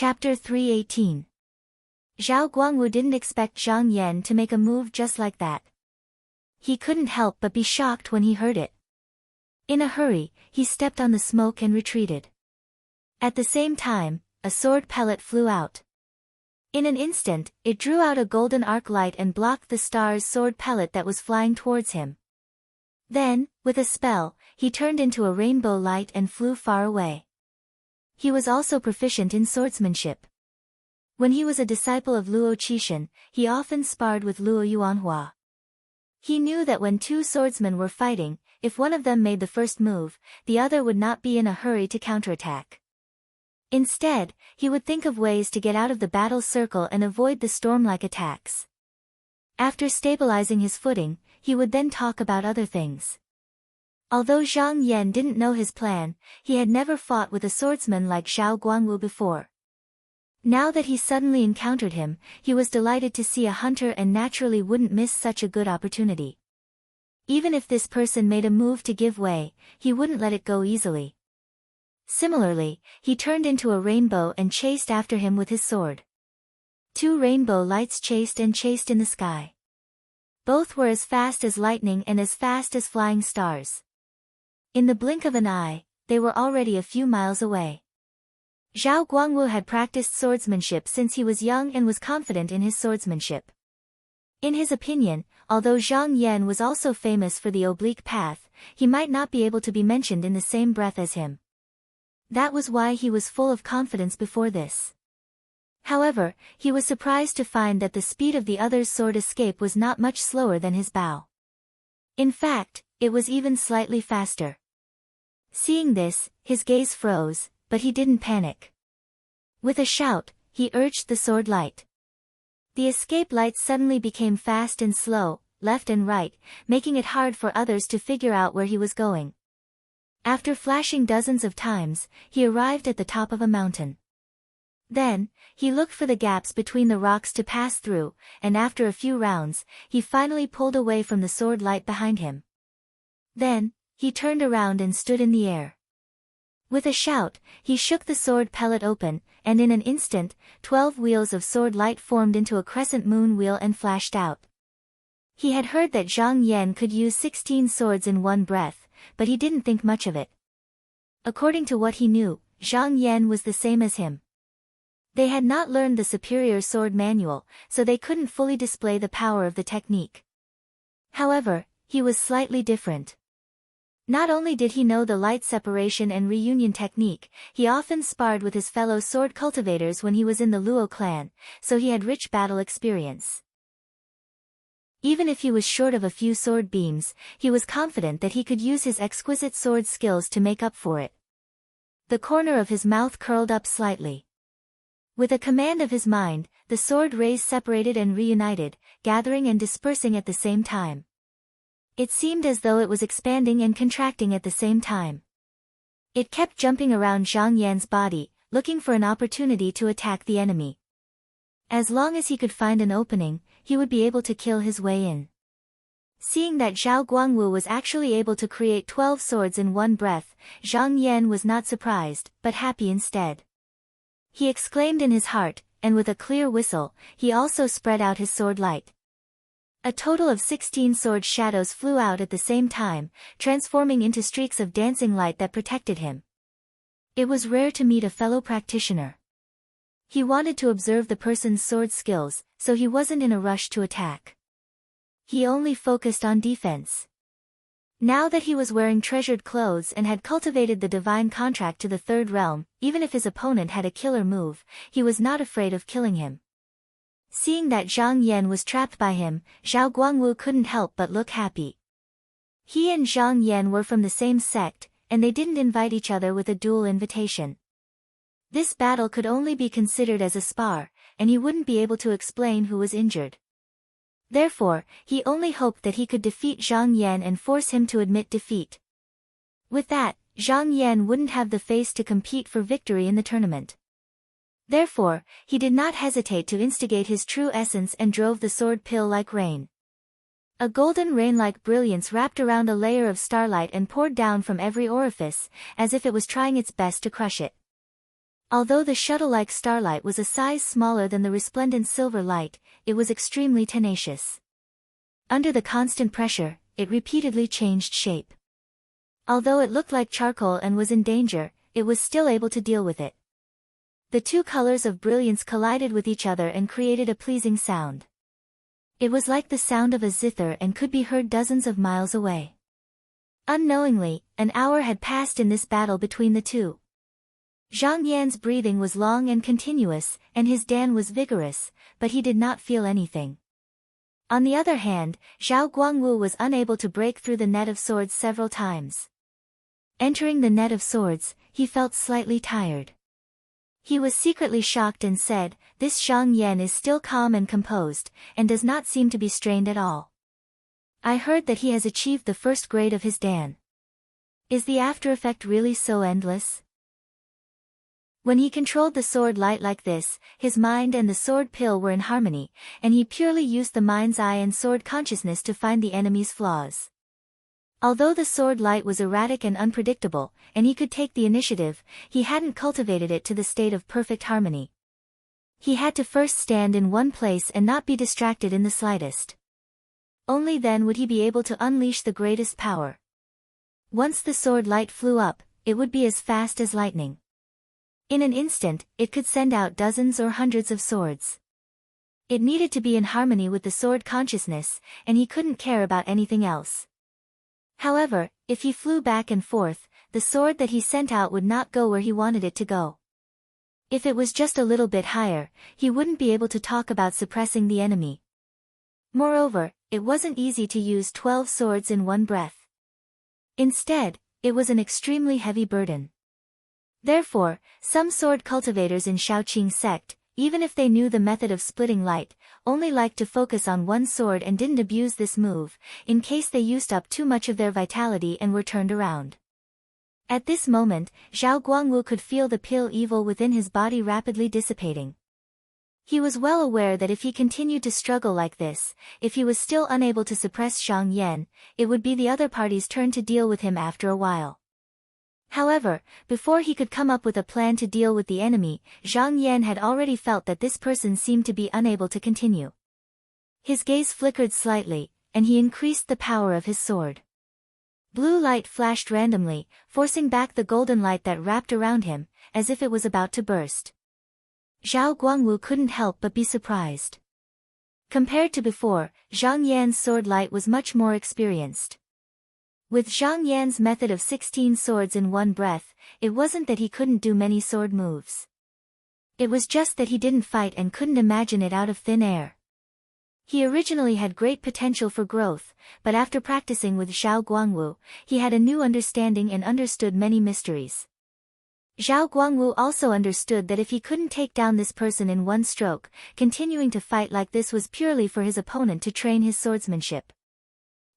Chapter 318. Zhao Guangwu didn't expect Zhang Yan to make a move just like that. He couldn't help but be shocked when he heard it. In a hurry, he stepped on the smoke and retreated. At the same time, a sword pellet flew out. In an instant, it drew out a golden arc light and blocked the star's sword pellet that was flying towards him. Then, with a spell, he turned into a rainbow light and flew far away. He was also proficient in swordsmanship. When he was a disciple of Luo Qixin, he often sparred with Luo Yuanhua. He knew that when two swordsmen were fighting, if one of them made the first move, the other would not be in a hurry to counterattack. Instead, he would think of ways to get out of the battle circle and avoid the storm-like attacks. After stabilizing his footing, he would then talk about other things. Although Zhang Yan didn't know his plan, he had never fought with a swordsman like Zhao Guangwu before. Now that he suddenly encountered him, he was delighted to see a hunter and naturally wouldn't miss such a good opportunity. Even if this person made a move to give way, he wouldn't let it go easily. Similarly, he turned into a rainbow and chased after him with his sword. Two rainbow lights chased in the sky. Both were as fast as lightning and as fast as flying stars. In the blink of an eye, they were already a few miles away. Zhao Guangwu had practiced swordsmanship since he was young and was confident in his swordsmanship. In his opinion, although Zhang Yan was also famous for the oblique path, he might not be able to be mentioned in the same breath as him. That was why he was full of confidence before this. However, he was surprised to find that the speed of the other's sword escape was not much slower than his bow. In fact, it was even slightly faster. Seeing this, his gaze froze, but he didn't panic. With a shout, he urged the sword light. The escape lights suddenly became fast and slow, left and right, making it hard for others to figure out where he was going. After flashing dozens of times, he arrived at the top of a mountain. Then, he looked for the gaps between the rocks to pass through, and after a few rounds, he finally pulled away from the sword light behind him. Then, he turned around and stood in the air. With a shout, he shook the sword pellet open, and in an instant, 12 wheels of sword light formed into a crescent moon wheel and flashed out. He had heard that Zhang Yan could use 16 swords in one breath, but he didn't think much of it. According to what he knew, Zhang Yan was the same as him. They had not learned the superior sword manual, so they couldn't fully display the power of the technique. However, he was slightly different. Not only did he know the light separation and reunion technique, he often sparred with his fellow sword cultivators when he was in the Luo clan, so he had rich battle experience. Even if he was short of a few sword beams, he was confident that he could use his exquisite sword skills to make up for it. The corner of his mouth curled up slightly. With a command of his mind, the sword rays separated and reunited, gathering and dispersing at the same time. It seemed as though it was expanding and contracting at the same time. It kept jumping around Zhang Yan's body, looking for an opportunity to attack the enemy. As long as he could find an opening, he would be able to kill his way in. Seeing that Zhao Guangwu was actually able to create 12 swords in one breath, Zhang Yan was not surprised, but happy instead. He exclaimed in his heart, and with a clear whistle, he also spread out his sword light. A total of 16 sword shadows flew out at the same time, transforming into streaks of dancing light that protected him. It was rare to meet a fellow practitioner. He wanted to observe the person's sword skills, so he wasn't in a rush to attack. He only focused on defense. Now that he was wearing treasured clothes and had cultivated the divine contract to the third realm, even if his opponent had a killer move, he was not afraid of killing him. Seeing that Zhang Yan was trapped by him, Zhao Guangwu couldn't help but look happy. He and Zhang Yan were from the same sect, and they didn't invite each other with a duel invitation. This battle could only be considered as a spar, and he wouldn't be able to explain who was injured. Therefore, he only hoped that he could defeat Zhang Yan and force him to admit defeat. With that, Zhang Yan wouldn't have the face to compete for victory in the tournament. Therefore, he did not hesitate to instigate his true essence and drove the sword pill like rain. A golden rain-like brilliance wrapped around a layer of starlight and poured down from every orifice, as if it was trying its best to crush it. Although the shuttle-like starlight was a size smaller than the resplendent silver light, it was extremely tenacious. Under the constant pressure, it repeatedly changed shape. Although it looked like charcoal and was in danger, it was still able to deal with it. The two colors of brilliance collided with each other and created a pleasing sound. It was like the sound of a zither and could be heard dozens of miles away. Unknowingly, an hour had passed in this battle between the two. Zhang Yan's breathing was long and continuous, and his dan was vigorous, but he did not feel anything. On the other hand, Zhao Guangwu was unable to break through the net of swords several times. Entering the net of swords, he felt slightly tired. He was secretly shocked and said, "This Zhang Yan is still calm and composed, and does not seem to be strained at all. I heard that he has achieved the first grade of his dan. Is the after effect really so endless?" When he controlled the sword light like this, his mind and the sword pill were in harmony, and he purely used the mind's eye and sword consciousness to find the enemy's flaws. Although the sword light was erratic and unpredictable, and he could take the initiative, he hadn't cultivated it to the state of perfect harmony. He had to first stand in one place and not be distracted in the slightest. Only then would he be able to unleash the greatest power. Once the sword light flew up, it would be as fast as lightning. In an instant, it could send out dozens or hundreds of swords. It needed to be in harmony with the sword consciousness, and he couldn't care about anything else. However, if he flew back and forth, the sword that he sent out would not go where he wanted it to go. If it was just a little bit higher, he wouldn't be able to talk about suppressing the enemy. Moreover, it wasn't easy to use 12 swords in one breath. Instead, it was an extremely heavy burden. Therefore, some sword cultivators in Shaoqing sect, even if they knew the method of splitting light, only liked to focus on one sword and didn't abuse this move, in case they used up too much of their vitality and were turned around. At this moment, Zhao Guangwu could feel the pale evil within his body rapidly dissipating. He was well aware that if he continued to struggle like this, if he was still unable to suppress Zhang Yan, it would be the other party's turn to deal with him after a while. However, before he could come up with a plan to deal with the enemy, Zhang Yan had already felt that this person seemed to be unable to continue. His gaze flickered slightly, and he increased the power of his sword. Blue light flashed randomly, forcing back the golden light that wrapped around him, as if it was about to burst. Zhao Guangwu couldn't help but be surprised. Compared to before, Zhang Yan's sword light was much more experienced. With Zhang Yan's method of 16 swords in one breath, it wasn't that he couldn't do many sword moves. It was just that he didn't fight and couldn't imagine it out of thin air. He originally had great potential for growth, but after practicing with Zhao Guangwu, he had a new understanding and understood many mysteries. Zhao Guangwu also understood that if he couldn't take down this person in one stroke, continuing to fight like this was purely for his opponent to train his swordsmanship.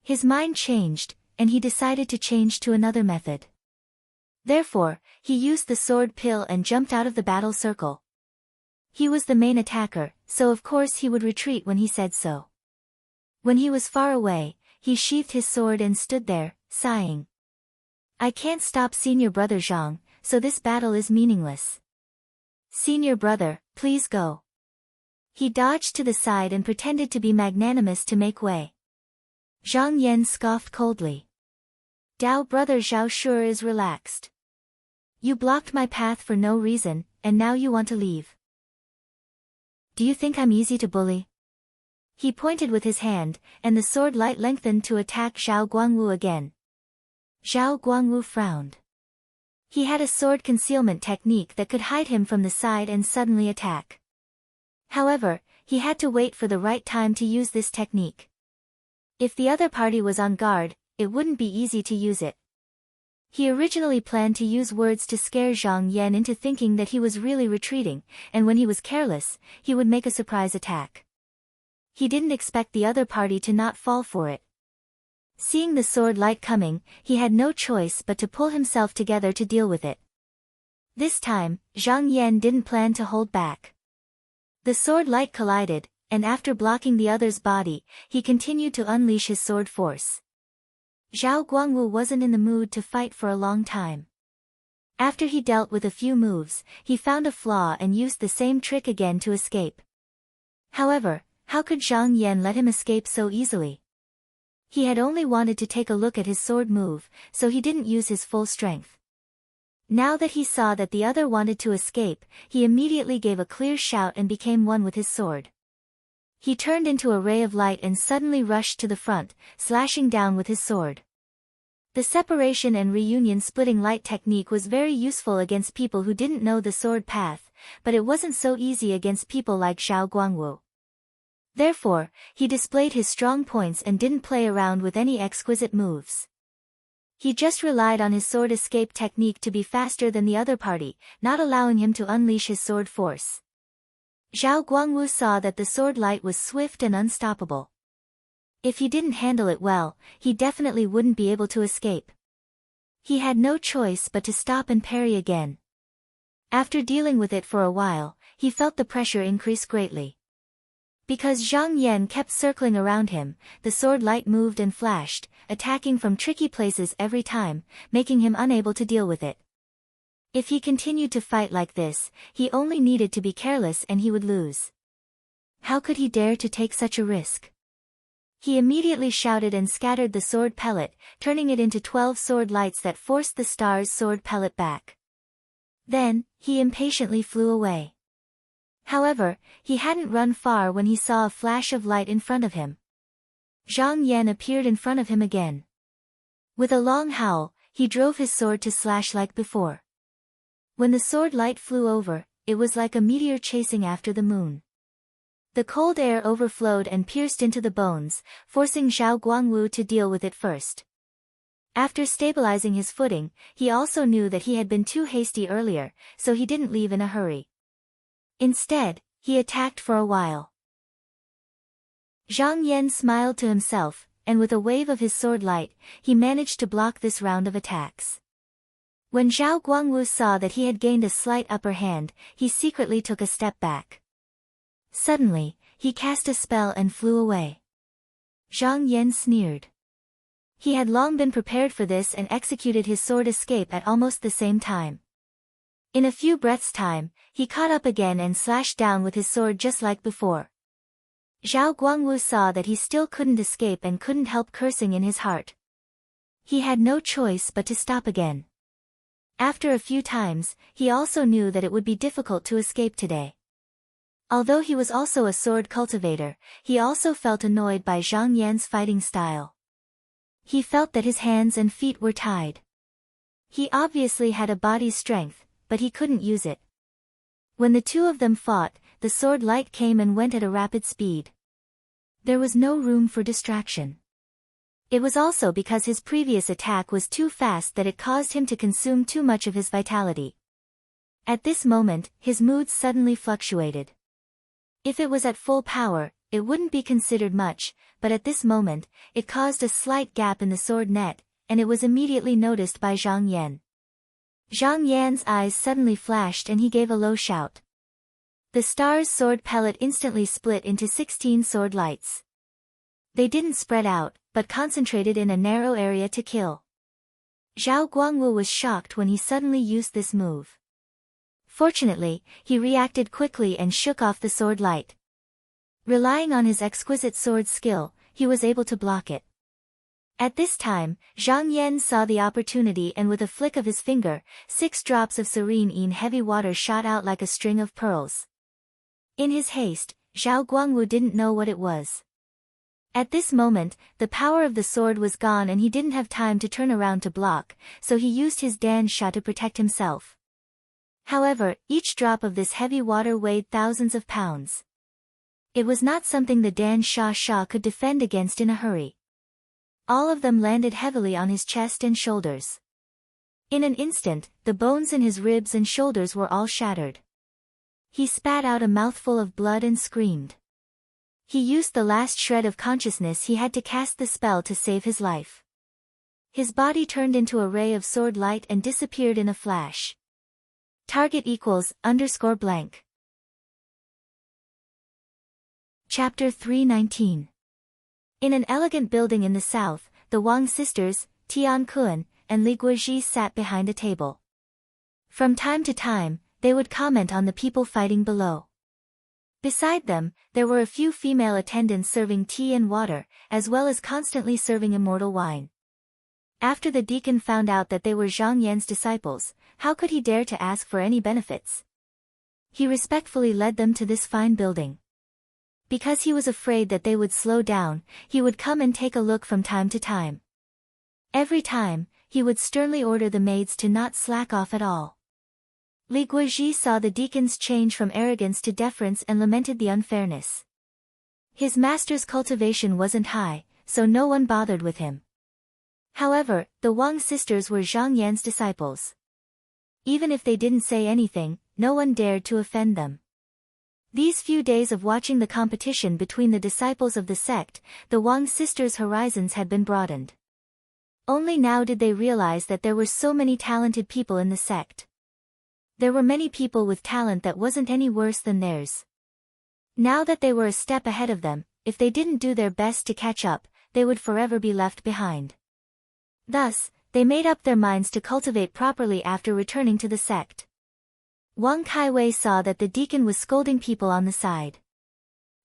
His mind changed, and he decided to change to another method. Therefore, he used the sword pill and jumped out of the battle circle. He was the main attacker, so of course he would retreat when he said so. When he was far away, he sheathed his sword and stood there, sighing. "I can't stop Senior Brother Zhang, so this battle is meaningless. Senior Brother, please go." He dodged to the side and pretended to be magnanimous to make way. Zhang Yan scoffed coldly. "Dao Brother Zhao sure is relaxed. You blocked my path for no reason, and now you want to leave. Do you think I'm easy to bully?" He pointed with his hand, and the sword light lengthened to attack Zhao Guangwu again. Zhao Guangwu frowned. He had a sword concealment technique that could hide him from the side and suddenly attack. However, he had to wait for the right time to use this technique. If the other party was on guard, it wouldn't be easy to use it. He originally planned to use words to scare Zhang Yan into thinking that he was really retreating, and when he was careless, he would make a surprise attack. He didn't expect the other party to not fall for it. Seeing the sword light coming, he had no choice but to pull himself together to deal with it. This time, Zhang Yan didn't plan to hold back. The sword light collided, and after blocking the other's body, he continued to unleash his sword force. Zhao Guangwu wasn't in the mood to fight for a long time. After he dealt with a few moves, he found a flaw and used the same trick again to escape. However, how could Zhang Yan let him escape so easily? He had only wanted to take a look at his sword move, so he didn't use his full strength. Now that he saw that the other wanted to escape, he immediately gave a clear shout and became one with his sword. He turned into a ray of light and suddenly rushed to the front, slashing down with his sword. The separation and reunion splitting light technique was very useful against people who didn't know the sword path, but it wasn't so easy against people like Zhao Guangwu. Therefore, he displayed his strong points and didn't play around with any exquisite moves. He just relied on his sword escape technique to be faster than the other party, not allowing him to unleash his sword force. Zhao Guangwu saw that the sword light was swift and unstoppable. If he didn't handle it well, he definitely wouldn't be able to escape. He had no choice but to stop and parry again. After dealing with it for a while, he felt the pressure increase greatly. Because Zhang Yan kept circling around him, the sword light moved and flashed, attacking from tricky places every time, making him unable to deal with it. If he continued to fight like this, he only needed to be careless and he would lose. How could he dare to take such a risk? He immediately shouted and scattered the sword pellet, turning it into 12 sword lights that forced the star's sword pellet back. Then, he impatiently flew away. However, he hadn't run far when he saw a flash of light in front of him. Zhang Yan appeared in front of him again. With a long howl, he drove his sword to slash like before. When the sword light flew over, it was like a meteor chasing after the moon. The cold air overflowed and pierced into the bones, forcing Zhao Guangwu to deal with it first. After stabilizing his footing, he also knew that he had been too hasty earlier, so he didn't leave in a hurry. Instead, he attacked for a while. Zhang Yan smiled to himself, and with a wave of his sword light, he managed to block this round of attacks. When Zhao Guangwu saw that he had gained a slight upper hand, he secretly took a step back. Suddenly, he cast a spell and flew away. Zhang Yan sneered. He had long been prepared for this and executed his sword escape at almost the same time. In a few breaths' time, he caught up again and slashed down with his sword just like before. Zhao Guangwu saw that he still couldn't escape and couldn't help cursing in his heart. He had no choice but to stop again. After a few times, he also knew that it would be difficult to escape today. Although he was also a sword cultivator, he also felt annoyed by Zhang Yan's fighting style. He felt that his hands and feet were tied. He obviously had a body's strength, but he couldn't use it. When the two of them fought, the sword light came and went at a rapid speed. There was no room for distraction. It was also because his previous attack was too fast that it caused him to consume too much of his vitality. At this moment, his mood suddenly fluctuated. If it was at full power, it wouldn't be considered much, but at this moment, it caused a slight gap in the sword net, and it was immediately noticed by Zhang Yan. Zhang Yan's eyes suddenly flashed and he gave a low shout. The star's sword pellet instantly split into 16 sword lights. They didn't spread out, but concentrated in a narrow area to kill. Zhao Guangwu was shocked when he suddenly used this move. Fortunately, he reacted quickly and shook off the sword light. Relying on his exquisite sword skill, he was able to block it. At this time, Zhang Yan saw the opportunity and with a flick of his finger, 6 drops of serene heavy water shot out like a string of pearls. In his haste, Zhao Guangwu didn't know what it was. At this moment, the power of the sword was gone and he didn't have time to turn around to block, so he used his Dan Sha to protect himself. However, each drop of this heavy water weighed thousands of pounds. It was not something the Dan Sha could defend against in a hurry. All of them landed heavily on his chest and shoulders. In an instant, the bones in his ribs and shoulders were all shattered. He spat out a mouthful of blood and screamed. He used the last shred of consciousness he had to cast the spell to save his life. His body turned into a ray of sword light and disappeared in a flash. Target =_ blank. Chapter 319. In an elegant building in the south, the Wang sisters, Tian Kun, and Li Guozhi sat behind a table. From time to time, they would comment on the people fighting below. Beside them, there were a few female attendants serving tea and water, as well as constantly serving immortal wine. After the deacon found out that they were Zhang Yan's disciples, how could he dare to ask for any benefits? He respectfully led them to this fine building. Because he was afraid that they would slow down, he would come and take a look from time to time. Every time, he would sternly order the maids to not slack off at all. Li Guizhi saw the deacons change from arrogance to deference and lamented the unfairness. His master's cultivation wasn't high, so no one bothered with him. However, the Wang sisters were Zhang Yan's disciples. Even if they didn't say anything, no one dared to offend them. These few days of watching the competition between the disciples of the sect, the Wang sisters' horizons had been broadened. Only now did they realize that there were so many talented people in the sect. There were many people with talent that wasn't any worse than theirs. Now that they were a step ahead of them, if they didn't do their best to catch up, they would forever be left behind. Thus, they made up their minds to cultivate properly after returning to the sect. Wang Kaiwei saw that the deacon was scolding people on the side.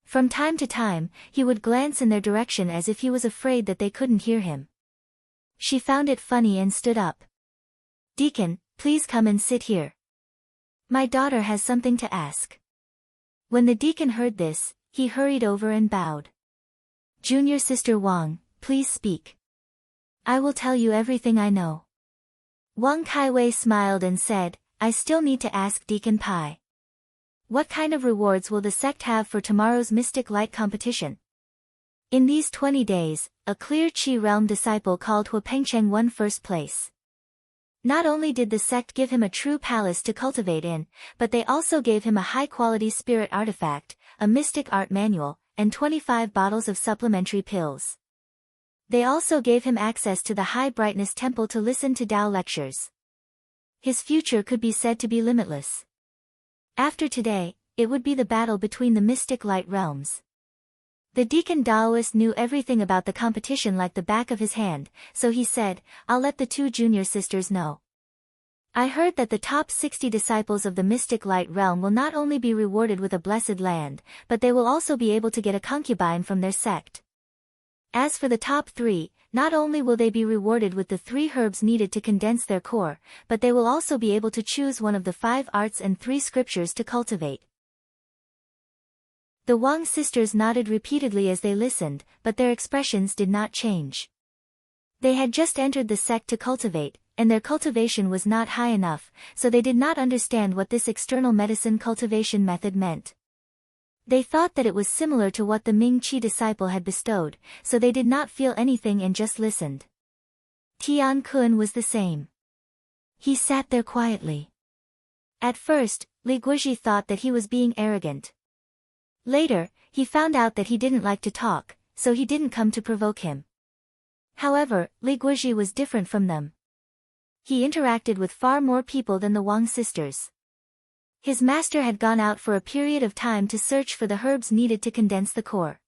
From time to time, he would glance in their direction as if he was afraid that they couldn't hear him. She found it funny and stood up. "Deacon, please come and sit here. My daughter has something to ask." When the deacon heard this, he hurried over and bowed. "Junior sister Wang, please speak. I will tell you everything I know." Wang Kaiwei smiled and said, "I still need to ask Deacon Pai. What kind of rewards will the sect have for tomorrow's Mystic Light competition?" In these 20 days, a clear Qi realm disciple called Hua Pengcheng won first place. Not only did the sect give him a true palace to cultivate in, but they also gave him a high-quality spirit artifact, a mystic art manual, and 25 bottles of supplementary pills. They also gave him access to the high-brightness temple to listen to Tao lectures. His future could be said to be limitless. After today, it would be the battle between the mystic light realms. The deacon Daoist knew everything about the competition like the back of his hand, so he said, "I'll let the two junior sisters know. I heard that the top 60 disciples of the mystic light realm will not only be rewarded with a blessed land, but they will also be able to get a concubine from their sect. As for the top 3, not only will they be rewarded with the 3 herbs needed to condense their core, but they will also be able to choose one of the 5 arts and 3 scriptures to cultivate." The Wang sisters nodded repeatedly as they listened, but their expressions did not change. They had just entered the sect to cultivate, and their cultivation was not high enough, so they did not understand what this external medicine cultivation method meant. They thought that it was similar to what the Ming Qi disciple had bestowed, so they did not feel anything and just listened. Tian Kun was the same. He sat there quietly. At first, Li Guizhi thought that he was being arrogant. Later, he found out that he didn't like to talk, so he didn't come to provoke him. However, Li Guizhi was different from them. He interacted with far more people than the Wang sisters. His master had gone out for a period of time to search for the herbs needed to condense the core.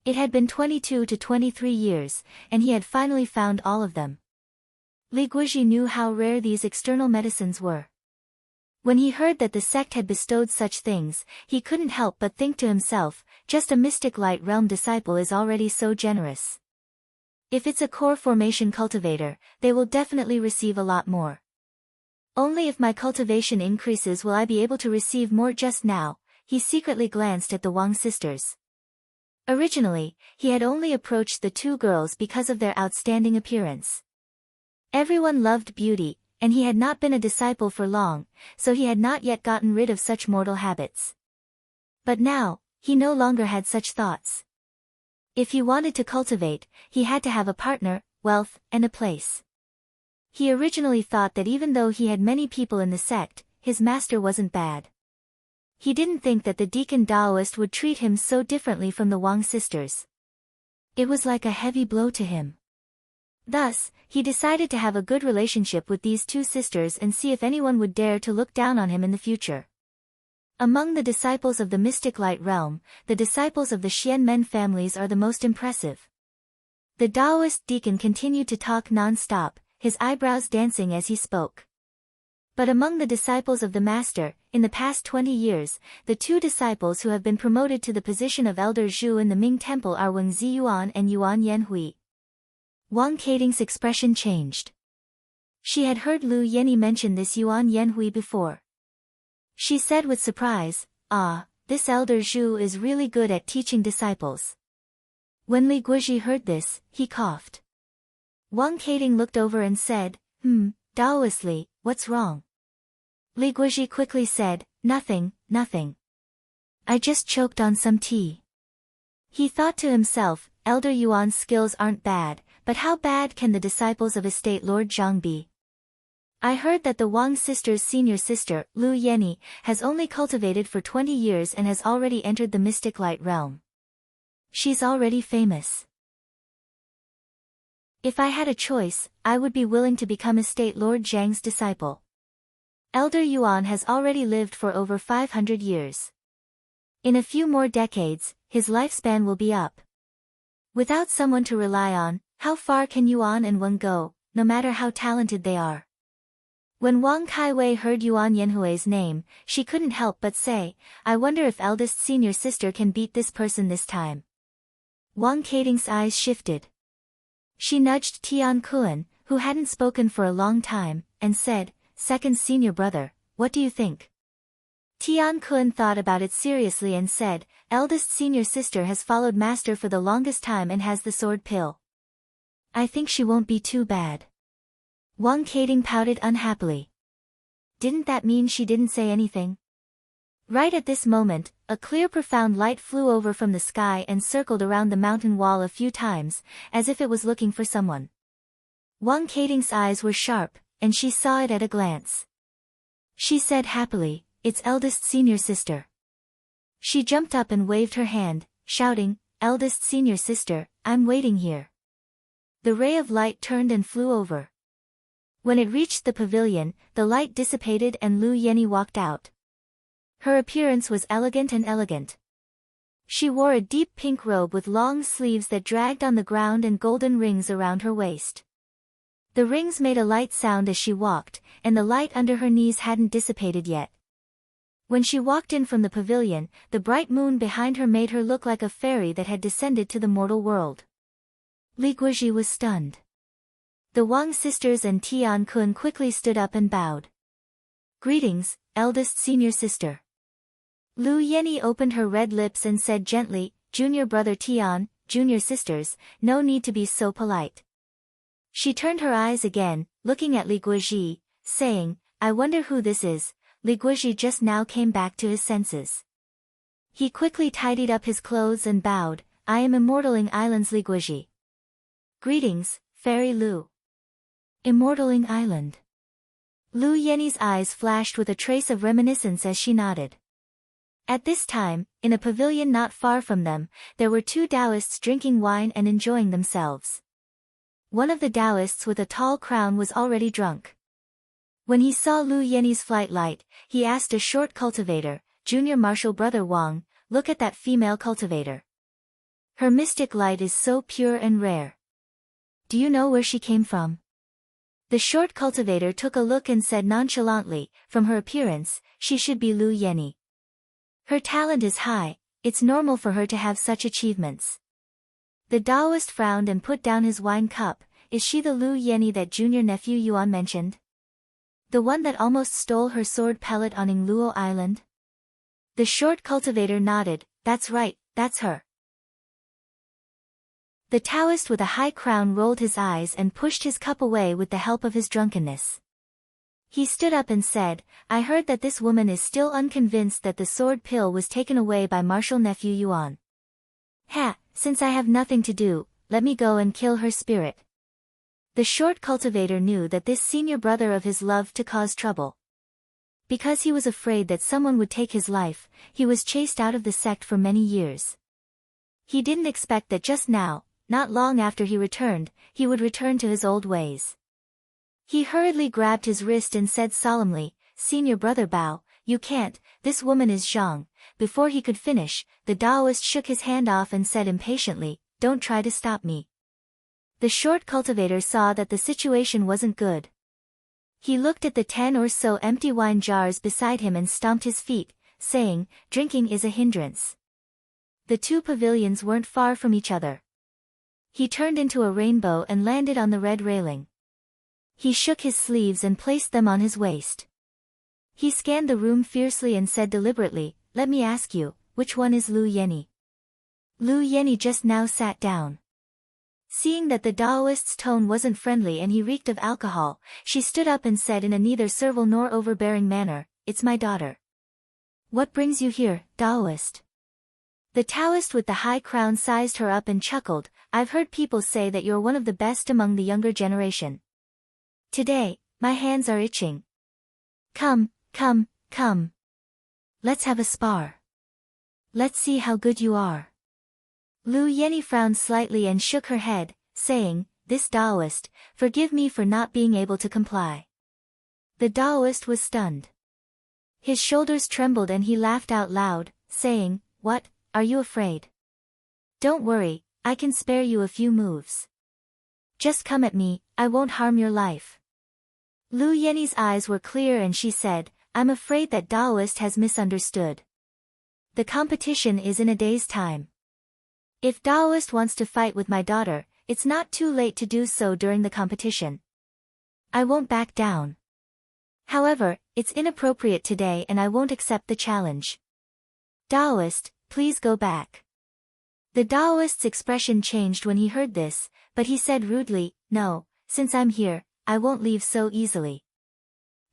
It had been 22 to 23 years, and he had finally found all of them. Li Guizhi knew how rare these external medicines were. When he heard that the sect had bestowed such things, he couldn't help but think to himself, just a mystic light realm disciple is already so generous. If it's a core formation cultivator, they will definitely receive a lot more. Only if my cultivation increases will I be able to receive more. Just now, he secretly glanced at the Wang sisters. Originally, he had only approached the 2 girls because of their outstanding appearance. Everyone loved beauty, and he had not been a disciple for long, so he had not yet gotten rid of such mortal habits. But now, he no longer had such thoughts. If he wanted to cultivate, he had to have a partner, wealth, and a place. He originally thought that even though he had many people in the sect, his master wasn't bad. He didn't think that the deacon Daoist would treat him so differently from the Wang sisters. It was like a heavy blow to him. Thus, he decided to have a good relationship with these 2 sisters and see if anyone would dare to look down on him in the future. Among the disciples of the mystic light realm, the disciples of the Xianmen families are the most impressive. The Daoist deacon continued to talk non-stop, his eyebrows dancing as he spoke. But among the disciples of the Master, in the past 20 years, the two disciples who have been promoted to the position of Elder Zhu in the Ming Temple are Wang Ziyuan and Yuan Yanhui. Wang Keting's expression changed. She had heard Lu Yenny mention this Yuan Yanhui before. She said with surprise, "Ah, this Elder Zhu is really good at teaching disciples." When Li Guizhi heard this, he coughed. Wang Keting looked over and said, Daoist Li, what's wrong?" Li Guizhi quickly said, Nothing. I just choked on some tea." He thought to himself, Elder Yuan's skills aren't bad, but how bad can the disciples of Estate Lord Zhang be? I heard that the Wang sisters' senior sister, Lu Yenny, has only cultivated for 20 years and has already entered the mystic light realm. She's already famous. If I had a choice, I would be willing to become Estate Lord Zhang's disciple. Elder Yuan has already lived for over 500 years. In a few more decades, his lifespan will be up. Without someone to rely on, how far can Yuan and Wang go, no matter how talented they are? When Wang Kaiwei heard Yuan Yanhui's name, she couldn't help but say, I wonder if eldest senior sister can beat this person this time. Wang Keting's eyes shifted. She nudged Tian Kuan, who hadn't spoken for a long time, and said, Second senior brother, what do you think? Tian Kuan thought about it seriously and said, Eldest senior sister has followed master for the longest time and has the sword pill. I think she won't be too bad. Wang Keting pouted unhappily. Didn't that mean she didn't say anything? Right at this moment, a clear profound light flew over from the sky and circled around the mountain wall a few times, as if it was looking for someone. Wang Keting's eyes were sharp, and she saw it at a glance. She said happily, It's eldest senior sister. She jumped up and waved her hand, shouting, Eldest senior sister, I'm waiting here. The ray of light turned and flew over. When it reached the pavilion, the light dissipated and Lu Yenny walked out. Her appearance was elegant and elegant. She wore a deep pink robe with long sleeves that dragged on the ground and golden rings around her waist. The rings made a light sound as she walked, and the light under her knees hadn't dissipated yet. When she walked in from the pavilion, the bright moon behind her made her look like a fairy that had descended to the mortal world. Li Guizhi was stunned. The Wang sisters and Tian Kun quickly stood up and bowed. Greetings, eldest senior sister. Lu Yenny opened her red lips and said gently, Junior brother Tian, junior sisters, no need to be so polite. She turned her eyes again, looking at Li Guizhi, saying, I wonder who this is. Li Guizhi just now came back to his senses. He quickly tidied up his clothes and bowed, I am Immortaling Island's Li Guizhi. Greetings, Fairy Lu. Immortaling Island. Lu Yenny's eyes flashed with a trace of reminiscence as she nodded. At this time, in a pavilion not far from them, there were two Taoists drinking wine and enjoying themselves. One of the Taoists with a tall crown was already drunk. When he saw Lu Yenny's flight light, he asked a short cultivator, Junior Martial Brother Wang, look at that female cultivator. Her mystic light is so pure and rare. Do you know where she came from? The short cultivator took a look and said nonchalantly, from her appearance, she should be Lu Yenny. Her talent is high, it's normal for her to have such achievements. The Taoist frowned and put down his wine cup, is she the Lu Yenny that junior nephew Yuan mentioned? The one that almost stole her sword pellet on Yingluo Island? The short cultivator nodded, that's right, that's her. The Taoist with a high crown rolled his eyes and pushed his cup away with the help of his drunkenness. He stood up and said, I heard that this woman is still unconvinced that the sword pill was taken away by martial nephew Yuan. Since I have nothing to do, let me go and kill her spirit. The short cultivator knew that this senior brother of his loved to cause trouble. Because he was afraid that someone would take his life, he was chased out of the sect for many years. He didn't expect that just now, not long after he returned, he would return to his old ways. He hurriedly grabbed his wrist and said solemnly, Senior brother Bao, you can't, this woman is Zhang. Before he could finish, the Taoist shook his hand off and said impatiently, don't try to stop me. The short cultivator saw that the situation wasn't good. He looked at the 10 or so empty wine jars beside him and stomped his feet, saying, "Drinking is a hindrance." The two pavilions weren't far from each other. He turned into a rainbow and landed on the red railing. He shook his sleeves and placed them on his waist. He scanned the room fiercely and said deliberately, "Let me ask you, which one is Lu Yenny?" Lu Yenny just now sat down. Seeing that the Taoist's tone wasn't friendly and he reeked of alcohol, she stood up and said in a neither servile nor overbearing manner, "It's my daughter." "What brings you here, Taoist?" The Taoist with the high crown sized her up and chuckled, "I've heard people say that you're one of the best among the younger generation. Today, my hands are itching. Come, come, come. Let's have a spar. Let's see how good you are." Lu Yenny frowned slightly and shook her head, saying, "This Taoist, forgive me for not being able to comply." The Taoist was stunned. His shoulders trembled and he laughed out loud, saying, "What, are you afraid? Don't worry, I can spare you a few moves. Just come at me, I won't harm your life." Lu Yenny's eyes were clear and she said, "I'm afraid that Taoist has misunderstood. The competition is in a day's time. If Taoist wants to fight with my daughter, it's not too late to do so during the competition. I won't back down. However, it's inappropriate today and I won't accept the challenge. Taoist, please go back." The Taoist's expression changed when he heard this, but he said rudely, "No, since I'm here, I won't leave so easily.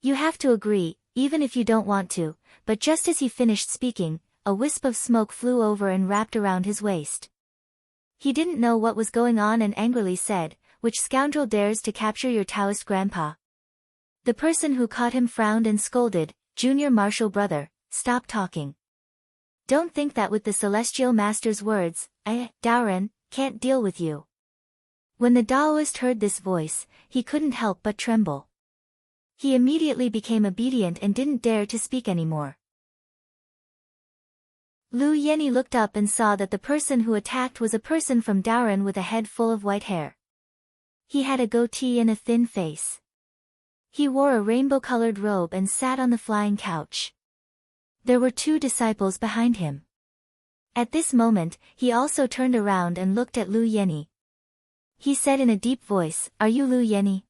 You have to agree, even if you don't want to," but just as he finished speaking, a wisp of smoke flew over and wrapped around his waist. He didn't know what was going on and angrily said, "Which scoundrel dares to capture your Taoist grandpa?" The person who caught him frowned and scolded, "Junior Marshal brother, stop talking. Don't think that with the Celestial Master's words, Daoran, can't deal with you." When the Taoist heard this voice, he couldn't help but tremble. He immediately became obedient and didn't dare to speak anymore. Lu Yenny looked up and saw that the person who attacked was a person from Daoran with a head full of white hair. He had a goatee and a thin face. He wore a rainbow-colored robe and sat on the flying couch. There were two disciples behind him. At this moment, he also turned around and looked at Lu Yenny. He said in a deep voice, "Are you Lu Yenny?"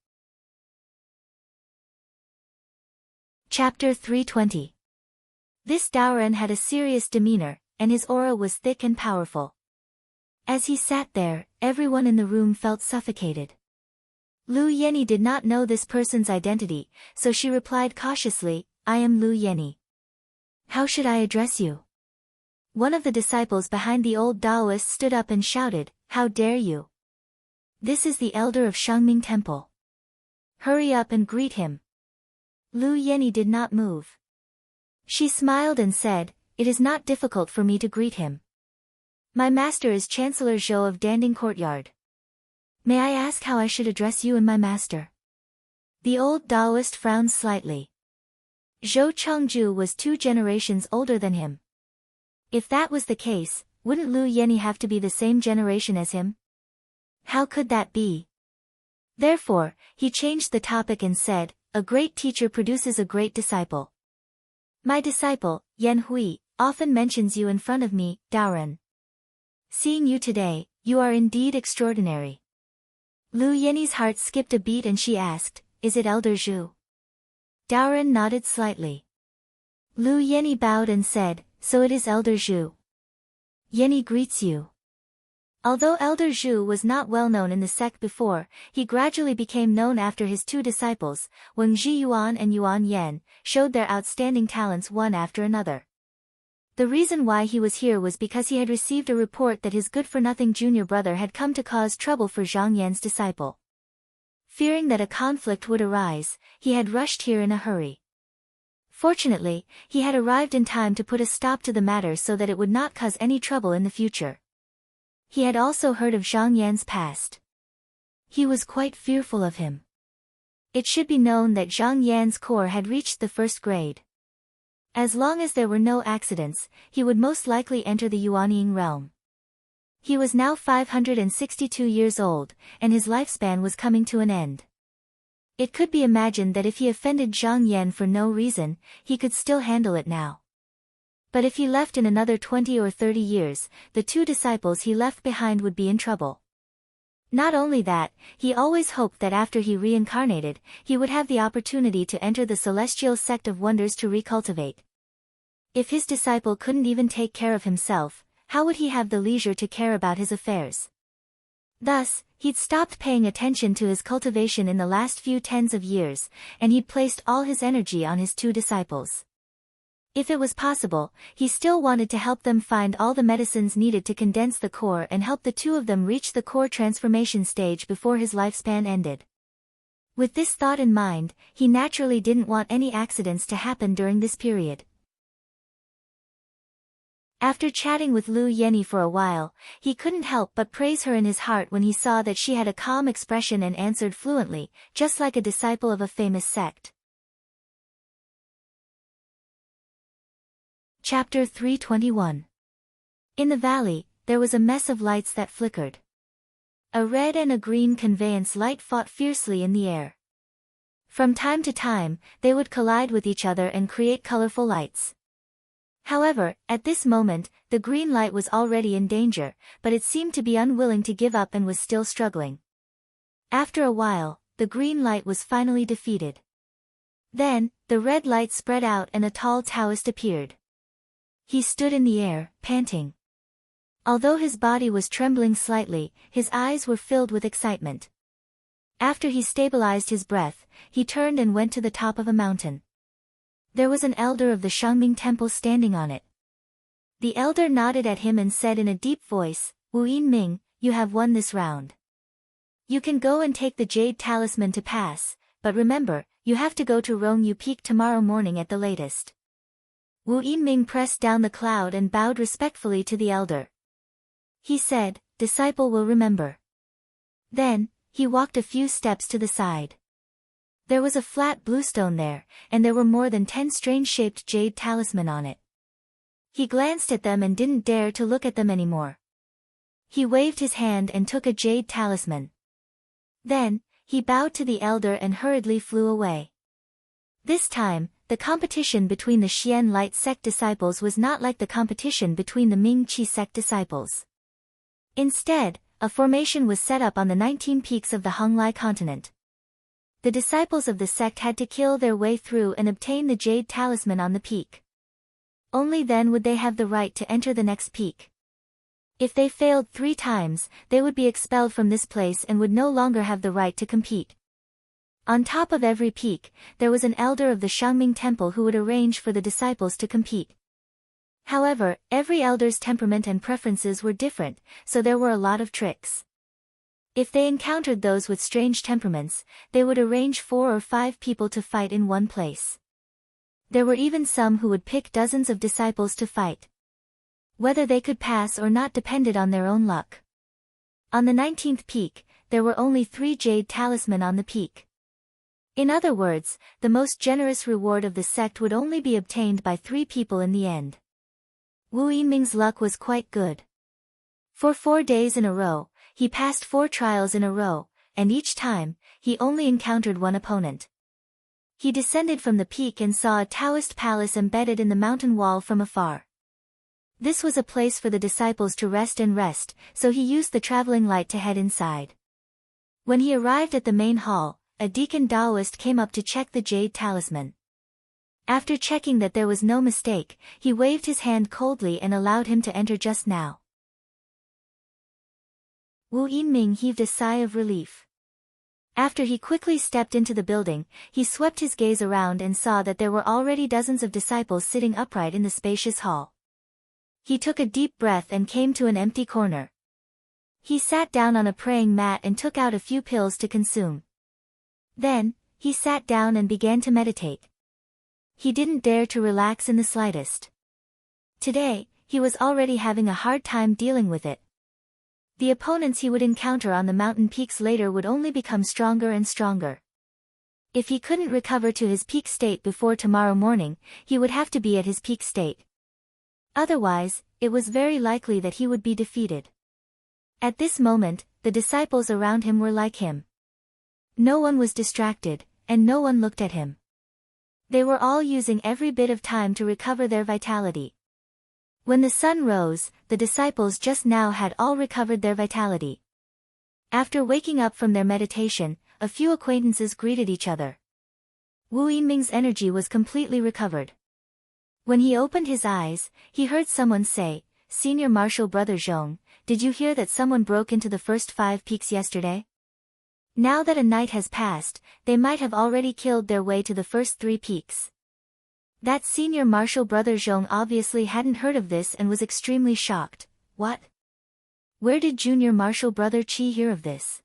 Chapter 320. This Daoran had a serious demeanor, and his aura was thick and powerful. As he sat there, everyone in the room felt suffocated. Lu Yenny did not know this person's identity, so she replied cautiously, "I am Lu Yenny. How should I address you?" One of the disciples behind the old Taoist stood up and shouted, "How dare you? This is the elder of Shangming Temple. Hurry up and greet him." Lu Yenny did not move. She smiled and said, "It is not difficult for me to greet him. My master is Chancellor Zhou of Danding Courtyard. May I ask how I should address you and my master?" The old Taoist frowned slightly. Zhou Chengju was 2 generations older than him. If that was the case, wouldn't Lu Yenny have to be the same generation as him? How could that be? Therefore, he changed the topic and said, "A great teacher produces a great disciple. My disciple, Yan Hui, often mentions you in front of me, Daoran. Seeing you today, you are indeed extraordinary." Lu Yenny's heart skipped a beat and she asked, "Is it Elder Zhu?" Daoran nodded slightly. Lu Yenny bowed and said, "So it is Elder Zhu. Yenny greets you." Although Elder Zhu was not well known in the sect before, he gradually became known after his 2 disciples, Wang Zhiyuan and Yuan Yan, showed their outstanding talents one after another. The reason why he was here was because he had received a report that his good-for-nothing junior brother had come to cause trouble for Zhang Yan's disciple. Fearing that a conflict would arise, he had rushed here in a hurry. Fortunately, he had arrived in time to put a stop to the matter so that it would not cause any trouble in the future. He had also heard of Zhang Yan's past. He was quite fearful of him. It should be known that Zhang Yan's core had reached the 1st grade. As long as there were no accidents, he would most likely enter the Yuanying realm. He was now 562 years old, and his lifespan was coming to an end. It could be imagined that if he offended Zhang Yan for no reason, he could still handle it now. But if he left in another 20 or 30 years, the two disciples he left behind would be in trouble. Not only that, he always hoped that after he reincarnated, he would have the opportunity to enter the celestial sect of wonders to recultivate. If his disciple couldn't even take care of himself, how would he have the leisure to care about his affairs? Thus, he'd stopped paying attention to his cultivation in the last few tens of years, and he'd placed all his energy on his two disciples. If it was possible, he still wanted to help them find all the medicines needed to condense the core and help the two of them reach the core transformation stage before his lifespan ended. With this thought in mind, he naturally didn't want any accidents to happen during this period. After chatting with Lu Yenny for a while, he couldn't help but praise her in his heart when he saw that she had a calm expression and answered fluently, just like a disciple of a famous sect. Chapter 321. In the valley, there was a mess of lights that flickered. A red and a green conveyance light fought fiercely in the air. From time to time, they would collide with each other and create colorful lights. However, at this moment, the green light was already in danger, but it seemed to be unwilling to give up and was still struggling. After a while, the green light was finally defeated. Then, the red light spread out and a tall Taoist appeared. He stood in the air, panting. Although his body was trembling slightly, his eyes were filled with excitement. After he stabilized his breath, he turned and went to the top of a mountain. There was an elder of the Shangming temple standing on it. The elder nodded at him and said in a deep voice, "Wu Yinming, you have won this round. You can go and take the jade talisman to pass, but remember, you have to go to Rongyu Peak tomorrow morning at the latest." Wu Yinming pressed down the cloud and bowed respectfully to the elder. He said, "Disciple will remember." Then, he walked a few steps to the side. There was a flat bluestone there, and there were more than 10 strange-shaped jade talisman on it. He glanced at them and didn't dare to look at them anymore. He waved his hand and took a jade talisman. Then, he bowed to the elder and hurriedly flew away. This time, the competition between the Xian Light sect disciples was not like the competition between the Ming Qi sect disciples. Instead, a formation was set up on the 19 peaks of the Honglai continent. The disciples of the sect had to kill their way through and obtain the jade talisman on the peak. Only then would they have the right to enter the next peak. If they failed 3 times, they would be expelled from this place and would no longer have the right to compete. On top of every peak, there was an elder of the Shangming temple who would arrange for the disciples to compete. However, every elder's temperament and preferences were different, so there were a lot of tricks. If they encountered those with strange temperaments, they would arrange 4 or 5 people to fight in one place. There were even some who would pick dozens of disciples to fight. Whether they could pass or not depended on their own luck. On the 19th peak, there were only 3 jade talisman on the peak. In other words, the most generous reward of the sect would only be obtained by 3 people in the end. Wu Yinming's luck was quite good. For 4 days in a row, he passed 4 trials in a row, and each time, he only encountered one opponent. He descended from the peak and saw a Taoist palace embedded in the mountain wall from afar. This was a place for the disciples to rest, so he used the traveling light to head inside. When he arrived at the main hall, a deacon Taoist came up to check the jade talisman. After checking that there was no mistake, he waved his hand coldly and allowed him to enter just now. Wu Yinming heaved a sigh of relief. After he quickly stepped into the building, he swept his gaze around and saw that there were already dozens of disciples sitting upright in the spacious hall. He took a deep breath and came to an empty corner. He sat down on a praying mat and took out a few pills to consume. Then, he sat down and began to meditate. He didn't dare to relax in the slightest. Today, he was already having a hard time dealing with it. The opponents he would encounter on the mountain peaks later would only become stronger and stronger. If he couldn't recover to his peak state before tomorrow morning, he would have to be at his peak state. Otherwise, it was very likely that he would be defeated. At this moment, the disciples around him were like him. No one was distracted, and no one looked at him. They were all using every bit of time to recover their vitality. When the sun rose, the disciples just now had all recovered their vitality. After waking up from their meditation, a few acquaintances greeted each other. Wu Yinming's energy was completely recovered. When he opened his eyes, he heard someone say, "Senior Marshal Brother Zhong, did you hear that someone broke into the first 5 peaks yesterday? Now that a night has passed, they might have already killed their way to the first 3 peaks." That Senior Marshal Brother Zhong obviously hadn't heard of this and was extremely shocked. What? Where did Junior Marshal Brother Qi hear of this?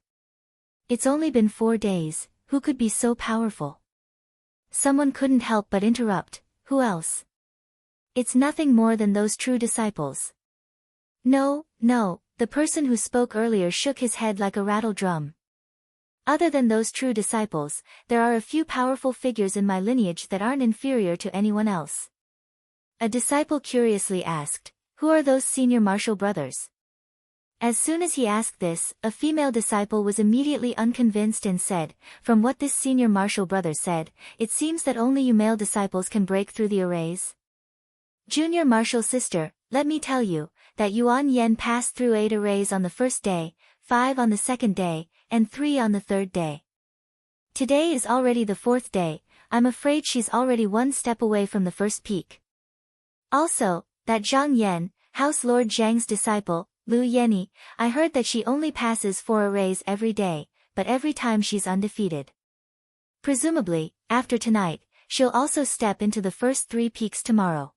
It's only been 4 days, who could be so powerful? Someone couldn't help but interrupt, who else? It's nothing more than those true disciples. No, the person who spoke earlier shook his head like a rattle drum. Other than those true disciples, there are a few powerful figures in my lineage that aren't inferior to anyone else. A disciple curiously asked, who are those Senior Marshal brothers? As soon as he asked this, a female disciple was immediately unconvinced and said, from what this Senior Marshal brother said, it seems that only you male disciples can break through the arrays. Junior Marshal sister, let me tell you, that Yuan Yen passed through 8 arrays on the first day, 5 on the second day, and 3 on the third day. Today is already the 4th day, I'm afraid she's already 1 step away from the first peak. Also, that Zhang Yan, House Lord Zhang's disciple, Lu Yenny, I heard that she only passes 4 arrays every day, but every time she's undefeated. Presumably, after tonight, she'll also step into the first 3 peaks tomorrow.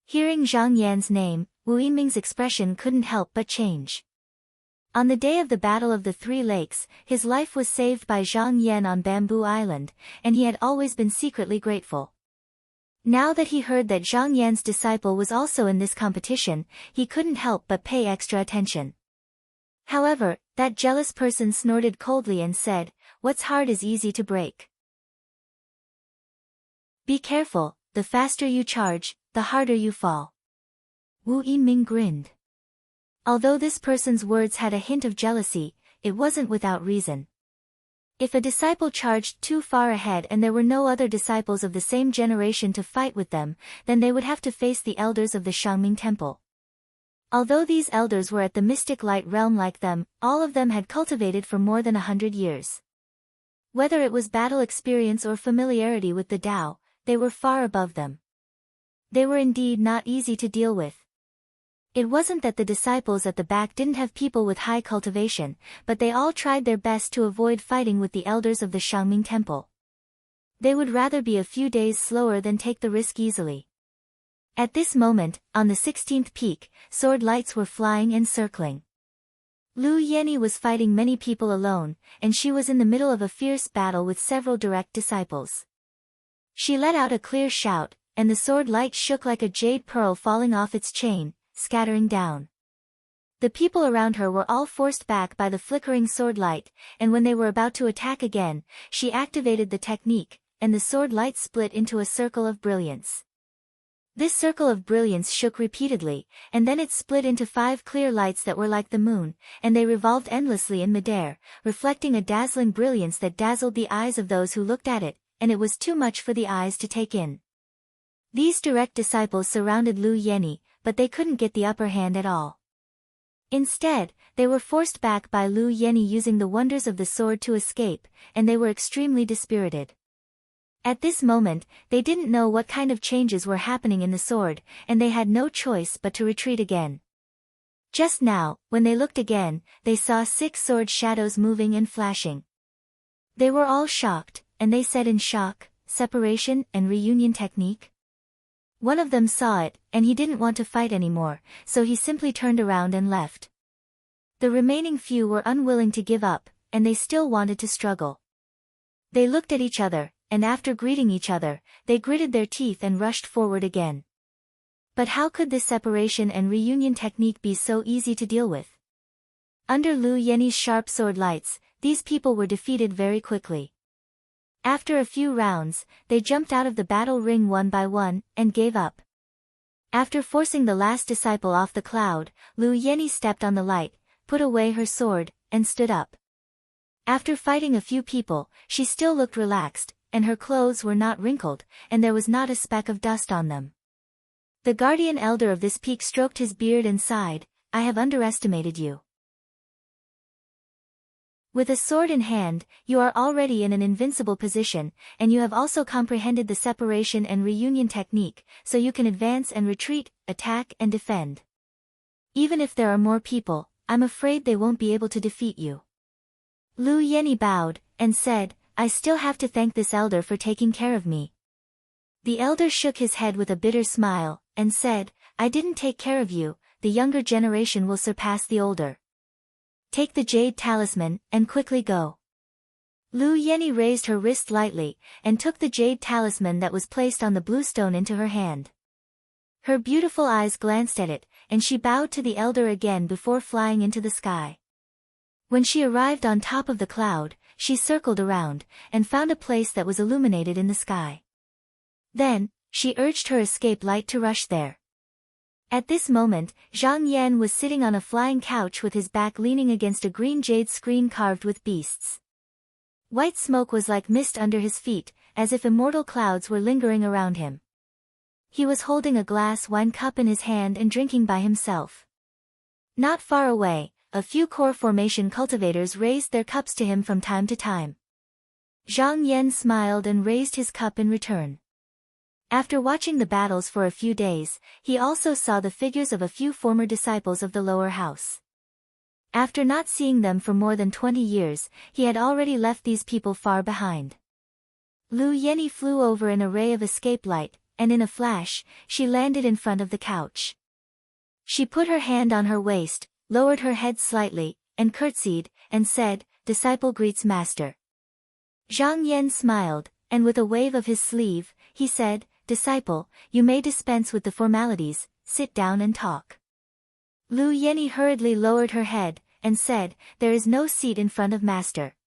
Hearing Zhang Yan's name, Wu Yinming's expression couldn't help but change. On the day of the Battle of the 3 Lakes, his life was saved by Zhang Yan on Bamboo Island, and he had always been secretly grateful. Now that he heard that Zhang Yan's disciple was also in this competition, he couldn't help but pay extra attention. However, that jealous person snorted coldly and said, what's hard is easy to break. Be careful, the faster you charge, the harder you fall. Wu Yinming grinned. Although this person's words had a hint of jealousy, it wasn't without reason. If a disciple charged too far ahead and there were no other disciples of the same generation to fight with them, then they would have to face the elders of the Shangming Temple. Although these elders were at the mystic light realm like them, all of them had cultivated for more than 100 years. Whether it was battle experience or familiarity with the Tao, they were far above them. They were indeed not easy to deal with. It wasn't that the disciples at the back didn't have people with high cultivation, but they all tried their best to avoid fighting with the elders of the Shangming Temple. They would rather be a few days slower than take the risk easily. At this moment, on the 16th peak, sword lights were flying and circling. Lu Yenny was fighting many people alone, and she was in the middle of a fierce battle with several direct disciples. She let out a clear shout, and the sword light shook like a jade pearl falling off its chain, scattering down. The people around her were all forced back by the flickering sword light, and when they were about to attack again, she activated the technique, and the sword light split into a circle of brilliance. This circle of brilliance shook repeatedly, and then it split into 5 clear lights that were like the moon, and they revolved endlessly in midair, reflecting a dazzling brilliance that dazzled the eyes of those who looked at it, and it was too much for the eyes to take in. These direct disciples surrounded Lu Yenny, but they couldn't get the upper hand at all. Instead, they were forced back by Lu Yenny using the wonders of the sword to escape, and they were extremely dispirited. At this moment, they didn't know what kind of changes were happening in the sword, and they had no choice but to retreat again. Just now, when they looked again, they saw 6 sword shadows moving and flashing. They were all shocked, and they said in shock, separation and reunion technique? One of them saw it, and he didn't want to fight anymore, so he simply turned around and left. The remaining few were unwilling to give up, and they still wanted to struggle. They looked at each other, and after greeting each other, they gritted their teeth and rushed forward again. But how could this separation and reunion technique be so easy to deal with? Under Lu Yenny's sharp sword lights, these people were defeated very quickly. After a few rounds, they jumped out of the battle ring one by one, and gave up. After forcing the last disciple off the cloud, Lu Yenny stepped on the light, put away her sword, and stood up. After fighting a few people, she still looked relaxed, and her clothes were not wrinkled, and there was not a speck of dust on them. The guardian elder of this peak stroked his beard and sighed, "I have underestimated you. With a sword in hand, you are already in an invincible position, and you have also comprehended the separation and reunion technique, so you can advance and retreat, attack and defend. Even if there are more people, I'm afraid they won't be able to defeat you." Lu Yenny bowed, and said, "I still have to thank this elder for taking care of me." The elder shook his head with a bitter smile, and said, "I didn't take care of you, the younger generation will surpass the older. Take the jade talisman, and quickly go." Lu Yenny raised her wrist lightly, and took the jade talisman that was placed on the blue stone into her hand. Her beautiful eyes glanced at it, and she bowed to the elder again before flying into the sky. When she arrived on top of the cloud, she circled around, and found a place that was illuminated in the sky. Then, she urged her escape light to rush there. At this moment, Zhang Yan was sitting on a flying couch with his back leaning against a green jade screen carved with beasts. White smoke was like mist under his feet, as if immortal clouds were lingering around him. He was holding a glass wine cup in his hand and drinking by himself. Not far away, a few core formation cultivators raised their cups to him from time to time. Zhang Yan smiled and raised his cup in return. After watching the battles for a few days, he also saw the figures of a few former disciples of the lower house. After not seeing them for more than 20 years, he had already left these people far behind. Lu Yenny flew over an array of escape light, and in a flash, she landed in front of the couch. She put her hand on her waist, lowered her head slightly, and curtsied, and said, "Disciple greets master." Zhang Yan smiled, and with a wave of his sleeve, he said, "Disciple, you may dispense with the formalities, sit down and talk." Lu Yenny hurriedly lowered her head, and said, "There is no seat in front of master."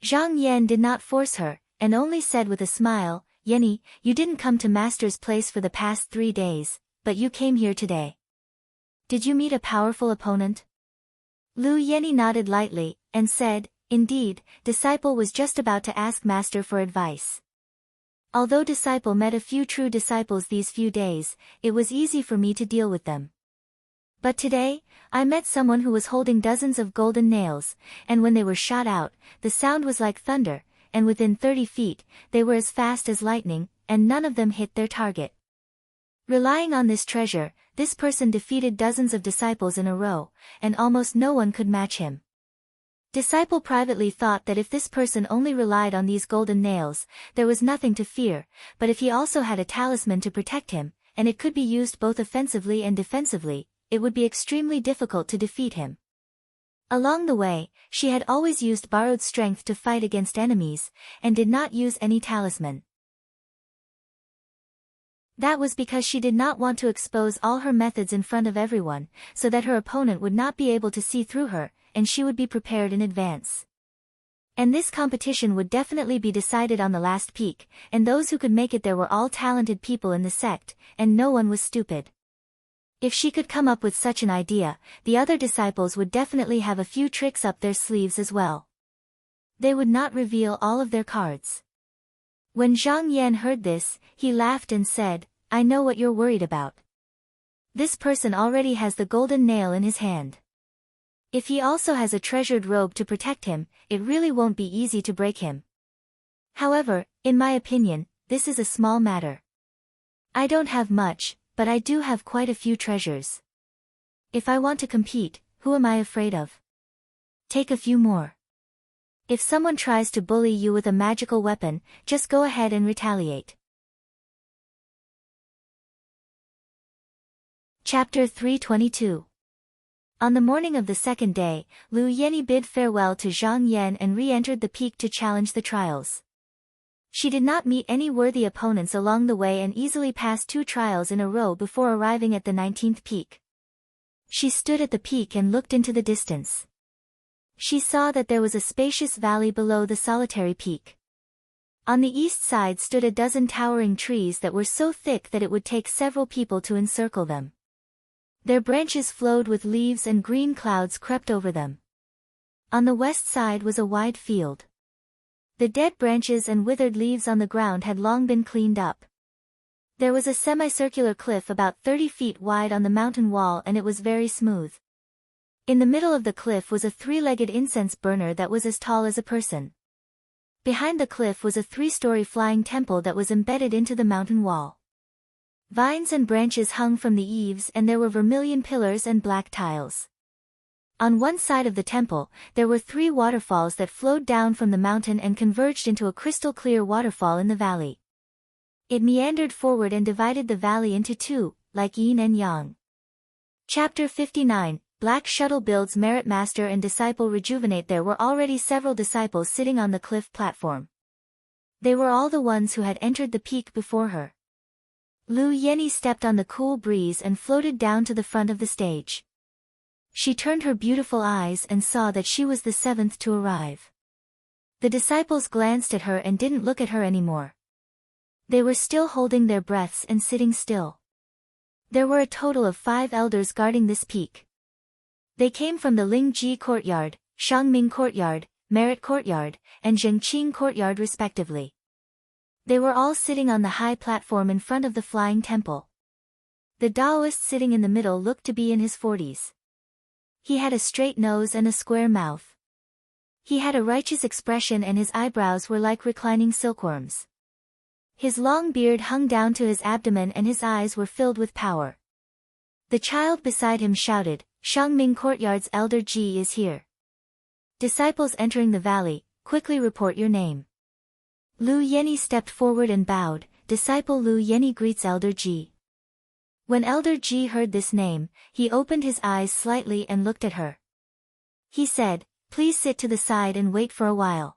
Zhang Yan did not force her, and only said with a smile, "Yenny, you didn't come to master's place for the past 3 days, but you came here today. Did you meet a powerful opponent?" Lu Yenny nodded lightly, and said, "Indeed, disciple was just about to ask master for advice." Although disciple met a few true disciples these few days, it was easy for me to deal with them. But today, I met someone who was holding dozens of golden nails, and when they were shot out, the sound was like thunder, and within 30 feet, they were as fast as lightning, and none of them hit their target. Relying on this treasure, this person defeated dozens of disciples in a row, and almost no one could match him. Disciple privately thought that if this person only relied on these golden nails, there was nothing to fear, but if he also had a talisman to protect him, and it could be used both offensively and defensively, it would be extremely difficult to defeat him. Along the way, she had always used borrowed strength to fight against enemies, and did not use any talisman. That was because she did not want to expose all her methods in front of everyone, so that her opponent would not be able to see through her, and she would be prepared in advance. And this competition would definitely be decided on the last peak, and those who could make it there were all talented people in the sect, and no one was stupid. If she could come up with such an idea, the other disciples would definitely have a few tricks up their sleeves as well. They would not reveal all of their cards. When Zhang Yan heard this, he laughed and said, "I know what you're worried about. This person already has the golden nail in his hand. If he also has a treasured robe to protect him, it really won't be easy to break him. However, in my opinion, this is a small matter. I don't have much, but I do have quite a few treasures. If I want to compete, who am I afraid of? Take a few more. If someone tries to bully you with a magical weapon, just go ahead and retaliate." Chapter 322. On the morning of the second day, Lu Yenny bid farewell to Zhang Yan and re-entered the peak to challenge the trials. She did not meet any worthy opponents along the way and easily passed 2 trials in a row before arriving at the 19th peak. She stood at the peak and looked into the distance. She saw that there was a spacious valley below the solitary peak. On the east side stood a dozen towering trees that were so thick that it would take several people to encircle them. Their branches flowed with leaves and green clouds crept over them. On the west side was a wide field. The dead branches and withered leaves on the ground had long been cleaned up. There was a semicircular cliff about 30 feet wide on the mountain wall, and it was very smooth. In the middle of the cliff was a three-legged incense burner that was as tall as a person. Behind the cliff was a 3-story flying temple that was embedded into the mountain wall. Vines and branches hung from the eaves, and there were vermilion pillars and black tiles. On one side of the temple, there were 3 waterfalls that flowed down from the mountain and converged into a crystal-clear waterfall in the valley. It meandered forward and divided the valley into 2, like yin and yang. Chapter 59, Black Shuttle builds Merit. Master and disciple rejuvenate. There were already several disciples sitting on the cliff platform. They were all the ones who had entered the peak before her. Lu Yenny stepped on the cool breeze and floated down to the front of the stage. She turned her beautiful eyes and saw that she was the 7th to arrive. The disciples glanced at her and didn't look at her anymore. They were still holding their breaths and sitting still. There were a total of 5 elders guarding this peak. They came from the Lingji Courtyard, Shangming Courtyard, Merit Courtyard, and Zhengqing Courtyard respectively. They were all sitting on the high platform in front of the flying temple. The Taoist sitting in the middle looked to be in his 40s. He had a straight nose and a square mouth. He had a righteous expression and his eyebrows were like reclining silkworms. His long beard hung down to his abdomen and his eyes were filled with power. The child beside him shouted, "Shangming Courtyard's Elder Ji is here. Disciples entering the valley, quickly report your name." Lu Yenny stepped forward and bowed. "Disciple Lu Yenny greets Elder Ji." When Elder Ji heard this name, he opened his eyes slightly and looked at her. He said, "Please sit to the side and wait for a while."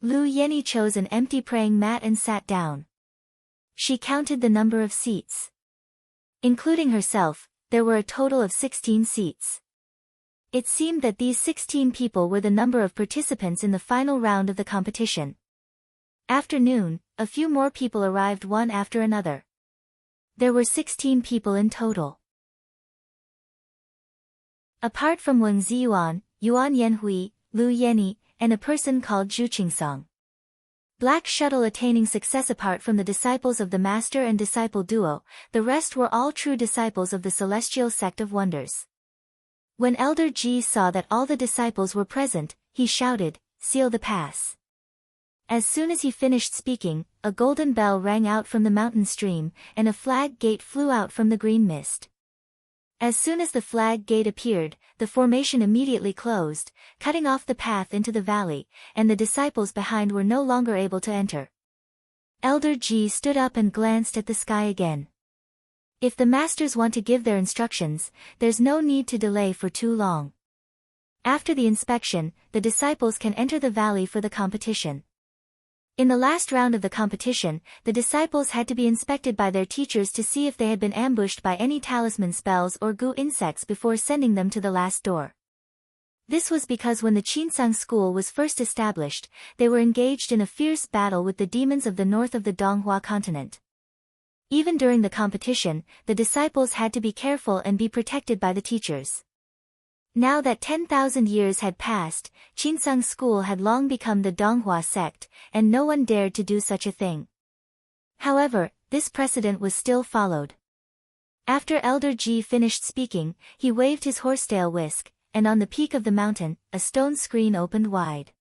Lu Yenny chose an empty praying mat and sat down. She counted the number of seats. Including herself, there were a total of 16 seats. It seemed that these 16 people were the number of participants in the final round of the competition. After noon, a few more people arrived one after another. There were 16 people in total. Apart from Wang Ziyuan, Yuan Yanhui, Lu Yenny, and a person called Zhu Qingsong. Black Shuttle attaining success. Apart from the disciples of the Master and disciple duo, the rest were all true disciples of the Celestial Sect of Wonders. When Elder Ji saw that all the disciples were present, he shouted, "Seal the pass." As soon as he finished speaking, a golden bell rang out from the mountain stream, and a flag gate flew out from the green mist. As soon as the flag gate appeared, the formation immediately closed, cutting off the path into the valley, and the disciples behind were no longer able to enter. Elder Ji stood up and glanced at the sky again. If the masters want to give their instructions, there's no need to delay for too long. After the inspection, the disciples can enter the valley for the competition. In the last round of the competition, the disciples had to be inspected by their teachers to see if they had been ambushed by any talisman spells or goo insects before sending them to the last door. This was because when the Qinsang school was first established, they were engaged in a fierce battle with the demons of the north of the Donghua continent. Even during the competition, the disciples had to be careful and be protected by the teachers. Now that 10,000 years had passed, Qinsang school had long become the Donghua sect, and no one dared to do such a thing. However, this precedent was still followed. After Elder Ji finished speaking, he waved his horsetail whisk, and on the peak of the mountain, a stone screen opened wide.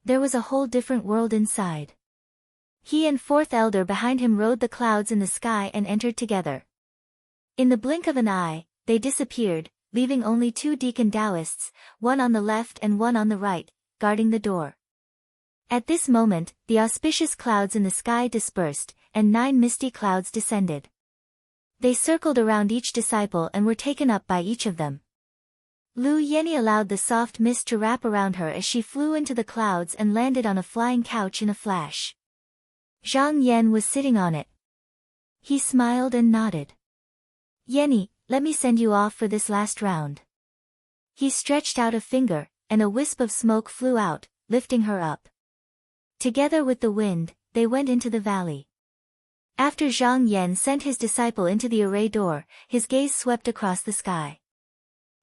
There was a whole different world inside. He and 4th elder behind him rode the clouds in the sky and entered together. In the blink of an eye, they disappeared, leaving only 2 deacon Taoists, one on the left and one on the right, guarding the door. At this moment, the auspicious clouds in the sky dispersed, and 9 misty clouds descended. They circled around each disciple and were taken up by each of them. Lu Yenny allowed the soft mist to wrap around her as she flew into the clouds and landed on a flying couch in a flash. Zhang Yan was sitting on it. He smiled and nodded. "Yenny, let me send you off for this last round." He stretched out a finger, and a wisp of smoke flew out, lifting her up. Together with the wind, they went into the valley. After Zhang Yan sent his disciple into the array door, his gaze swept across the sky.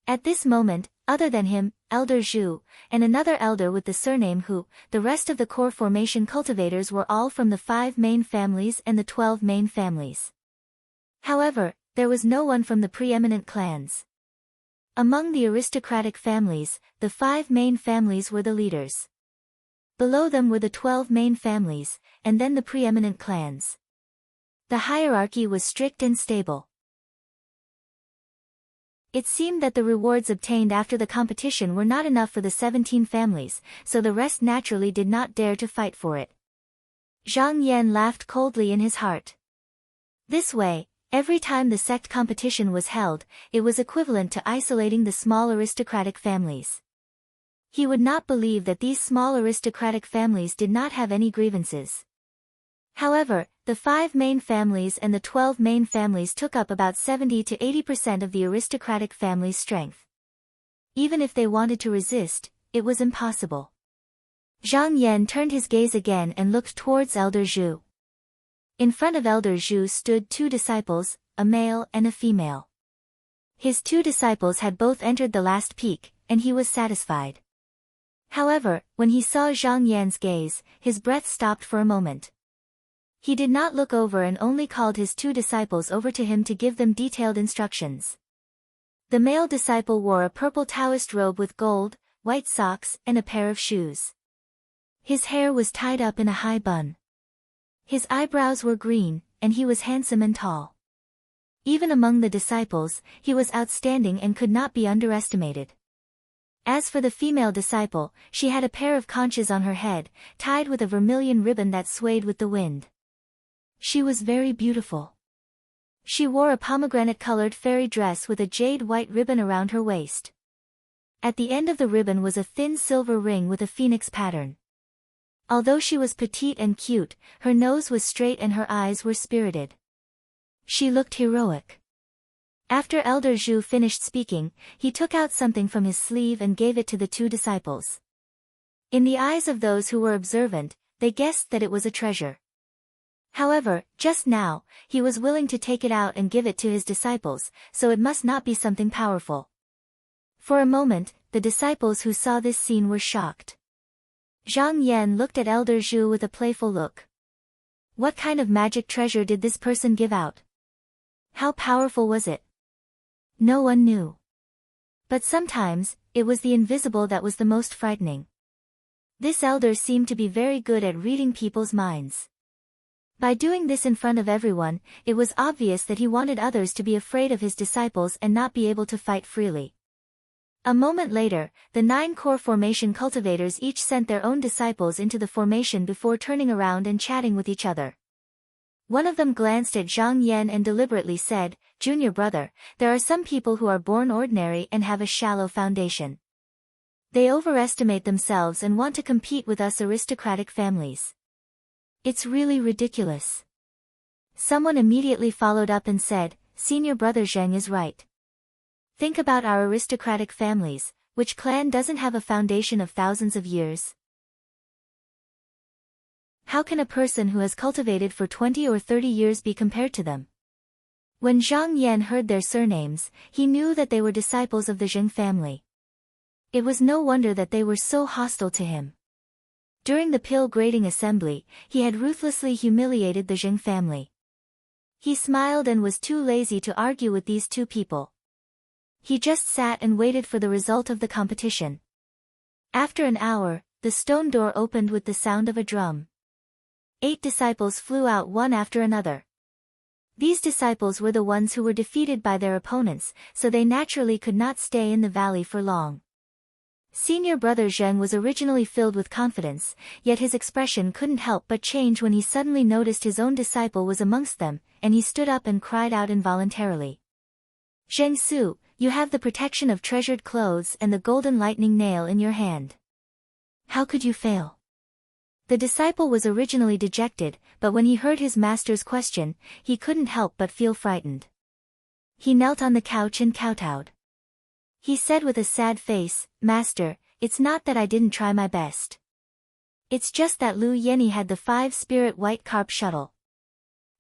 At this moment, other than him, Elder Zhu, and another elder with the surname Hu. The rest of the core formation cultivators were all from the 5 main families and the 12 main families. However, there was no one from the preeminent clans. Among the aristocratic families, the 5 main families were the leaders. Below them were the 12 main families, and then the preeminent clans. The hierarchy was strict and stable. It seemed that the rewards obtained after the competition were not enough for the 17 families, so the rest naturally did not dare to fight for it. Zhang Yan laughed coldly in his heart. This way, every time the sect competition was held, it was equivalent to isolating the small aristocratic families. He would not believe that these small aristocratic families did not have any grievances. However, the 5 main families and the 12 main families took up about 70 to 80% of the aristocratic family's strength. Even if they wanted to resist, it was impossible. Zhang Yan turned his gaze again and looked towards Elder Zhu. In front of Elder Zhu stood 2 disciples, a male and a female. His 2 disciples had both entered the last peak, and he was satisfied. However, when he saw Zhang Yan's gaze, his breath stopped for a moment. He did not look over and only called his 2 disciples over to him to give them detailed instructions. The male disciple wore a purple Taoist robe with gold, white socks, and a pair of shoes. His hair was tied up in a high bun. His eyebrows were green, and he was handsome and tall. Even among the disciples, he was outstanding and could not be underestimated. As for the female disciple, she had a pair of conches on her head, tied with a vermilion ribbon that swayed with the wind. She was very beautiful. She wore a pomegranate-colored fairy dress with a jade-white ribbon around her waist. At the end of the ribbon was a thin silver ring with a phoenix pattern. Although she was petite and cute, her nose was straight and her eyes were spirited. She looked heroic. After Elder Zhu finished speaking, he took out something from his sleeve and gave it to the 2 disciples. In the eyes of those who were observant, they guessed that it was a treasure. However, just now, he was willing to take it out and give it to his disciples, so it must not be something powerful. For a moment, the disciples who saw this scene were shocked. Zhang Yan looked at Elder Zhu with a playful look. What kind of magic treasure did this person give out? How powerful was it? No one knew. But sometimes, it was the invisible that was the most frightening. This elder seemed to be very good at reading people's minds. By doing this in front of everyone, it was obvious that he wanted others to be afraid of his disciples and not be able to fight freely. A moment later, the 9 core formation cultivators each sent their own disciples into the formation before turning around and chatting with each other. One of them glanced at Zhang Yan and deliberately said, "Junior brother, there are some people who are born ordinary and have a shallow foundation. They overestimate themselves and want to compete with us aristocratic families. It's really ridiculous." Someone immediately followed up and said, "Senior brother Zheng is right. Think about our aristocratic families, which clan doesn't have a foundation of thousands of years? How can a person who has cultivated for 20 or 30 years be compared to them?" When Zhang Yan heard their surnames, he knew that they were disciples of the Zheng family. It was no wonder that they were so hostile to him. During the pill grading assembly, he had ruthlessly humiliated the Zheng family. He smiled and was too lazy to argue with these 2 people. He just sat and waited for the result of the competition. After an hour, the stone door opened with the sound of a drum. 8 disciples flew out one after another. These disciples were the ones who were defeated by their opponents, so they naturally could not stay in the valley for long. Senior brother Zheng was originally filled with confidence, yet his expression couldn't help but change when he suddenly noticed his own disciple was amongst them, and he stood up and cried out involuntarily. "Zheng Su, you have the protection of treasured clothes and the golden lightning nail in your hand. How could you fail?" The disciple was originally dejected, but when he heard his master's question, he couldn't help but feel frightened. He knelt on the couch and kowtowed. He said with a sad face, "Master, it's not that I didn't try my best. It's just that Lu Yenny had the 5-spirit white carp shuttle.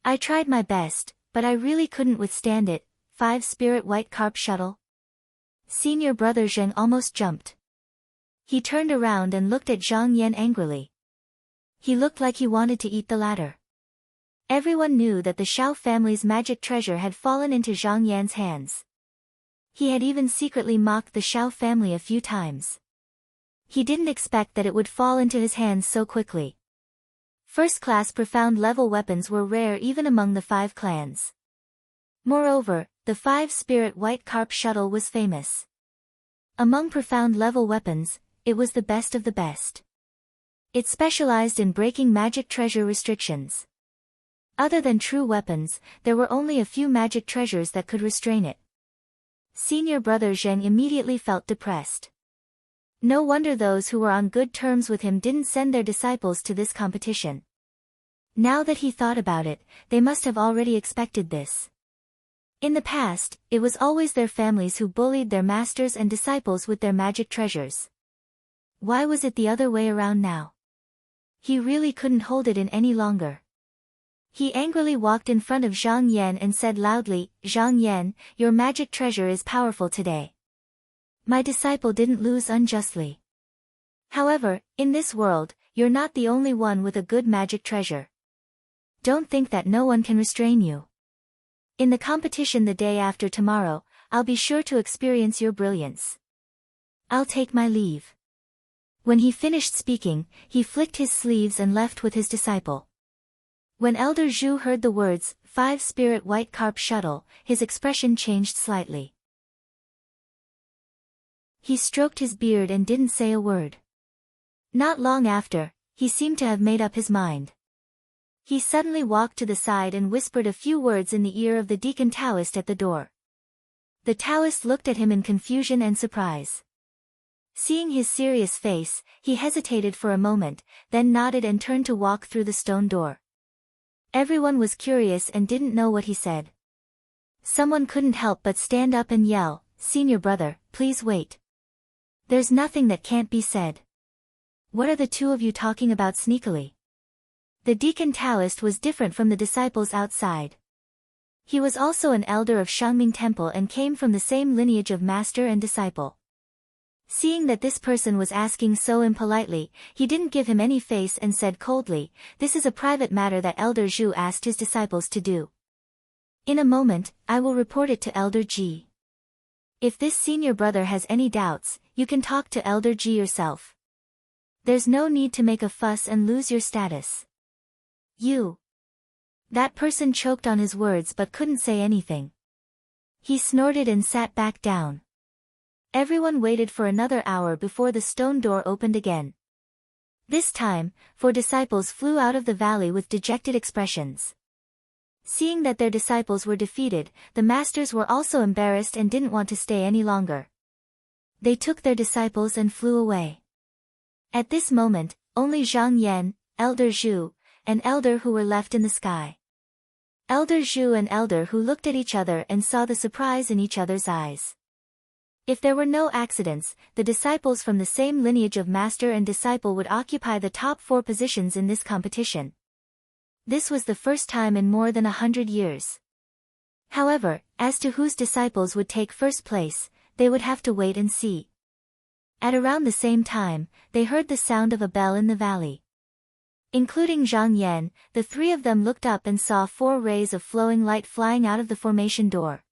I tried my best, but I really couldn't withstand it. 5-spirit white carp shuttle?" Senior brother Zheng almost jumped. He turned around and looked at Zhang Yan angrily. He looked like he wanted to eat the latter. Everyone knew that the Shao family's magic treasure had fallen into Zhang Yan's hands. He had even secretly mocked the Shao family a few times. He didn't expect that it would fall into his hands so quickly. First-class profound-level weapons were rare even among the 5 clans. Moreover, the 5-spirit white carp shuttle was famous. Among profound-level weapons, it was the best of the best. It specialized in breaking magic treasure restrictions. Other than true weapons, there were only a few magic treasures that could restrain it. Senior brother Zheng immediately felt depressed. No wonder those who were on good terms with him didn't send their disciples to this competition. Now that he thought about it, they must have already expected this. In the past, it was always their families who bullied their masters and disciples with their magic treasures. Why was it the other way around now? He really couldn't hold it in any longer. He angrily walked in front of Zhang Yan and said loudly, "Zhang Yan, your magic treasure is powerful today. My disciple didn't lose unjustly. However, in this world, you're not the only one with a good magic treasure. Don't think that no one can restrain you. In the competition the day after tomorrow, I'll be sure to experience your brilliance. I'll take my leave." When he finished speaking, he flicked his sleeves and left with his disciple. When Elder Zhu heard the words, 5-spirit white carp shuttle, his expression changed slightly. He stroked his beard and didn't say a word. Not long after, he seemed to have made up his mind. He suddenly walked to the side and whispered a few words in the ear of the deacon Taoist at the door. The Taoist looked at him in confusion and surprise. Seeing his serious face, he hesitated for a moment, then nodded and turned to walk through the stone door. Everyone was curious and didn't know what he said. Someone couldn't help but stand up and yell, "Senior brother, please wait. There's nothing that can't be said. What are the two of you talking about sneakily?" The deacon Taoist was different from the disciples outside. He was also an elder of Shangming Temple and came from the same lineage of master and disciple. Seeing that this person was asking so impolitely, he didn't give him any face and said coldly, "This is a private matter that Elder Zhu asked his disciples to do. In a moment, I will report it to Elder Ji. If this senior brother has any doubts, you can talk to Elder Ji yourself. There's no need to make a fuss and lose your status." "You." That person choked on his words but couldn't say anything. He snorted and sat back down. Everyone waited for another hour before the stone door opened again. This time, 4 disciples flew out of the valley with dejected expressions. Seeing that their disciples were defeated, the masters were also embarrassed and didn't want to stay any longer. They took their disciples and flew away. At this moment, only Zhang Yan, Elder Zhu, and Elder Hu were left in the sky. Elder Zhu and Elder Hu looked at each other and saw the surprise in each other's eyes. If there were no accidents, the disciples from the same lineage of master and disciple would occupy the top 4 positions in this competition. This was the first time in more than 100 years. However, as to whose disciples would take first place, they would have to wait and see. At around the same time, they heard the sound of a bell in the valley. Including Zhang Yan, the 3 of them looked up and saw 4 rays of flowing light flying out of the formation door.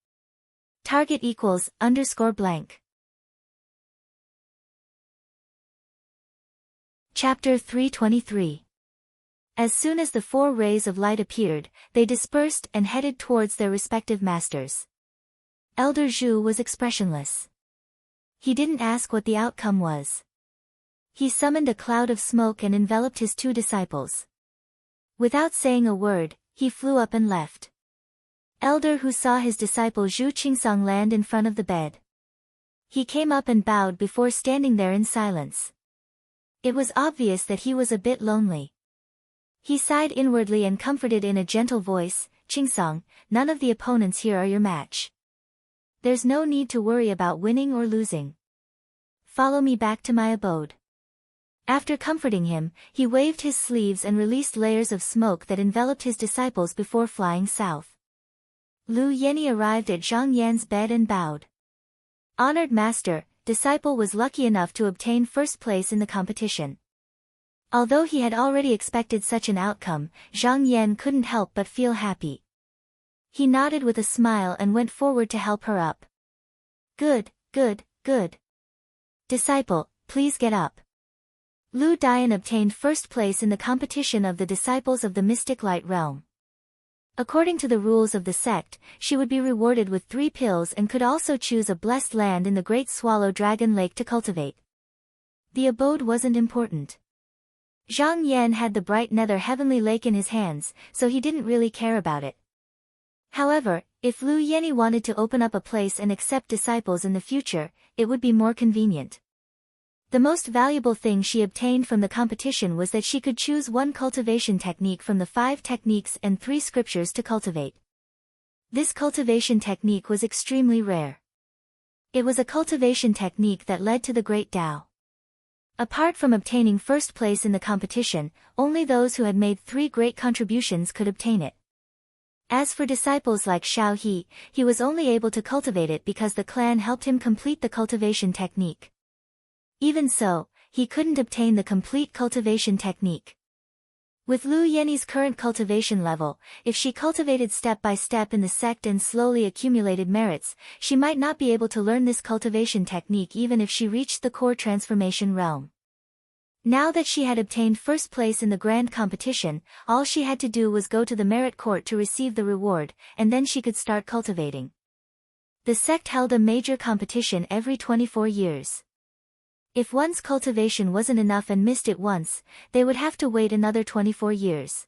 Target equals _blank. Chapter 323. As soon as the 4 rays of light appeared, they dispersed and headed towards their respective masters. Elder Zhu was expressionless. He didn't ask what the outcome was. He summoned a cloud of smoke and enveloped his 2 disciples. Without saying a word, he flew up and left. Elder Hu saw his disciple Zhu Qingsong land in front of the bed. He came up and bowed before standing there in silence. It was obvious that he was a bit lonely. He sighed inwardly and comforted in a gentle voice, "Qingsong, none of the opponents here are your match. There's no need to worry about winning or losing. Follow me back to my abode." After comforting him, he waved his sleeves and released layers of smoke that enveloped his disciples before flying south. Lu Yenny arrived at Zhang Yan's bed and bowed. Honored master, disciple was lucky enough to obtain first place in the competition. Although he had already expected such an outcome, Zhang Yan couldn't help but feel happy. He nodded with a smile and went forward to help her up. Good, good, good. Disciple, please get up. Lu Dian obtained first place in the competition of the disciples of the mystic light realm. According to the rules of the sect, she would be rewarded with 3 pills and could also choose a blessed land in the Great Swallow Dragon Lake to cultivate. The abode wasn't important. Zhang Yan had the bright nether heavenly lake in his hands, so he didn't really care about it. However, if Lu Yenny wanted to open up a place and accept disciples in the future, it would be more convenient. The most valuable thing she obtained from the competition was that she could choose 1 cultivation technique from the 5 techniques and 3 scriptures to cultivate. This cultivation technique was extremely rare. It was a cultivation technique that led to the Great Tao. Apart from obtaining first place in the competition, only those who had made 3 great contributions could obtain it. As for disciples like Xiao He, he was only able to cultivate it because the clan helped him complete the cultivation technique. Even so, he couldn't obtain the complete cultivation technique. With Lu Yenny's current cultivation level, if she cultivated step by step in the sect and slowly accumulated merits, she might not be able to learn this cultivation technique even if she reached the core transformation realm. Now that she had obtained first place in the grand competition, all she had to do was go to the merit court to receive the reward, and then she could start cultivating. The sect held a major competition every 24 years. If one's cultivation wasn't enough and missed it once, they would have to wait another 24 years.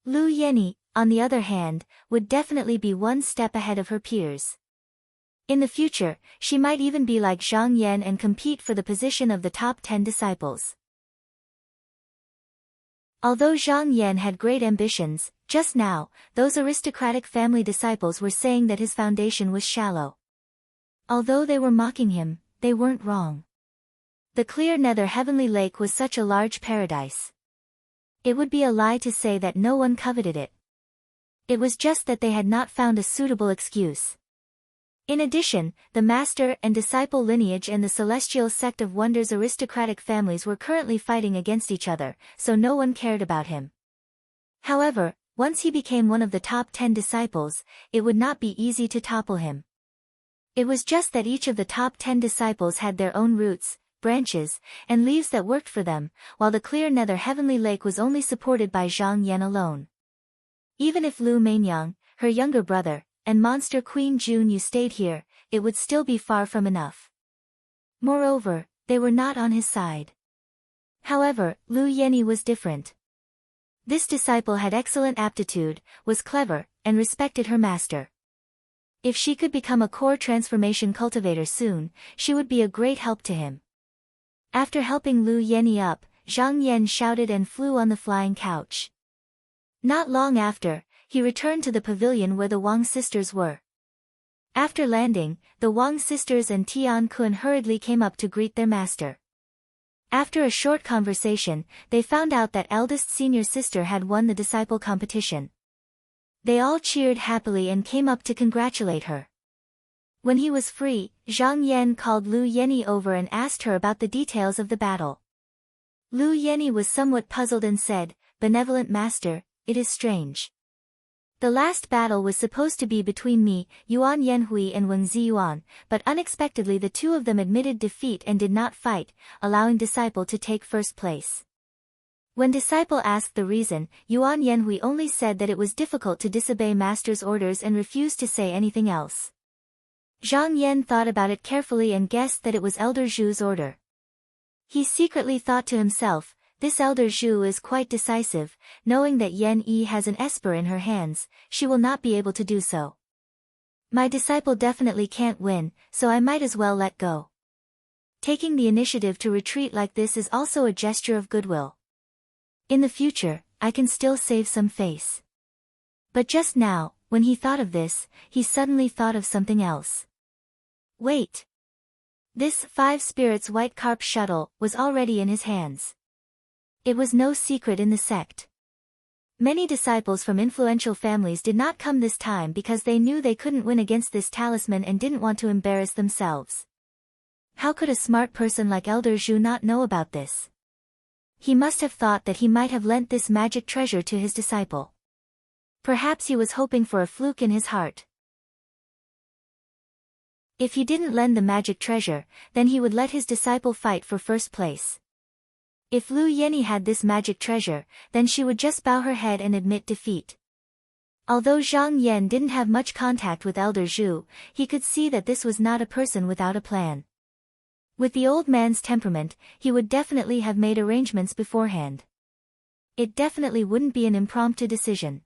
Lu Yenny, on the other hand, would definitely be 1 step ahead of her peers. In the future, she might even be like Zhang Yan and compete for the position of the top 10 disciples. Although Zhang Yan had great ambitions, just now, those aristocratic family disciples were saying that his foundation was shallow. Although they were mocking him, they weren't wrong. The clear nether heavenly lake was such a large paradise. It would be a lie to say that no one coveted it. It was just that they had not found a suitable excuse. In addition, the master and disciple lineage and the celestial sect of Wonder's aristocratic families were currently fighting against each other, so no one cared about him. However, once he became one of the top 10 disciples, it would not be easy to topple him. It was just that each of the top 10 disciples had their own roots, branches, and leaves that worked for them, while the clear nether heavenly lake was only supported by Zhang Yan alone. Even if Lu Mainyang, her younger brother, and Monster Queen Jun Yu stayed here, it would still be far from enough. Moreover, they were not on his side. However, Lu Yenny was different. This disciple had excellent aptitude, was clever, and respected her master. If she could become a core transformation cultivator soon, she would be a great help to him. After helping Lu Yenny up, Zhang Yan shouted and flew on the flying couch. Not long after, he returned to the pavilion where the Wang sisters were. After landing, the Wang sisters and Tian Kun hurriedly came up to greet their master. After a short conversation, they found out that eldest senior sister had won the disciple competition. They all cheered happily and came up to congratulate her. When he was free, Zhang Yan called Lu Yenny over and asked her about the details of the battle. Lu Yenny was somewhat puzzled and said, "Benevolent master, it is strange. The last battle was supposed to be between me, Yuan Yanhui and Wen Ziyuan, but unexpectedly the 2 of them admitted defeat and did not fight, allowing Disciple to take first place." When Disciple asked the reason, Yuan Yanhui only said that it was difficult to disobey master's orders and refused to say anything else. Zhang Yan thought about it carefully and guessed that it was Elder Zhu's order. He secretly thought to himself, "This Elder Zhu is quite decisive, knowing that Yan Yi has an esper in her hands, she will not be able to do so. My disciple definitely can't win, so I might as well let go." Taking the initiative to retreat like this is also a gesture of goodwill. In the future, I can still save some face. But just now, when he thought of this, he suddenly thought of something else. Wait! This 5 spirits white carp shuttle was already in his hands. It was no secret in the sect. Many disciples from influential families did not come this time because they knew they couldn't win against this talisman and didn't want to embarrass themselves. How could a smart person like Elder Zhu not know about this? He must have thought that he might have lent this magic treasure to his disciple. Perhaps he was hoping for a fluke in his heart. If he didn't lend the magic treasure, then he would let his disciple fight for first place. If Lu Yenny had this magic treasure, then she would just bow her head and admit defeat. Although Zhang Yan didn't have much contact with Elder Zhu, he could see that this was not a person without a plan. With the old man's temperament, he would definitely have made arrangements beforehand. It definitely wouldn't be an impromptu decision.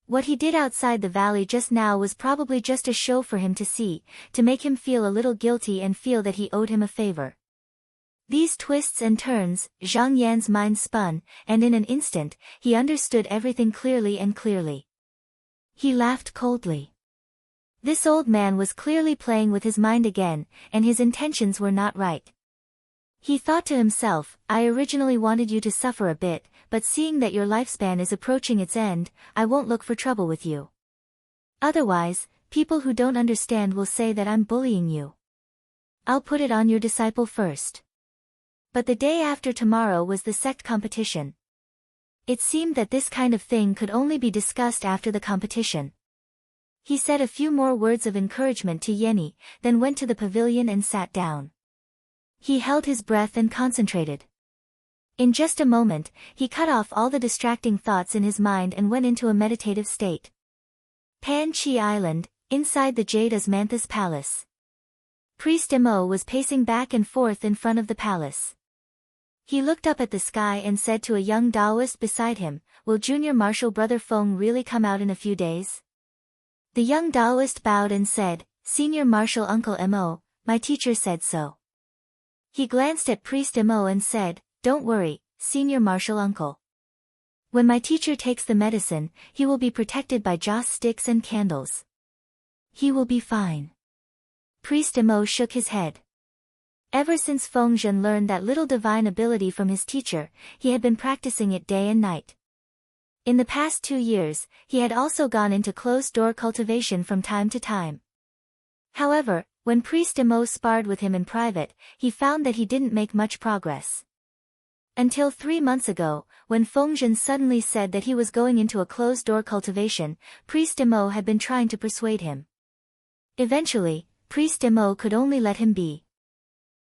What he did outside the valley just now was probably just a show for him to see, to make him feel a little guilty and feel that he owed him a favor. These twists and turns, Zhang Yan's mind spun, and in an instant, he understood everything clearly and clearly. He laughed coldly. This old man was clearly playing with his mind again, and his intentions were not right. He thought to himself, I originally wanted you to suffer a bit, but seeing that your lifespan is approaching its end, I won't look for trouble with you. Otherwise, people who don't understand will say that I'm bullying you. I'll put it on your disciple first. But the day after tomorrow was the sect competition. It seemed that this kind of thing could only be discussed after the competition. He said a few more words of encouragement to Yenny, then went to the pavilion and sat down. He held his breath and concentrated. In just a moment, he cut off all the distracting thoughts in his mind and went into a meditative state. Pan Chi Island, inside the Jade Osmanthus Palace. Priest Emo was pacing back and forth in front of the palace. He looked up at the sky and said to a young Taoist beside him, will Junior Marshal Brother Feng really come out in a few days? The young Taoist bowed and said, Senior Marshal Uncle Emo, my teacher said so. He glanced at Priest Emo and said, don't worry, Senior Marshal Uncle. When my teacher takes the medicine, he will be protected by joss sticks and candles. He will be fine. Priest Emo shook his head. Ever since Feng Zhen learned that little divine ability from his teacher, he had been practicing it day and night. In the past 2 years, he had also gone into closed-door cultivation from time to time. However, when Priest Emo sparred with him in private, he found that he didn't make much progress. Until 3 months ago, when Feng Zhen suddenly said that he was going into a closed-door cultivation, Priest Emo had been trying to persuade him. Eventually, Priest Emo could only let him be.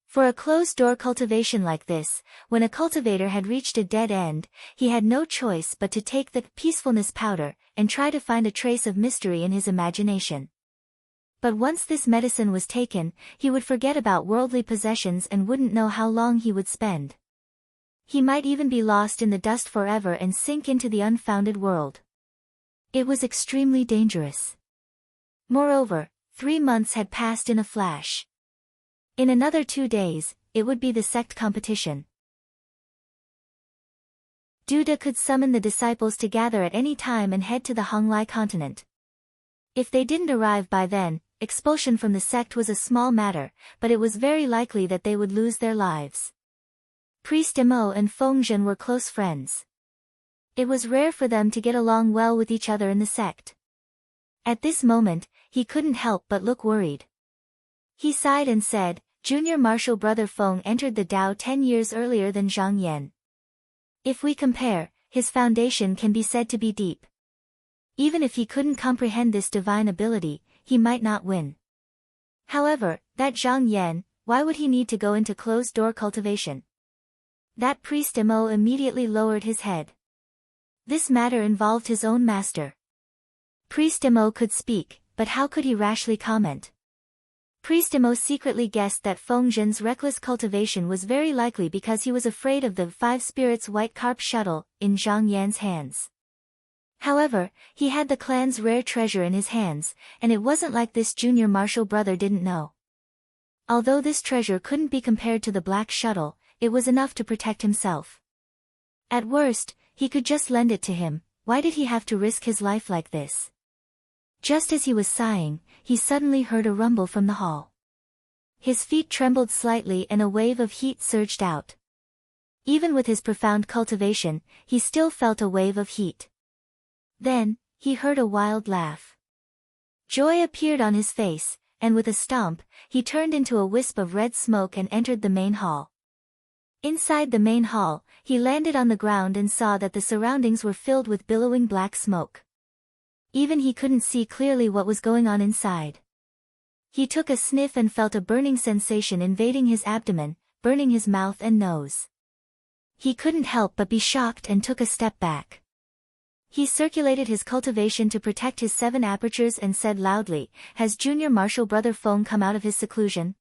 For a closed-door cultivation like this, when a cultivator had reached a dead end, he had no choice but to take the peacefulness powder and try to find a trace of mystery in his imagination. But once this medicine was taken, he would forget about worldly possessions and wouldn't know how long he would spend. He might even be lost in the dust forever and sink into the unfounded world. It was extremely dangerous. Moreover, 3 months had passed in a flash. In another 2 days, it would be the sect competition. Duda could summon the disciples to gather at any time and head to the Honglai continent. If they didn't arrive by then, expulsion from the sect was a small matter, but it was very likely that they would lose their lives. Priest Emo and Feng Zhen were close friends. It was rare for them to get along well with each other in the sect. At this moment, he couldn't help but look worried. He sighed and said, Junior Marshal Brother Feng entered the Tao 10 years earlier than Zhang Yan. If we compare, his foundation can be said to be deep. Even if he couldn't comprehend this divine ability, he might not win. However, that Zhang Yan, why would he need to go into closed-door cultivation? That Priest Emo immediately lowered his head. This matter involved his own master. Priest Emo could speak, but how could he rashly comment? Priest Emo secretly guessed that Feng Zhen's reckless cultivation was very likely because he was afraid of the 5 spirits white carp shuttle in Zhang Yan's hands. However, he had the clan's rare treasure in his hands, and it wasn't like this junior marshal brother didn't know. Although this treasure couldn't be compared to the black shuttle, it was enough to protect himself. At worst, he could just lend it to him. Why did he have to risk his life like this? Just as he was sighing, he suddenly heard a rumble from the hall. His feet trembled slightly and a wave of heat surged out. Even with his profound cultivation, he still felt a wave of heat. Then, he heard a wild laugh. Joy appeared on his face, and with a stomp, he turned into a wisp of red smoke and entered the main hall. Inside the main hall, he landed on the ground and saw that the surroundings were filled with billowing black smoke. Even he couldn't see clearly what was going on inside. He took a sniff and felt a burning sensation invading his abdomen, burning his mouth and nose. He couldn't help but be shocked and took a step back. He circulated his cultivation to protect his 7 apertures and said loudly, "Has Junior Marshal Brother Feng come out of his seclusion?"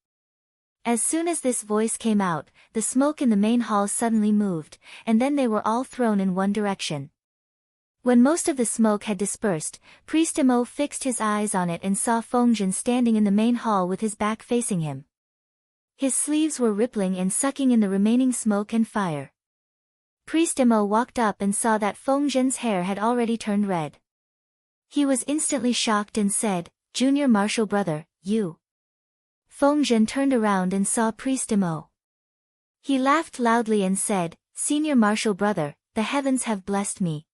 As soon as this voice came out, the smoke in the main hall suddenly moved, and then they were all thrown in one direction. When most of the smoke had dispersed, Priest Emo fixed his eyes on it and saw Fengzhen standing in the main hall with his back facing him. His sleeves were rippling and sucking in the remaining smoke and fire. Priest Emo walked up and saw that Fengzhen's hair had already turned red. He was instantly shocked and said, "Junior Marshal Brother, you." Fengzhen turned around and saw Priest Emo. He laughed loudly and said, "Senior Marshal Brother, the heavens have blessed me.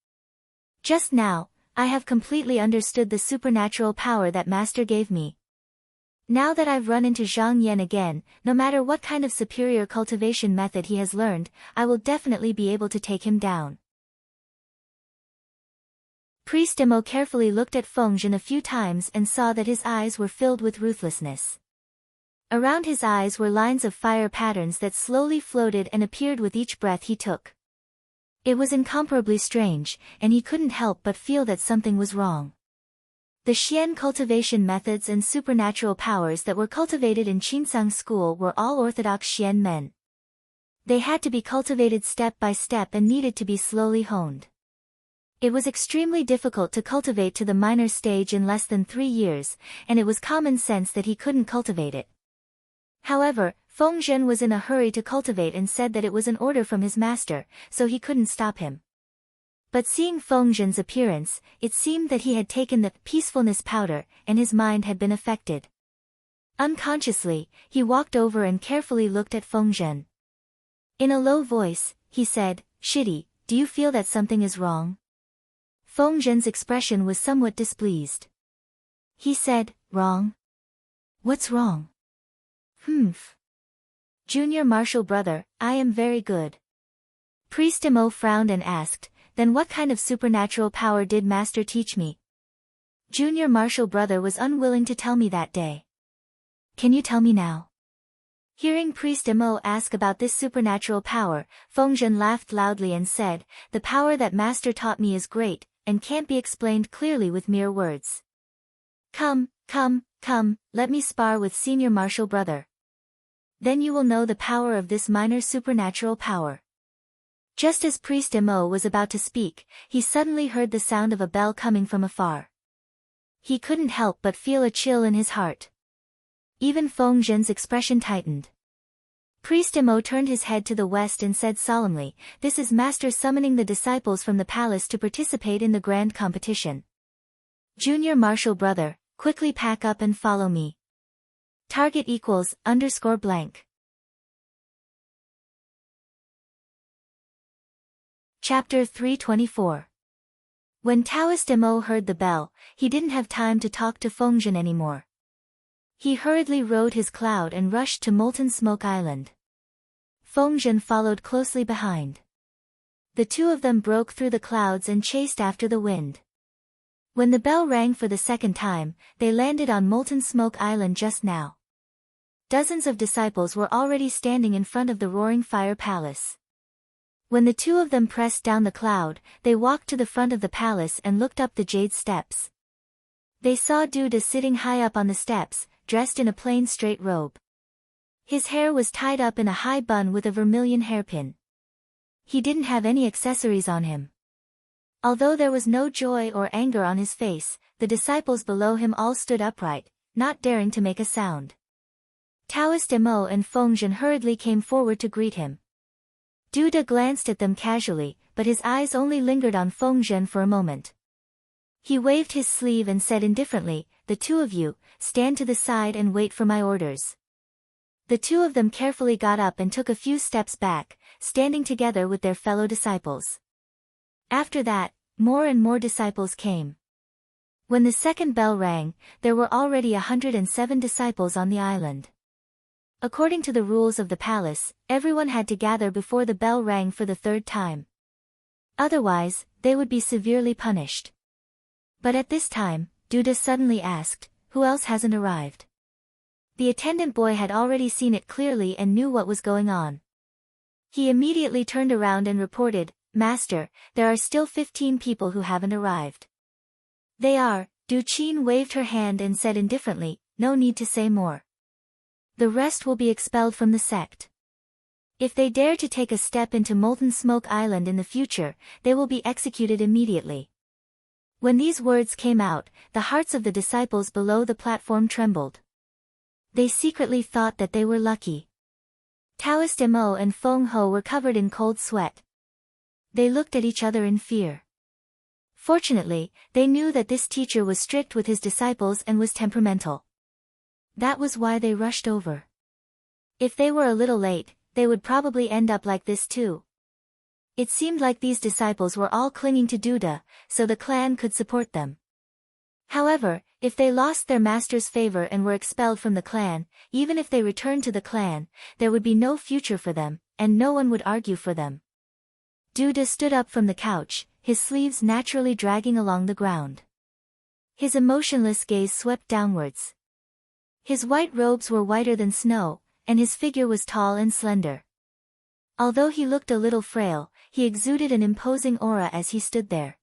Just now, I have completely understood the supernatural power that Master gave me. Now that I've run into Zhang Yan again, no matter what kind of superior cultivation method he has learned, I will definitely be able to take him down." Priest Emo carefully looked at Fengzhen a few times and saw that his eyes were filled with ruthlessness. Around his eyes were lines of fire patterns that slowly floated and appeared with each breath he took. It was incomparably strange, and he couldn't help but feel that something was wrong. The Xian cultivation methods and supernatural powers that were cultivated in Qinsang school were all orthodox Xian men. They had to be cultivated step by step and needed to be slowly honed. It was extremely difficult to cultivate to the minor stage in less than 3 years, and it was common sense that he couldn't cultivate it. However, Fengzhen was in a hurry to cultivate and said that it was an order from his master, so he couldn't stop him. But seeing Fengzhen's appearance, it seemed that he had taken the peacefulness powder, and his mind had been affected. Unconsciously, he walked over and carefully looked at Fengzhen. In a low voice, he said, "Shitty, do you feel that something is wrong?" Fengzhen's expression was somewhat displeased. He said, "Wrong? What's wrong?" "Humph. Junior Marshal Brother, I am very good." Priest Emo frowned and asked, "Then what kind of supernatural power did Master teach me?" Junior Marshal Brother was unwilling to tell me that day. "Can you tell me now?" Hearing Priest Emo ask about this supernatural power, Fengzhen laughed loudly and said, "The power that Master taught me is great, and can't be explained clearly with mere words. Come, let me spar with Senior Marshal Brother. Then you will know the power of this minor supernatural power." Just as Priest Emo was about to speak, he suddenly heard the sound of a bell coming from afar. He couldn't help but feel a chill in his heart. Even Fengzhen's expression tightened. Priest Emo turned his head to the west and said solemnly, "This is Master summoning the disciples from the palace to participate in the grand competition. Junior Marshal Brother, quickly pack up and follow me. Target equals _blank. Chapter 324. When Taoist Emo heard the bell, he didn't have time to talk to Fengzhen anymore. He hurriedly rode his cloud and rushed to Molten Smoke Island. Fengzhen followed closely behind. The two of them broke through the clouds and chased after the wind. When the bell rang for the second time, they landed on Molten Smoke Island just now. Dozens of disciples were already standing in front of the roaring fire palace. When the two of them pressed down the cloud, they walked to the front of the palace and looked up the jade steps. They saw Duda sitting high up on the steps, dressed in a plain straight robe. His hair was tied up in a high bun with a vermilion hairpin. He didn't have any accessories on him. Although there was no joy or anger on his face, the disciples below him all stood upright, not daring to make a sound. Taoist Emo and Fengzhen hurriedly came forward to greet him. Duda glanced at them casually, but his eyes only lingered on Fengzhen for a moment. He waved his sleeve and said indifferently, "The two of you, stand to the side and wait for my orders." The two of them carefully got up and took a few steps back, standing together with their fellow disciples. After that, more and more disciples came. When the second bell rang, there were already 107 disciples on the island. According to the rules of the palace, everyone had to gather before the bell rang for the third time. Otherwise, they would be severely punished. But at this time, Duda suddenly asked, "Who else hasn't arrived?" The attendant boy had already seen it clearly and knew what was going on. He immediately turned around and reported, "Master, there are still 15 people who haven't arrived." "They are," Du Qin waved her hand and said indifferently, "No need to say more. The rest will be expelled from the sect. If they dare to take a step into Molten Smoke Island in the future, they will be executed immediately." When these words came out, the hearts of the disciples below the platform trembled. They secretly thought that they were lucky. Taoist Mo and Feng Ho were covered in cold sweat. They looked at each other in fear. Fortunately, they knew that this teacher was strict with his disciples and was temperamental. That was why they rushed over. If they were a little late, they would probably end up like this too. It seemed like these disciples were all clinging to Duda, so the clan could support them. However, if they lost their master's favor and were expelled from the clan, even if they returned to the clan, there would be no future for them, and no one would argue for them. Duda stood up from the couch, his sleeves naturally dragging along the ground. His emotionless gaze swept downwards. His white robes were whiter than snow, and his figure was tall and slender. Although he looked a little frail, he exuded an imposing aura as he stood there.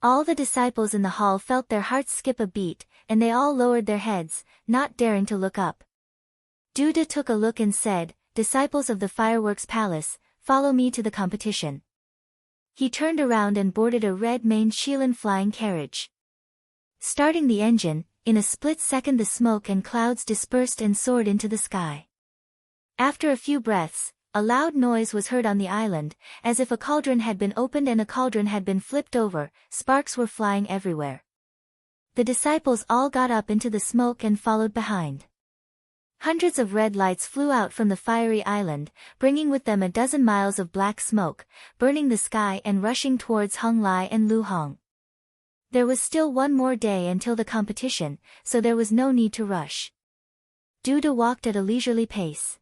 All the disciples in the hall felt their hearts skip a beat, and they all lowered their heads, not daring to look up. Duda took a look and said, "Disciples of the Fireworks Palace, follow me to the competition." He turned around and boarded a red-maned Shilin flying carriage. Starting the engine, in a split second the smoke and clouds dispersed and soared into the sky. After a few breaths, a loud noise was heard on the island, as if a cauldron had been opened and a cauldron had been flipped over. Sparks were flying everywhere. The disciples all got up into the smoke and followed behind. Hundreds of red lights flew out from the fiery island, bringing with them a dozen miles of black smoke, burning the sky and rushing towards Hung Lai and Lu Hong. There was still one more day until the competition, so there was no need to rush. Duda walked at a leisurely pace.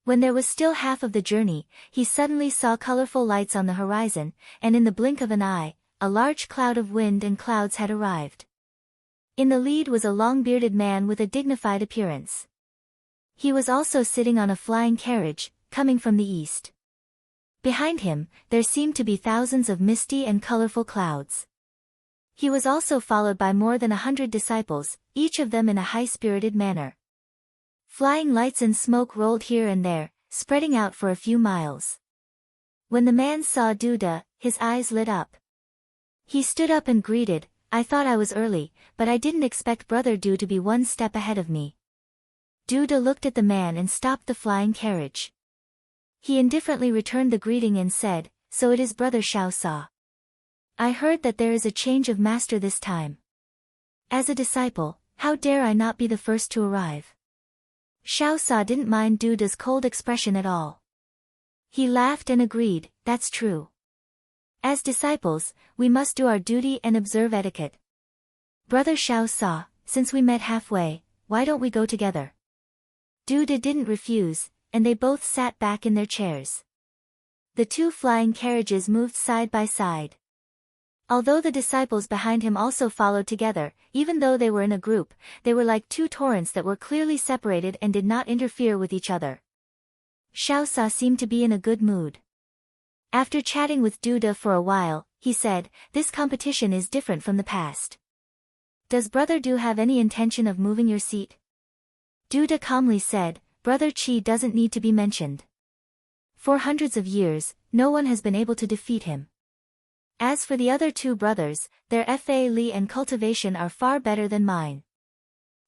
When there was still half of the journey, he suddenly saw colorful lights on the horizon, and in the blink of an eye, a large cloud of wind and clouds had arrived. In the lead was a long-bearded man with a dignified appearance. He was also sitting on a flying carriage, coming from the east. Behind him, there seemed to be thousands of misty and colorful clouds. He was also followed by more than 100 disciples, each of them in a high-spirited manner. Flying lights and smoke rolled here and there, spreading out for a few miles. When the man saw Duda, his eyes lit up. He stood up and greeted, "I thought I was early, but I didn't expect Brother Du to be one step ahead of me." Duda looked at the man and stopped the flying carriage. He indifferently returned the greeting and said, "So it is Brother Xiao Sa. I heard that there is a change of master this time. As a disciple, how dare I not be the first to arrive?" Xiao Sa didn't mind Duda's cold expression at all. He laughed and agreed, "That's true. As disciples, we must do our duty and observe etiquette. Brother Xiao Sa, since we met halfway, why don't we go together?" Duda didn't refuse, and they both sat back in their chairs. The two flying carriages moved side by side. Although the disciples behind him also followed together, even though they were in a group, they were like two torrents that were clearly separated and did not interfere with each other. Xiao Sa seemed to be in a good mood. After chatting with Duda for a while, he said, "This competition is different from the past. Does Brother Du have any intention of moving your seat?" Duda calmly said, "Brother Qi doesn't need to be mentioned. For hundreds of years, no one has been able to defeat him. As for the other two brothers, their Fa Li and cultivation are far better than mine.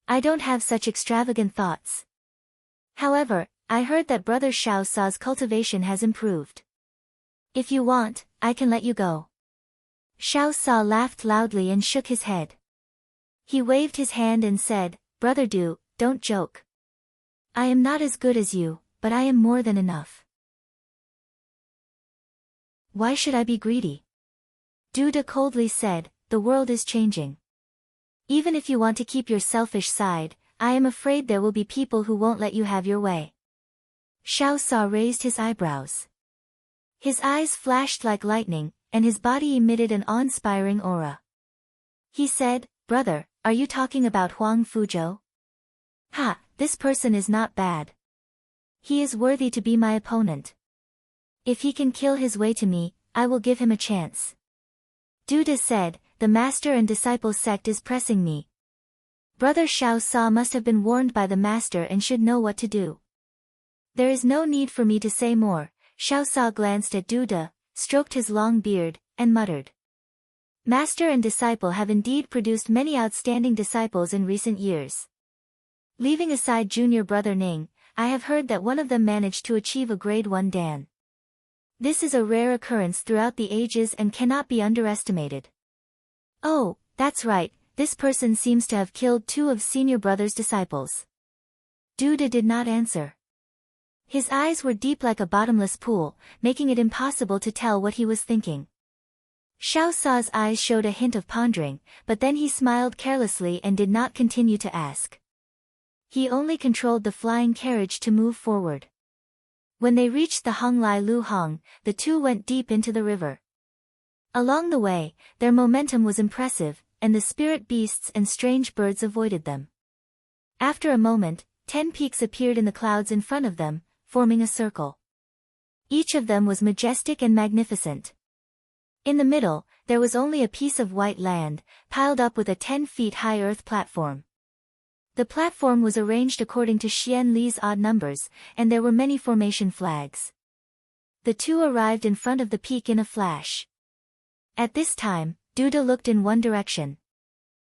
I don't have such extravagant thoughts. However, I heard that Brother Xiao Sa's cultivation has improved. If you want, I can let you go." Xiao Sa laughed loudly and shook his head. He waved his hand and said, "Brother Du, don't joke. I am not as good as you, but I am more than enough." why should I be greedy? Duda coldly said, the world is changing. Even if you want to keep your selfish side, I am afraid there will be people who won't let you have your way. Xiao Sa raised his eyebrows. His eyes flashed like lightning, and his body emitted an awe-inspiring aura. He said, brother, are you talking about Huang Fuzhou? Ha, this person is not bad. He is worthy to be my opponent. If he can kill his way to me, I will give him a chance. Duda said, the master and disciple sect is pressing me. Brother Xiao Sa must have been warned by the master and should know what to do. There is no need for me to say more. Xiao Sa glanced at Duda, stroked his long beard, and muttered. Master and disciple have indeed produced many outstanding disciples in recent years. Leaving aside junior brother Ning, I have heard that one of them managed to achieve a grade 1 Dan. This is a rare occurrence throughout the ages and cannot be underestimated. Oh, that's right, this person seems to have killed 2 of senior brother's disciples. Duda did not answer. His eyes were deep like a bottomless pool, making it impossible to tell what he was thinking. Xiao Sa's eyes showed a hint of pondering, but then he smiled carelessly and did not continue to ask. He only controlled the flying carriage to move forward. When they reached the Honglai Lu Hong, the 2 went deep into the river. Along the way, their momentum was impressive, and the spirit beasts and strange birds avoided them. After a moment, 10 peaks appeared in the clouds in front of them, forming a circle. Each of them was majestic and magnificent. In the middle, there was only a piece of white land, piled up with a 10-feet-high earth platform. The platform was arranged according to Xian Li's odd numbers, and there were many formation flags. The 2 arrived in front of the peak in a flash. At this time, Duda looked in one direction.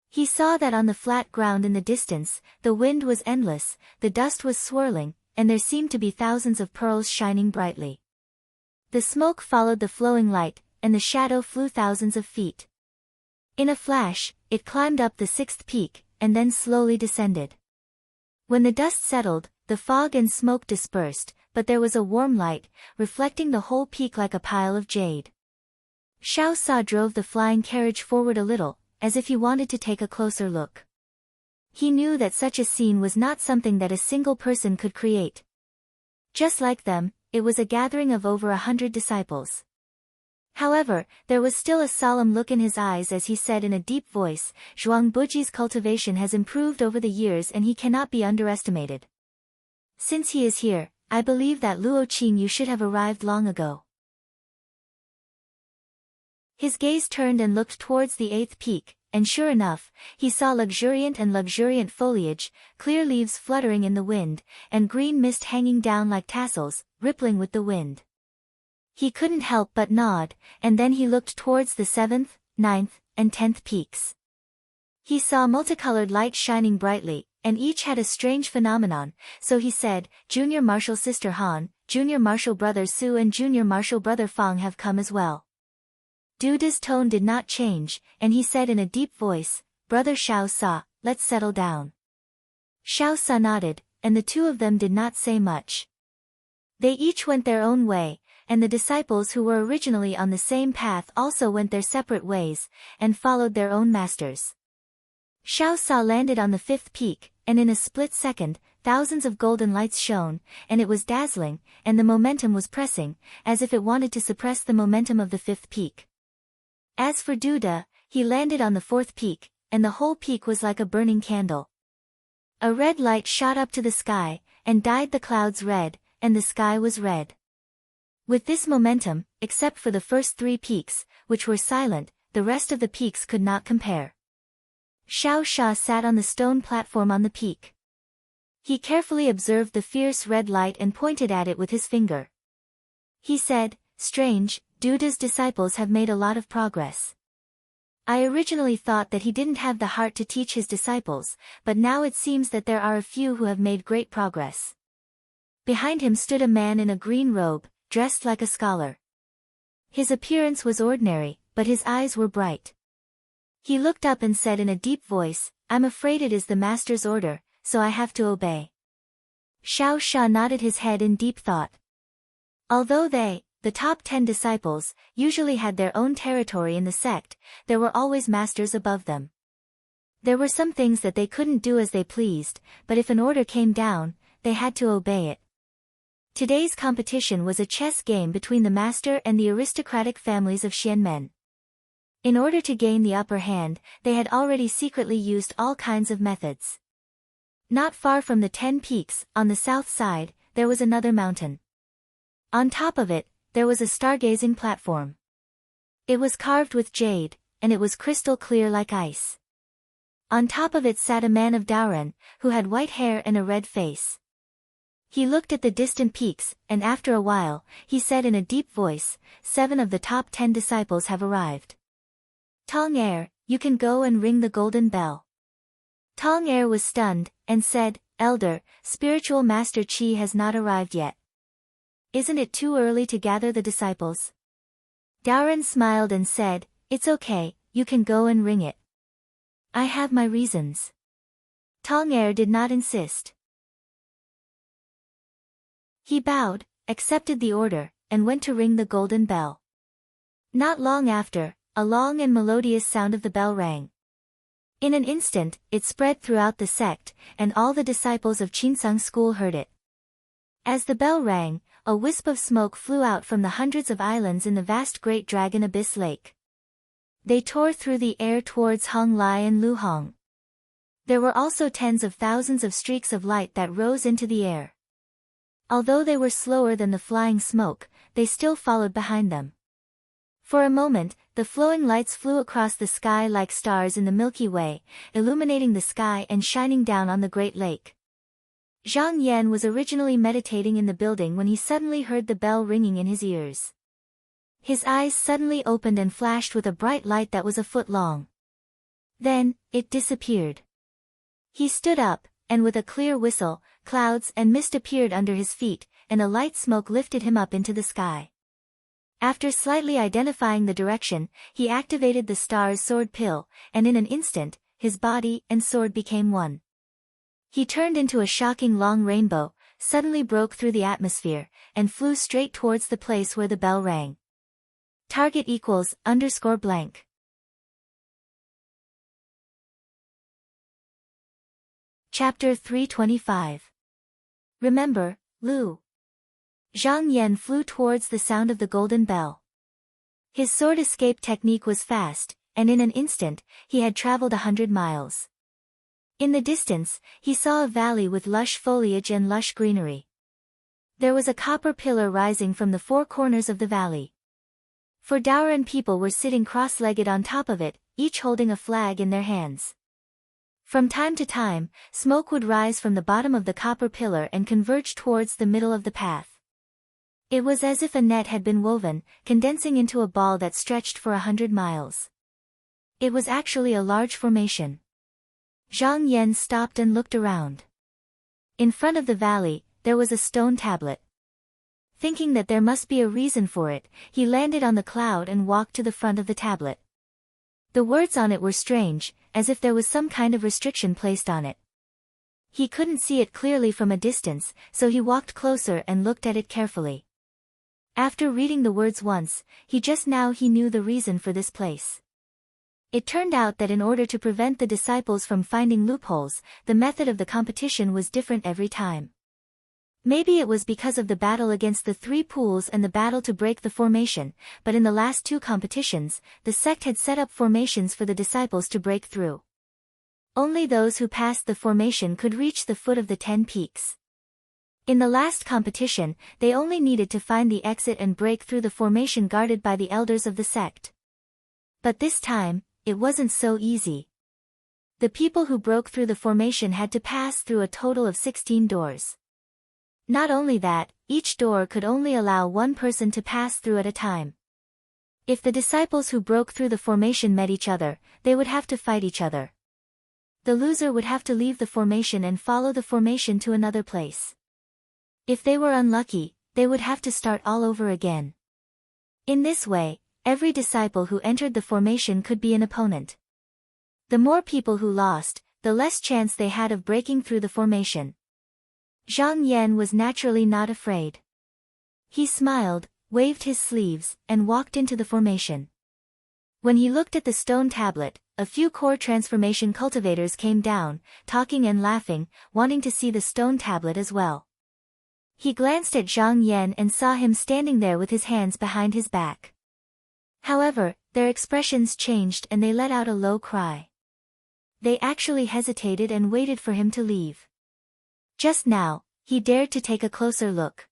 He saw that on the flat ground in the distance, the wind was endless, the dust was swirling, and there seemed to be thousands of pearls shining brightly. The smoke followed the flowing light, and the shadow flew thousands of feet. In a flash, it climbed up the 6th peak, and then slowly descended. When the dust settled, the fog and smoke dispersed, but there was a warm light, reflecting the whole peak like a pile of jade. Xiao Sa drove the flying carriage forward a little, as if he wanted to take a closer look. He knew that such a scene was not something that a single person could create. Just like them, it was a gathering of over 100 disciples. However, there was still a solemn look in his eyes as he said in a deep voice, Zhuang Buji's cultivation has improved over the years and he cannot be underestimated. Since he is here, I believe that Luo Qing you should have arrived long ago. His gaze turned and looked towards the 8th peak, and sure enough, he saw luxuriant foliage, clear leaves fluttering in the wind, and green mist hanging down like tassels, rippling with the wind. He couldn't help but nod, and then he looked towards the 7th, 9th, and 10th peaks. He saw multicolored lights shining brightly, and each had a strange phenomenon, so he said, Junior Martial Sister Han, Junior Martial Brother Su and Junior Martial Brother Fang have come as well. Duda's tone did not change, and he said in a deep voice, Brother Xiao Sa, let's settle down. Xiao Sa nodded, and the 2 of them did not say much. They each went their own way, and the disciples who were originally on the same path also went their separate ways, and followed their own masters. Xiao Sa landed on the 5th peak, and in a split second, thousands of golden lights shone, and it was dazzling, and the momentum was pressing, as if it wanted to suppress the momentum of the 5th peak. As for Duda, he landed on the 4th peak, and the whole peak was like a burning candle. A red light shot up to the sky, and dyed the clouds red, and the sky was red. With this momentum, except for the first 3 peaks, which were silent, the rest of the peaks could not compare. Xiao Sha sat on the stone platform on the peak. He carefully observed the fierce red light and pointed at it with his finger. He said, Strange, Duda's disciples have made a lot of progress. I originally thought that he didn't have the heart to teach his disciples, but now it seems that there are a few who have made great progress. Behind him stood a man in a green robe, dressed like a scholar. His appearance was ordinary, but his eyes were bright. He looked up and said in a deep voice, I'm afraid it is the master's order, so I have to obey. Xiao Sha nodded his head in deep thought. Although the the top 10 disciples, usually had their own territory in the sect. There were always masters above them. There were some things that they couldn't do as they pleased, but if an order came down, they had to obey it. Today's competition was a chess game between the master and the aristocratic families of Xianmen. In order to gain the upper hand, they had already secretly used all kinds of methods. Not far from the 10 peaks, on the south side, there was another mountain. On top of it, there was a stargazing platform. It was carved with jade, and it was crystal clear like ice. On top of it sat a man of Daoren, who had white hair and a red face. He looked at the distant peaks, and after a while, he said in a deep voice, 7 of the top 10 disciples have arrived. Tong Er, you can go and ring the golden bell. Tong Er was stunned, and said, Elder, spiritual master Qi has not arrived yet. Isn't it too early to gather the disciples? Daoren smiled and said, It's okay, you can go and ring it. I have my reasons. Tong Er did not insist. He bowed, accepted the order, and went to ring the golden bell. Not long after, a long and melodious sound of the bell rang. In an instant, it spread throughout the sect, and all the disciples of Qinsang school heard it. As the bell rang, a wisp of smoke flew out from the hundreds of islands in the vast Great Dragon Abyss Lake. They tore through the air towards Honglai and Luhong. There were also tens of thousands of streaks of light that rose into the air. Although they were slower than the flying smoke, they still followed behind them. For a moment, the flowing lights flew across the sky like stars in the Milky Way, illuminating the sky and shining down on the Great Lake. Zhang Yan was originally meditating in the building when he suddenly heard the bell ringing in his ears. His eyes suddenly opened and flashed with a bright light that was a foot long. Then, it disappeared. He stood up, and with a clear whistle, clouds and mist appeared under his feet, and a light smoke lifted him up into the sky. After slightly identifying the direction, he activated the star's sword pill, and in an instant, his body and sword became one. He turned into a shocking long rainbow, suddenly broke through the atmosphere, and flew straight towards the place where the bell rang. Target =_. Chapter 325. Remember, Lu. Zhang Yan flew towards the sound of the golden bell. His sword escape technique was fast, and in an instant, he had traveled 100 miles. In the distance, he saw a valley with lush foliage and lush greenery. There was a copper pillar rising from the 4 corners of the valley. 4 Daoren people were sitting cross-legged on top of it, each holding a flag in their hands. From time to time, smoke would rise from the bottom of the copper pillar and converge towards the middle of the path. It was as if a net had been woven, condensing into a ball that stretched for 100 miles. It was actually a large formation. Zhang Yan stopped and looked around. In front of the valley, there was a stone tablet. Thinking that there must be a reason for it, he landed on the cloud and walked to the front of the tablet. The words on it were strange, as if there was some kind of restriction placed on it. He couldn't see it clearly from a distance, so he walked closer and looked at it carefully. After reading the words once, he knew the reason for this place. It turned out that in order to prevent the disciples from finding loopholes, the method of the competition was different every time. Maybe it was because of the battle against the 3 pools and the battle to break the formation, but in the last 2 competitions, the sect had set up formations for the disciples to break through. Only those who passed the formation could reach the foot of the 10 peaks. In the last competition, they only needed to find the exit and break through the formation guarded by the elders of the sect. But this time, it wasn't so easy. The people who broke through the formation had to pass through a total of 16 doors. Not only that, each door could only allow 1 person to pass through at a time. If the disciples who broke through the formation met each other, they would have to fight each other. The loser would have to leave the formation and follow the formation to another place. If they were unlucky, they would have to start all over again. In this way, every disciple who entered the formation could be an opponent. The more people who lost, the less chance they had of breaking through the formation. Zhang Yan was naturally not afraid. He smiled, waved his sleeves, and walked into the formation. When he looked at the stone tablet, a few core transformation cultivators came down, talking and laughing, wanting to see the stone tablet as well. He glanced at Zhang Yan and saw him standing there with his hands behind his back. However, their expressions changed and they let out a low cry. They actually hesitated and waited for him to leave. Just now, he dared to take a closer look.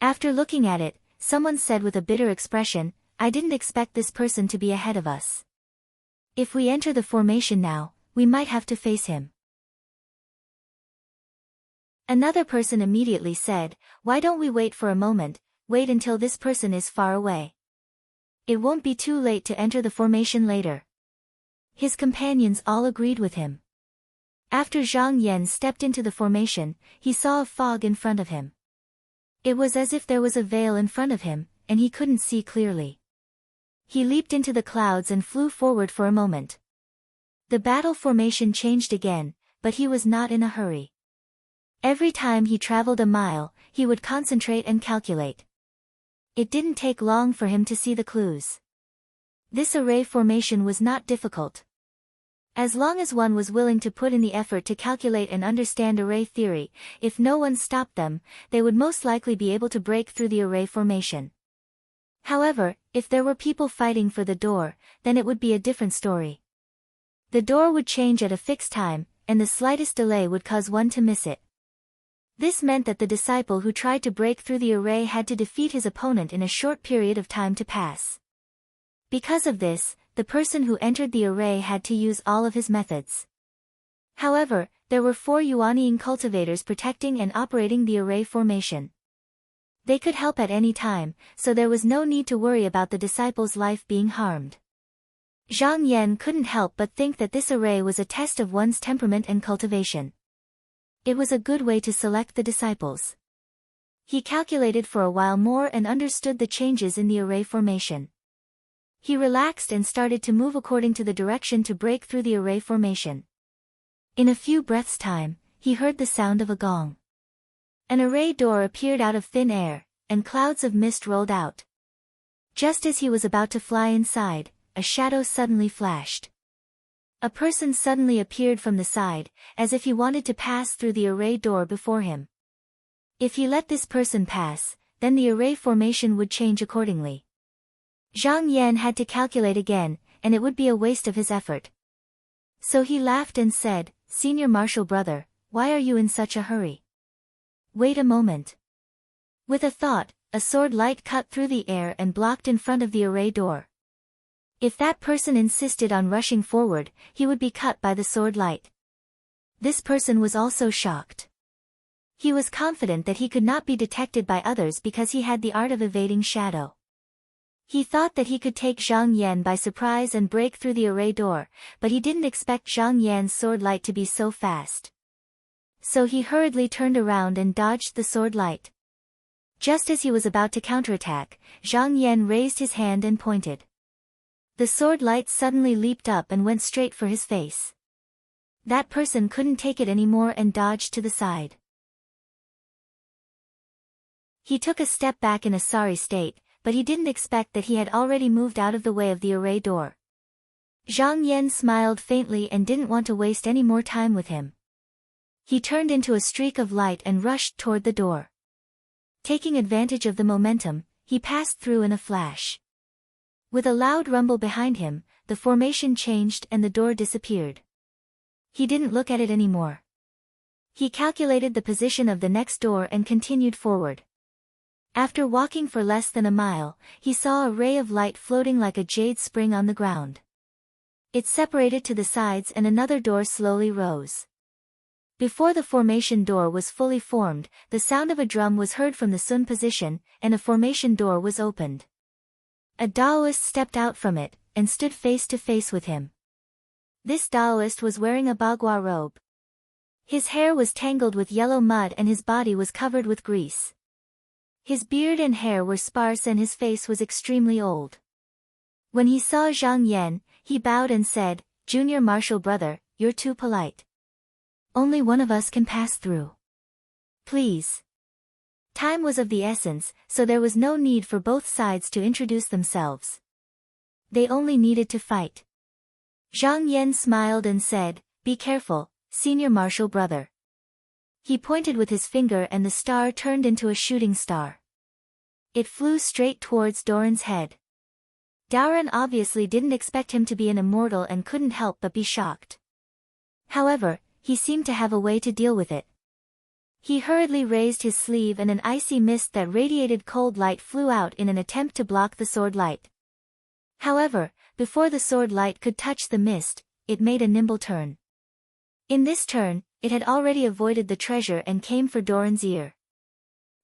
After looking at it, someone said with a bitter expression, "I didn't expect this person to be ahead of us. If we enter the formation now, we might have to face him." Another person immediately said, "Why don't we wait for a moment, wait until this person is far away. It won't be too late to enter the formation later." His companions all agreed with him. After Zhang Yan stepped into the formation, he saw a fog in front of him. It was as if there was a veil in front of him, and he couldn't see clearly. He leaped into the clouds and flew forward for a moment. The battle formation changed again, but he was not in a hurry. Every time he traveled a mile, he would concentrate and calculate. It didn't take long for him to see the clues. This array formation was not difficult. As long as one was willing to put in the effort to calculate and understand array theory, if no one stopped them, they would most likely be able to break through the array formation. However, if there were people fighting for the door, then it would be a different story. The door would change at a fixed time, and the slightest delay would cause one to miss it. This meant that the disciple who tried to break through the array had to defeat his opponent in a short period of time to pass. Because of this, the person who entered the array had to use all of his methods. However, there were 4 Yuanying cultivators protecting and operating the array formation. They could help at any time, so there was no need to worry about the disciple's life being harmed. Zhang Yan couldn't help but think that this array was a test of one's temperament and cultivation. It was a good way to select the disciples. He calculated for a while more and understood the changes in the array formation. He relaxed and started to move according to the direction to break through the array formation. In a few breaths' time, he heard the sound of a gong. An array door appeared out of thin air, and clouds of mist rolled out. Just as he was about to fly inside, a shadow suddenly flashed. A person suddenly appeared from the side, as if he wanted to pass through the array door before him. If he let this person pass, then the array formation would change accordingly. Zhang Yan had to calculate again, and it would be a waste of his effort. So he laughed and said, "Senior Marshal Brother, why are you in such a hurry? Wait a moment." With a thought, a sword light cut through the air and blocked in front of the array door. If that person insisted on rushing forward, he would be cut by the sword light. This person was also shocked. He was confident that he could not be detected by others because he had the art of evading shadow. He thought that he could take Zhang Yan by surprise and break through the array door, but he didn't expect Zhang Yan's sword light to be so fast. So he hurriedly turned around and dodged the sword light. Just as he was about to counterattack, Zhang Yan raised his hand and pointed. The sword light suddenly leaped up and went straight for his face. That person couldn't take it anymore and dodged to the side. He took a step back in a sorry state, but he didn't expect that he had already moved out of the way of the array door. Zhang Yan smiled faintly and didn't want to waste any more time with him. He turned into a streak of light and rushed toward the door. Taking advantage of the momentum, he passed through in a flash. With a loud rumble behind him, the formation changed and the door disappeared. He didn't look at it anymore. He calculated the position of the next door and continued forward. After walking for less than a mile, he saw a ray of light floating like a jade spring on the ground. It separated to the sides and another door slowly rose. Before the formation door was fully formed, the sound of a drum was heard from the Sun position, and a formation door was opened. A Taoist stepped out from it, and stood face to face with him. This Taoist was wearing a bagua robe. His hair was tangled with yellow mud and his body was covered with grease. His beard and hair were sparse and his face was extremely old. When he saw Zhang Yan, he bowed and said, "Junior Marshal Brother, you're too polite. Only one of us can pass through. Please." Time was of the essence, so there was no need for both sides to introduce themselves. They only needed to fight. Zhang Yan smiled and said, "Be careful, Senior Marshal brother." He pointed with his finger and the star turned into a shooting star. It flew straight towards Doran's head. Doran obviously didn't expect him to be an immortal and couldn't help but be shocked. However, he seemed to have a way to deal with it. He hurriedly raised his sleeve and an icy mist that radiated cold light flew out in an attempt to block the sword light. However, before the sword light could touch the mist, it made a nimble turn. In this turn, it had already avoided the treasure and came for Doran's ear.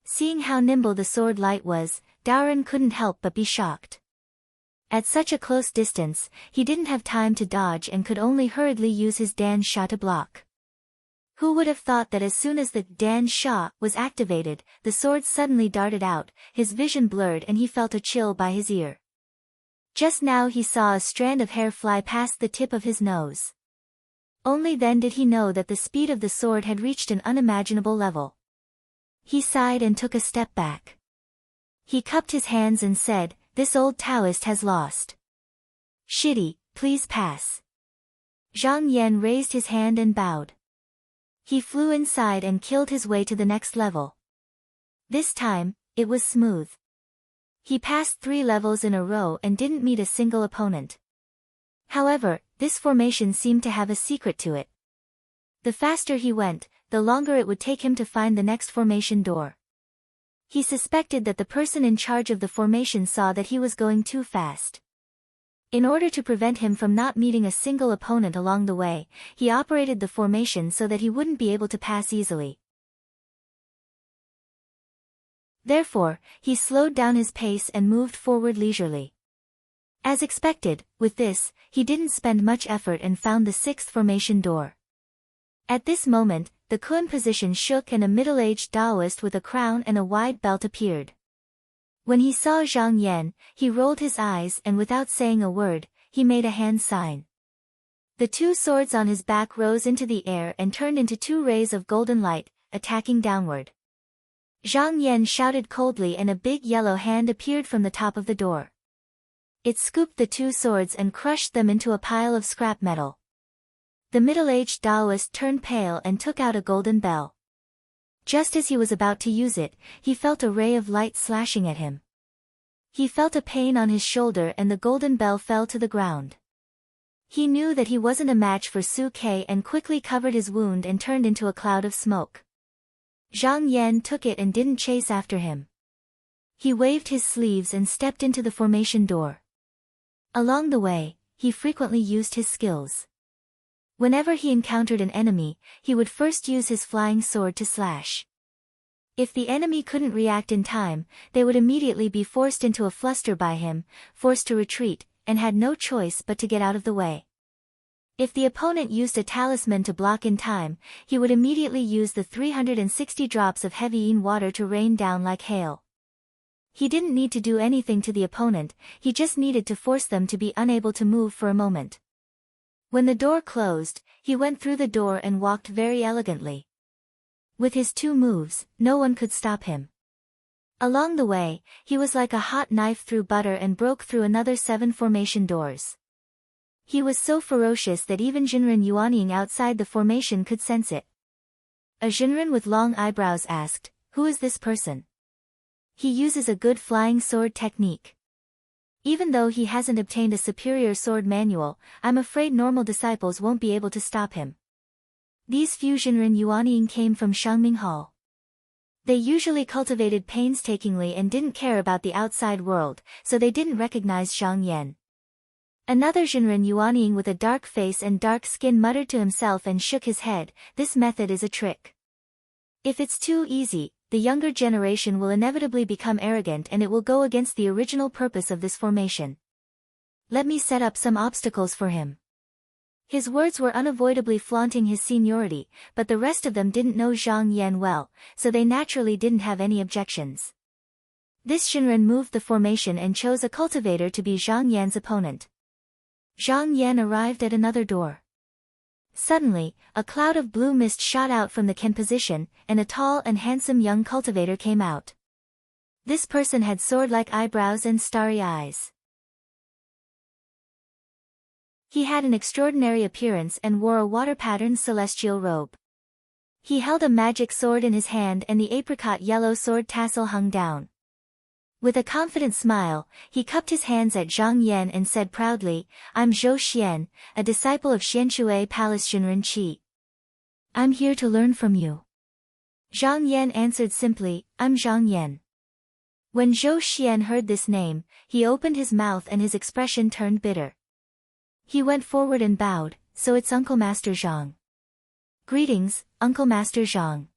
Seeing how nimble the sword light was, Doran couldn't help but be shocked. At such a close distance, he didn't have time to dodge and could only hurriedly use his Dan Sha to block. Who would have thought that as soon as the Dan Sha was activated, the sword suddenly darted out, his vision blurred and he felt a chill by his ear. Just now he saw a strand of hair fly past the tip of his nose. Only then did he know that the speed of the sword had reached an unimaginable level. He sighed and took a step back. He cupped his hands and said, "This old Taoist has lost. Shitty, please pass." Zhang Yan raised his hand and bowed. He flew inside and killed his way to the next level. This time, it was smooth. He passed 3 levels in a row and didn't meet a single opponent. However, this formation seemed to have a secret to it. The faster he went, the longer it would take him to find the next formation door. He suspected that the person in charge of the formation saw that he was going too fast. In order to prevent him from not meeting a single opponent along the way, he operated the formation so that he wouldn't be able to pass easily. Therefore, he slowed down his pace and moved forward leisurely. As expected, with this, he didn't spend much effort and found the 6th formation door. At this moment, the Kun position shook and a middle-aged Taoist with a crown and a wide belt appeared. When he saw Zhang Yan, he rolled his eyes and without saying a word, he made a hand sign. The 2 swords on his back rose into the air and turned into 2 rays of golden light, attacking downward. Zhang Yan shouted coldly and a big yellow hand appeared from the top of the door. It scooped the 2 swords and crushed them into a pile of scrap metal. The middle-aged Taoist turned pale and took out a golden bell. Just as he was about to use it, he felt a ray of light slashing at him. He felt a pain on his shoulder and the golden bell fell to the ground. He knew that he wasn't a match for Su Ke and quickly covered his wound and turned into a cloud of smoke. Zhang Yan took it and didn't chase after him. He waved his sleeves and stepped into the formation door. Along the way, he frequently used his skills. Whenever he encountered an enemy, he would first use his flying sword to slash. If the enemy couldn't react in time, they would immediately be forced into a fluster by him, forced to retreat, and had no choice but to get out of the way. If the opponent used a talisman to block in time, he would immediately use the 360 drops of heavy water to rain down like hail. He didn't need to do anything to the opponent, he just needed to force them to be unable to move for a moment. When the door closed, he went through the door and walked very elegantly. With his 2 moves, no one could stop him. Along the way, he was like a hot knife through butter and broke through another 7 formation doors. He was so ferocious that even Jinren Yuanying outside the formation could sense it. A Jinren with long eyebrows asked, "Who is this person?" "He uses a good flying sword technique. Even though he hasn't obtained a superior sword manual, I'm afraid normal disciples won't be able to stop him." These few Jinren Yuanying came from Shangming Hall. They usually cultivated painstakingly and didn't care about the outside world, so they didn't recognize Zhang Yan. Another Jinren Yuanying with a dark face and dark skin muttered to himself and shook his head, "This method is a trick. If it's too easy, the younger generation will inevitably become arrogant and it will go against the original purpose of this formation. Let me set up some obstacles for him." His words were unavoidably flaunting his seniority, but the rest of them didn't know Zhang Yan well, so they naturally didn't have any objections. This Shinran moved the formation and chose a cultivator to be Zhang Yan's opponent. Zhang Yan arrived at another door. Suddenly, a cloud of blue mist shot out from the Ken position, and a tall and handsome young cultivator came out. This person had sword-like eyebrows and starry eyes. He had an extraordinary appearance and wore a water-patterned celestial robe. He held a magic sword in his hand and the apricot-yellow sword tassel hung down. With a confident smile, he cupped his hands at Zhang Yan and said proudly, "I'm Zhou Xian, a disciple of Xianshui Palace Xunren Qi. I'm here to learn from you." Zhang Yan answered simply, "I'm Zhang Yan." When Zhou Xian heard this name, he opened his mouth and his expression turned bitter. He went forward and bowed, "So it's Uncle Master Zhang." "Greetings, Uncle Master Zhang.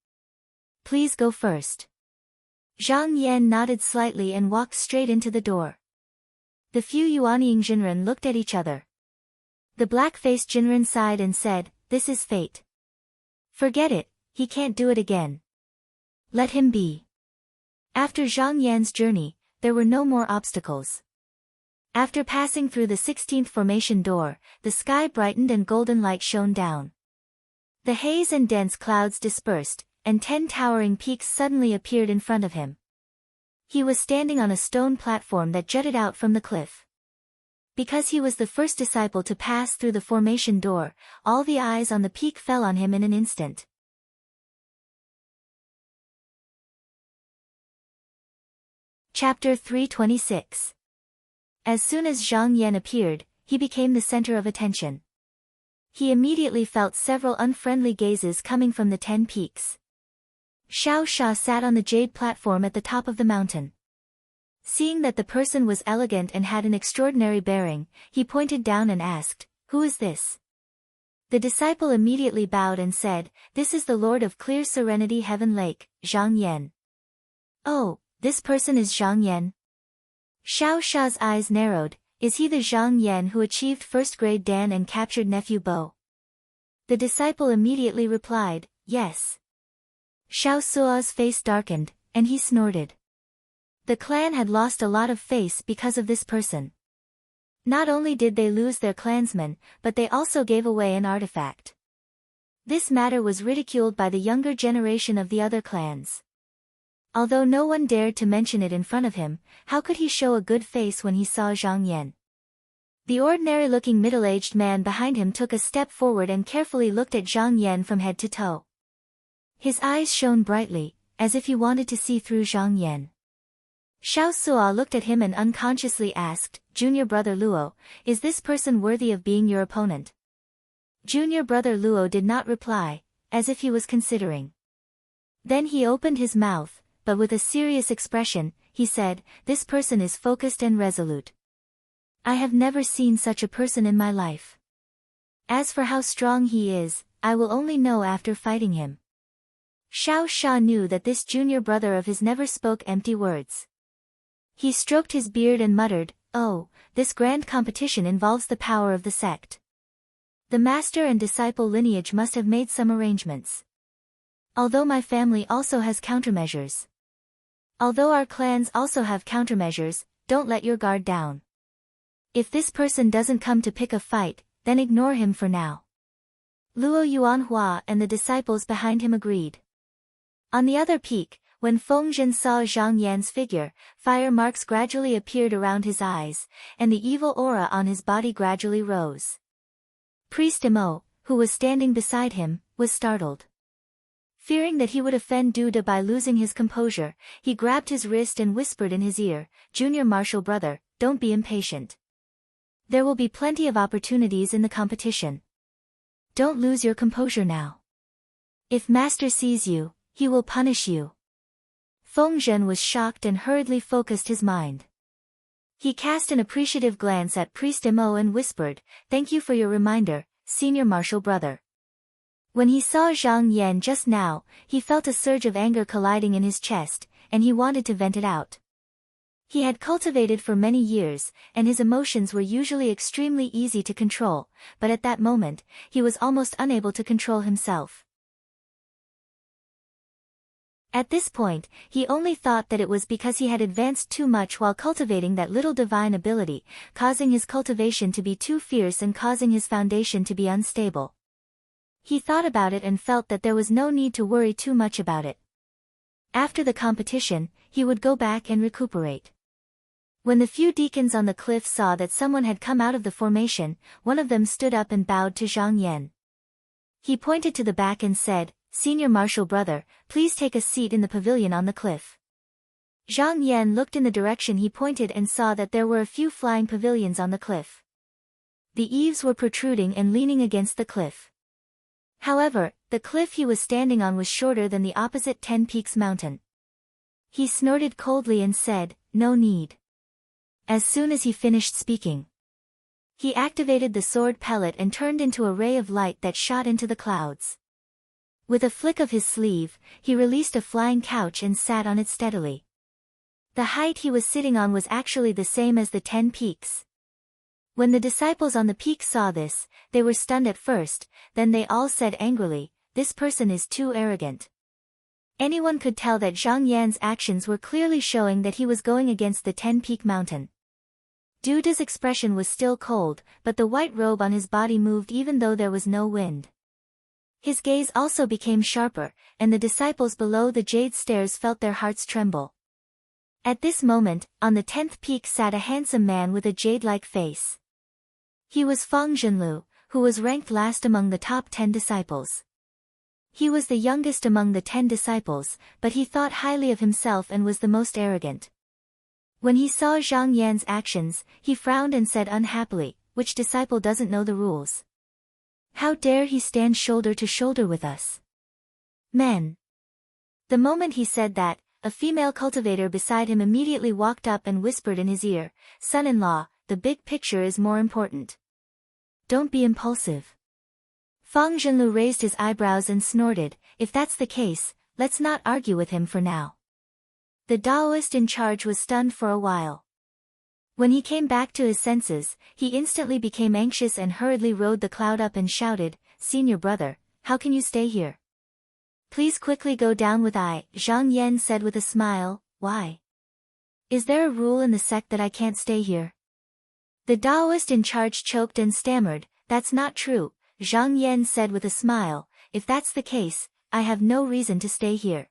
Please go first." Zhang Yan nodded slightly and walked straight into the door. The few Yuanying Jinren looked at each other. The black-faced Jinren sighed and said, "This is fate. Forget it, he can't do it again. Let him be." After Zhang Yan's journey, there were no more obstacles. After passing through the 16th formation door, the sky brightened and golden light shone down. The haze and dense clouds dispersed, and 10 towering peaks suddenly appeared in front of him. He was standing on a stone platform that jutted out from the cliff. Because he was the first disciple to pass through the formation door, all the eyes on the peak fell on him in an instant. Chapter 326. As soon as Zhang Yan appeared, he became the center of attention. He immediately felt several unfriendly gazes coming from the 10 peaks. Xiao Sha sat on the jade platform at the top of the mountain. Seeing that the person was elegant and had an extraordinary bearing, he pointed down and asked, "Who is this?" The disciple immediately bowed and said, "This is the Lord of Clear Serenity Heaven Lake, Zhang Yan." "Oh, this person is Zhang Yan?" Xiao Sha's eyes narrowed. "Is he the Zhang Yan who achieved first-grade Dan and captured nephew Bo?" The disciple immediately replied, "Yes." Xiao Sua's face darkened, and he snorted. The clan had lost a lot of face because of this person. Not only did they lose their clansman, but they also gave away an artifact. This matter was ridiculed by the younger generation of the other clans. Although no one dared to mention it in front of him, how could he show a good face when he saw Zhang Yan? The ordinary-looking middle-aged man behind him took a step forward and carefully looked at Zhang Yan from head to toe. His eyes shone brightly, as if he wanted to see through Zhang Yan. Xiao Sua looked at him and unconsciously asked, "Junior brother Luo, is this person worthy of being your opponent?" Junior brother Luo did not reply, as if he was considering. Then he opened his mouth, but with a serious expression, he said, "This person is focused and resolute. I have never seen such a person in my life. As for how strong he is, I will only know after fighting him." Xiao Sha knew that this junior brother of his never spoke empty words. He stroked his beard and muttered, "Oh, this grand competition involves the power of the sect. The master and disciple lineage must have made some arrangements. Although my family also has countermeasures. Although our clans also have countermeasures, don't let your guard down. If this person doesn't come to pick a fight, then ignore him for now." Luo Yuanhua and the disciples behind him agreed. On the other peak, when Feng Zhen saw Zhang Yan's figure, fire marks gradually appeared around his eyes, and the evil aura on his body gradually rose. Priest Imo, who was standing beside him, was startled. Fearing that he would offend Duda by losing his composure, he grabbed his wrist and whispered in his ear, "Junior martial brother, don't be impatient. There will be plenty of opportunities in the competition. Don't lose your composure now. If master sees you, he will punish you." Feng Zhen was shocked and hurriedly focused his mind. He cast an appreciative glance at Priest Imo and whispered, "Thank you for your reminder, senior martial brother." When he saw Zhang Yan just now, he felt a surge of anger colliding in his chest, and he wanted to vent it out. He had cultivated for many years, and his emotions were usually extremely easy to control, but at that moment, he was almost unable to control himself. At this point, he only thought that it was because he had advanced too much while cultivating that little divine ability, causing his cultivation to be too fierce and causing his foundation to be unstable. He thought about it and felt that there was no need to worry too much about it. After the competition, he would go back and recuperate. When the few deacons on the cliff saw that someone had come out of the formation, one of them stood up and bowed to Zhang Yan. He pointed to the back and said, "Senior Marshal brother, please take a seat in the pavilion on the cliff." Zhang Yan looked in the direction he pointed and saw that there were a few flying pavilions on the cliff. The eaves were protruding and leaning against the cliff. However, the cliff he was standing on was shorter than the opposite 10 Peaks mountain. He snorted coldly and said, "No need." As soon as he finished speaking, he activated the sword pellet and turned into a ray of light that shot into the clouds. With a flick of his sleeve, he released a flying couch and sat on it steadily. The height he was sitting on was actually the same as the 10 Peaks. When the disciples on the peak saw this, they were stunned at first, then they all said angrily, "This person is too arrogant." Anyone could tell that Zhang Yan's actions were clearly showing that he was going against the 10 Peak mountain. Duda's expression was still cold, but the white robe on his body moved even though there was no wind. His gaze also became sharper, and the disciples below the jade stairs felt their hearts tremble. At this moment, on the 10th peak sat a handsome man with a jade-like face. He was Fang Zhenlu, who was ranked last among the top 10 disciples. He was the youngest among the 10 disciples, but he thought highly of himself and was the most arrogant. When he saw Zhang Yan's actions, he frowned and said unhappily, "Which disciple doesn't know the rules? How dare he stand shoulder to shoulder with us? Men." The moment he said that, a female cultivator beside him immediately walked up and whispered in his ear, "Son-in-law, the big picture is more important. Don't be impulsive." Fang Zhenlu raised his eyebrows and snorted, "If that's the case, let's not argue with him for now." The Taoist in charge was stunned for a while. When he came back to his senses, he instantly became anxious and hurriedly rode the cloud up and shouted, "Senior brother, how can you stay here? Please quickly go down with I." Zhang Yan said with a smile, "Why? Is there a rule in the sect that I can't stay here?" The Taoist in charge choked and stammered, "That's not true." Zhang Yan said with a smile, "If that's the case, I have no reason to stay here.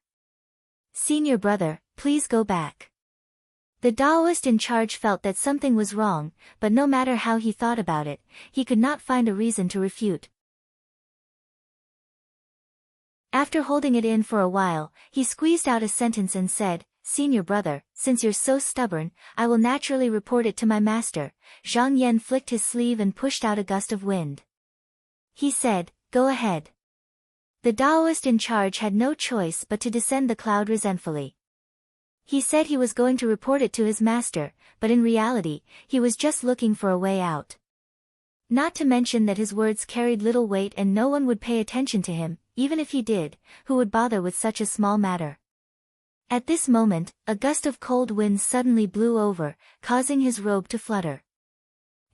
Senior brother, please go back." The Taoist in charge felt that something was wrong, but no matter how he thought about it, he could not find a reason to refute. After holding it in for a while, he squeezed out a sentence and said, "Senior brother, since you're so stubborn, I will naturally report it to my master." Zhang Yan flicked his sleeve and pushed out a gust of wind. He said, "Go ahead." The Taoist in charge had no choice but to descend the cloud resentfully. He said he was going to report it to his master, but in reality, he was just looking for a way out. Not to mention that his words carried little weight and no one would pay attention to him, even if he did, who would bother with such a small matter? At this moment, a gust of cold wind suddenly blew over, causing his robe to flutter.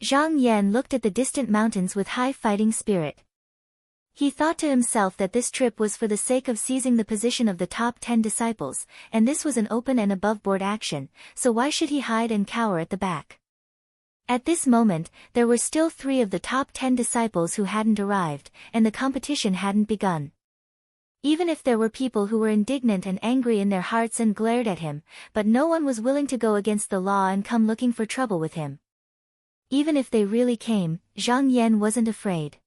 Zhang Yan looked at the distant mountains with high fighting spirit. He thought to himself that this trip was for the sake of seizing the position of the top 10 disciples, and this was an open and above-board action, so why should he hide and cower at the back? At this moment, there were still 3 of the top 10 disciples who hadn't arrived, and the competition hadn't begun. Even if there were people who were indignant and angry in their hearts and glared at him, but no one was willing to go against the law and come looking for trouble with him. Even if they really came, Zhang Yan wasn't afraid.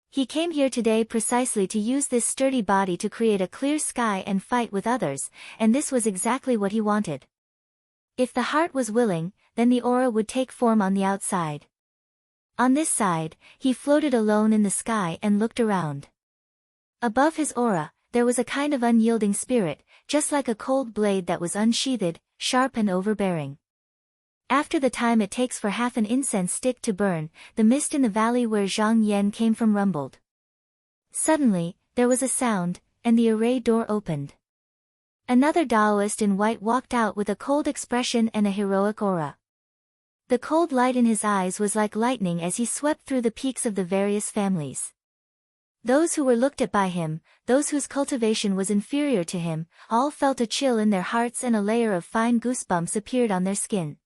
He came here today precisely to use this sturdy body to create a clear sky and fight with others, and this was exactly what he wanted. If the heart was willing, then the aura would take form on the outside. On this side, he floated alone in the sky and looked around. Above his aura, there was a kind of unyielding spirit, just like a cold blade that was unsheathed, sharp and overbearing. After the time it takes for half an incense stick to burn, the mist in the valley where Zhang Yan came from rumbled. Suddenly, there was a sound, and the array door opened. Another Taoist in white walked out with a cold expression and a heroic aura. The cold light in his eyes was like lightning as he swept through the peaks of the various families. Those who were looked at by him, those whose cultivation was inferior to him, all felt a chill in their hearts and a layer of fine goosebumps appeared on their skin.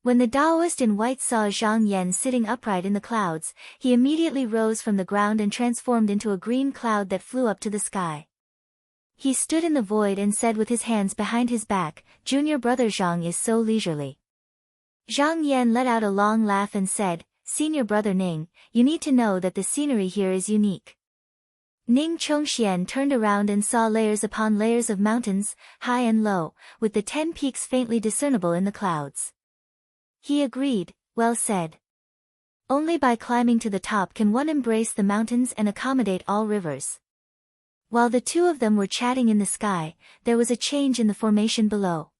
When the Taoist in white saw Zhang Yan sitting upright in the clouds, he immediately rose from the ground and transformed into a green cloud that flew up to the sky. He stood in the void and said with his hands behind his back, "Junior brother Zhang is so leisurely." Zhang Yan let out a long laugh and said, "Senior brother Ning, you need to know that the scenery here is unique." Ning Chongxian turned around and saw layers upon layers of mountains, high and low, with the 10 peaks faintly discernible in the clouds. He agreed, "Well said. Only by climbing to the top can one embrace the mountains and accommodate all rivers." While the two of them were chatting in the sky, there was a change in the formation below.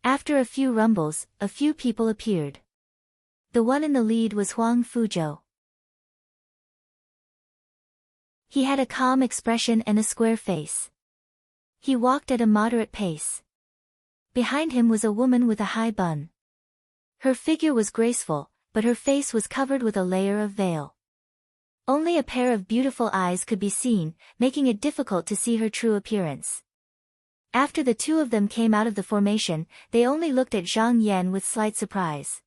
After a few rumbles, a few people appeared. The one in the lead was Huang Fuzhou. He had a calm expression and a square face. He walked at a moderate pace. Behind him was a woman with a high bun. Her figure was graceful, but her face was covered with a layer of veil. Only a pair of beautiful eyes could be seen, making it difficult to see her true appearance. After the two of them came out of the formation, they only looked at Zhang Yan with slight surprise.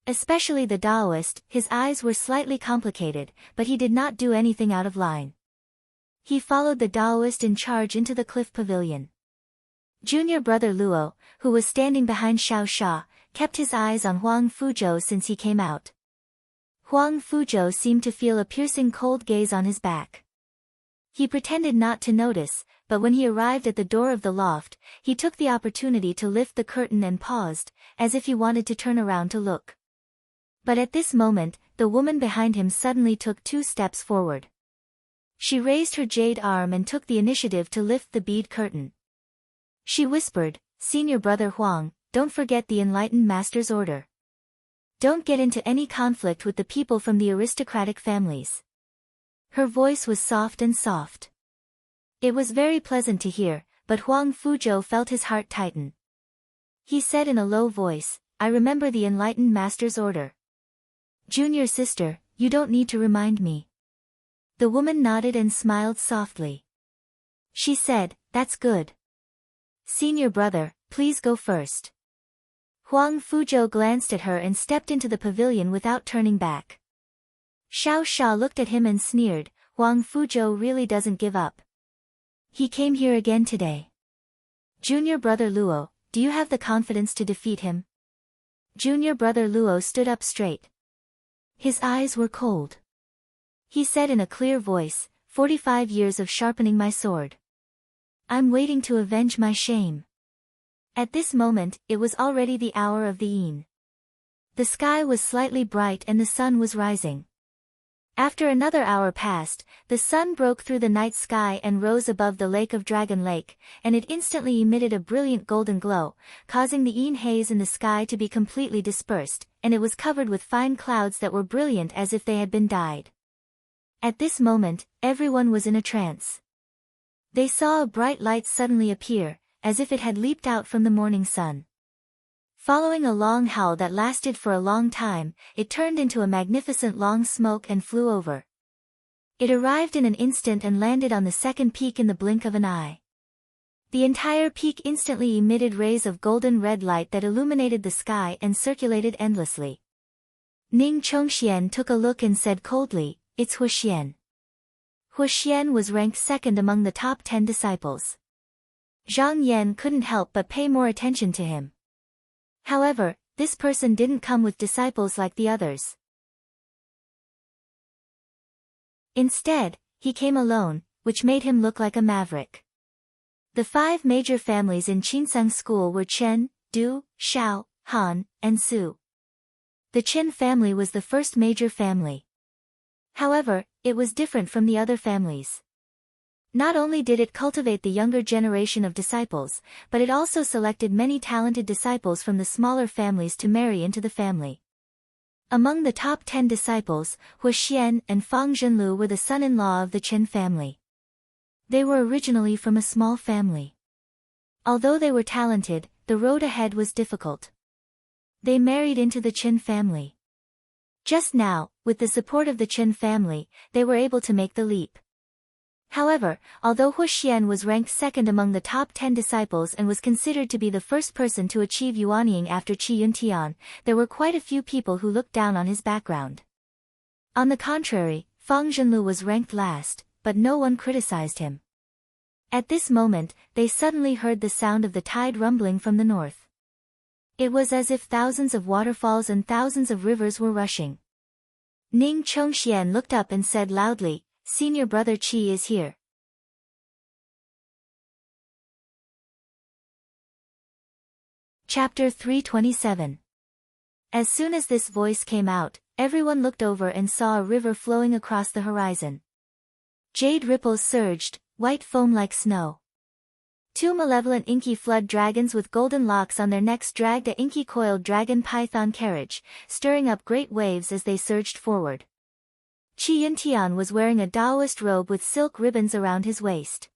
Especially the Taoist, his eyes were slightly complicated, but he did not do anything out of line. He followed the Taoist in charge into the cliff pavilion. Junior brother Luo, who was standing behind Xiao Sha, kept his eyes on Huang Fuzhou since he came out. Huang Fuzhou seemed to feel a piercing cold gaze on his back. He pretended not to notice, but when he arrived at the door of the loft, he took the opportunity to lift the curtain and paused, as if he wanted to turn around to look. But at this moment, the woman behind him suddenly took 2 steps forward. She raised her jade arm and took the initiative to lift the bead curtain. She whispered, "Senior brother Huang, don't forget the enlightened master's order. Don't get into any conflict with the people from the aristocratic families." Her voice was soft and soft. It was very pleasant to hear, but Huang Fuzhou felt his heart tighten. He said in a low voice, "I remember the enlightened master's order." "Junior sister, you don't need to remind me." The woman nodded and smiled softly. She said, "That's good. Senior brother, please go first." Huang Fuzhou glanced at her and stepped into the pavilion without turning back. Xiao Sha looked at him and sneered, "Huang Fuzhou really doesn't give up. He came here again today. Junior brother Luo, do you have the confidence to defeat him?" Junior brother Luo stood up straight. His eyes were cold. He said in a clear voice, 45 years of sharpening my sword. I'm waiting to avenge my shame." At this moment, it was already the hour of the yin. The sky was slightly bright and the sun was rising. After another hour passed, the sun broke through the night sky and rose above the lake of Dragon Lake, and it instantly emitted a brilliant golden glow, causing the yin haze in the sky to be completely dispersed, and it was covered with fine clouds that were brilliant as if they had been dyed. At this moment, everyone was in a trance. They saw a bright light suddenly appear, as if it had leaped out from the morning sun. Following a long howl that lasted for a long time, it turned into a magnificent long smoke and flew over. It arrived in an instant and landed on the second peak in the blink of an eye. The entire peak instantly emitted rays of golden red light that illuminated the sky and circulated endlessly. Ning Chongxian took a look and said coldly, "It's Huxian." Huxian was ranked second among the top 10 disciples. Zhang Yan couldn't help but pay more attention to him. However, this person didn't come with disciples like the others. Instead, he came alone, which made him look like a maverick. The 5 major families in Qinsang school were Chen, Du, Shao, Han, and Su. The Chen family was the first major family. However, it was different from the other families. Not only did it cultivate the younger generation of disciples, but it also selected many talented disciples from the smaller families to marry into the family. Among the top 10 disciples, Huxian and Fang Zhenlu were the son-in-law of the Chen family. They were originally from a small family. Although they were talented, the road ahead was difficult. They married into the Chen family. Just now, with the support of the Chen family, they were able to make the leap. However, although Huxian was ranked second among the top 10 disciples and was considered to be the first person to achieve Yuanying after Qi Yuntian, there were quite a few people who looked down on his background. On the contrary, Fang Zhenlu was ranked last, but no one criticized him. At this moment, they suddenly heard the sound of the tide rumbling from the north. It was as if thousands of waterfalls and thousands of rivers were rushing. Ning Chongxian looked up and said loudly, "Senior brother Qi is here." Chapter 327. As soon as this voice came out, everyone looked over and saw a river flowing across the horizon. Jade ripples surged, white foam like snow. Two malevolent inky flood dragons with golden locks on their necks dragged a inky coiled dragon python carriage, stirring up great waves as they surged forward. Qi Yuntian was wearing a Taoist robe with silk ribbons around his waist.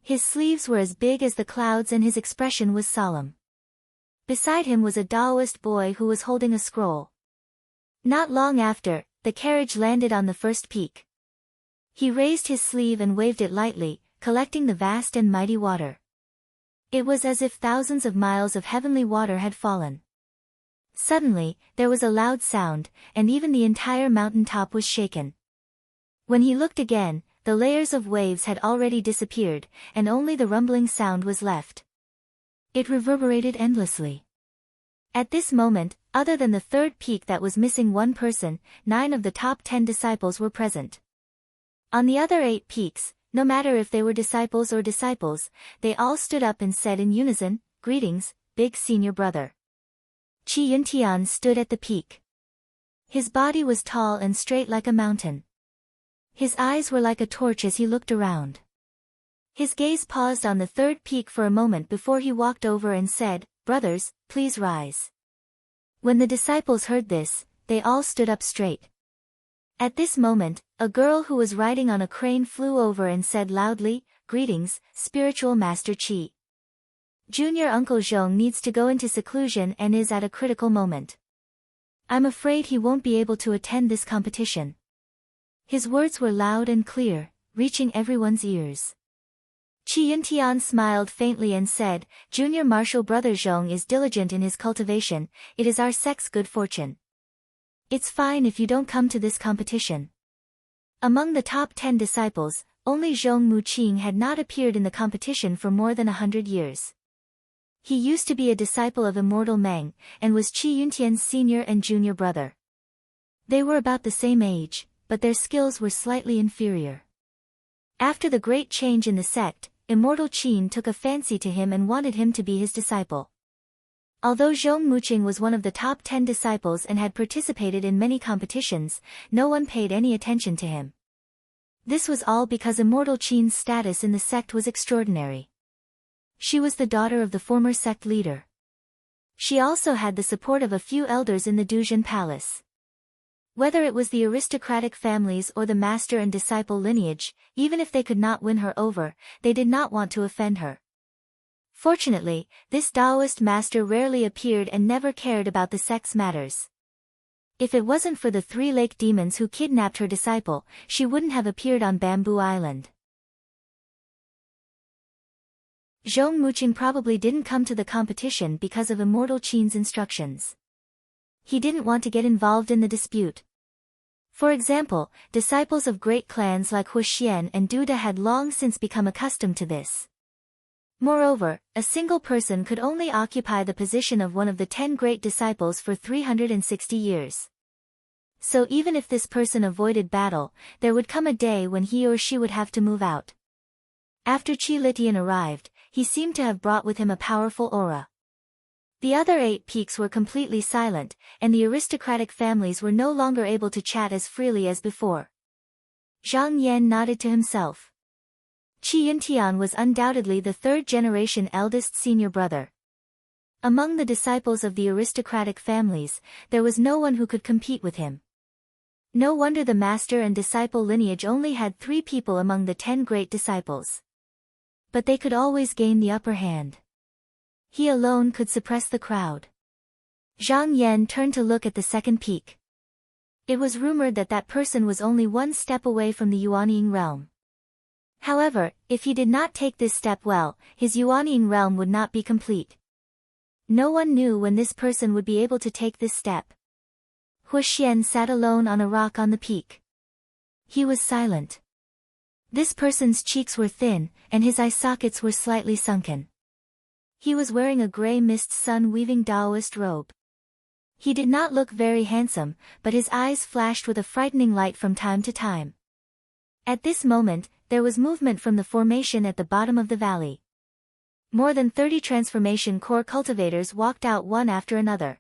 His sleeves were as big as the clouds and his expression was solemn. Beside him was a Taoist boy who was holding a scroll. Not long after, the carriage landed on the first peak. He raised his sleeve and waved it lightly, collecting the vast and mighty water. It was as if thousands of miles of heavenly water had fallen. Suddenly, there was a loud sound, and even the entire mountain top was shaken. When he looked again, the layers of waves had already disappeared, and only the rumbling sound was left. It reverberated endlessly. At this moment, other than the third peak that was missing one person, 9 of the top 10 disciples were present. On the other 8 peaks, no matter if they were disciples, they all stood up and said in unison, "Greetings, big senior brother." Qi Yuntian stood at the peak. His body was tall and straight like a mountain. His eyes were like a torch as he looked around. His gaze paused on the third peak for a moment before he walked over and said, "Brothers, please rise." When the disciples heard this, they all stood up straight. At this moment, a girl who was riding on a crane flew over and said loudly, "Greetings, spiritual master Qi. Junior Uncle Zhong needs to go into seclusion and is at a critical moment. I'm afraid he won't be able to attend this competition." His words were loud and clear, reaching everyone's ears. Qi Yuntian smiled faintly and said, "Junior Martial Brother Zhong is diligent in his cultivation, it is our sect's good fortune. It's fine if you don't come to this competition." Among the top 10 disciples, only Zhong Muqing had not appeared in the competition for more than 100 years. He used to be a disciple of Immortal Meng, and was Qi Yuntian's senior and junior brother. They were about the same age, but their skills were slightly inferior. After the great change in the sect, Immortal Qin took a fancy to him and wanted him to be his disciple. Although Zhong Muqing was one of the top 10 disciples and had participated in many competitions, no one paid any attention to him. This was all because Immortal Qin's status in the sect was extraordinary. She was the daughter of the former sect leader. She also had the support of a few elders in the Duzhen Palace. Whether it was the aristocratic families or the master and disciple lineage, even if they could not win her over, they did not want to offend her. Fortunately, this Taoist master rarely appeared and never cared about the sect's matters. If it wasn't for the 3 lake demons who kidnapped her disciple, she wouldn't have appeared on Bamboo Island. Zhong Muqing probably didn't come to the competition because of Immortal Qin's instructions. He didn't want to get involved in the dispute. For example, disciples of great clans like Huxian and Duda had long since become accustomed to this. Moreover, a single person could only occupy the position of one of the 10 great disciples for 360 years. So even if this person avoided battle, there would come a day when he or she would have to move out. After Qi Litian arrived, he seemed to have brought with him a powerful aura. The other 8 peaks were completely silent, and the aristocratic families were no longer able to chat as freely as before. Zhang Yan nodded to himself. Qi Yuntian was undoubtedly the 3rd-generation eldest senior brother. Among the disciples of the aristocratic families, there was no one who could compete with him. No wonder the master and disciple lineage only had 3 people among the 10 great disciples. But they could always gain the upper hand. He alone could suppress the crowd. Zhang Yan turned to look at the second peak. It was rumored that that person was only 1 step away from the Yuanying realm. However, if he did not take this step well, his Yuanying realm would not be complete. No one knew when this person would be able to take this step. Huxian sat alone on a rock on the peak. He was silent. This person's cheeks were thin, and his eye sockets were slightly sunken. He was wearing a gray mist sun-weaving Taoist robe. He did not look very handsome, but his eyes flashed with a frightening light from time to time. At this moment, there was movement from the formation at the bottom of the valley. More than 30 transformation core cultivators walked out one after another.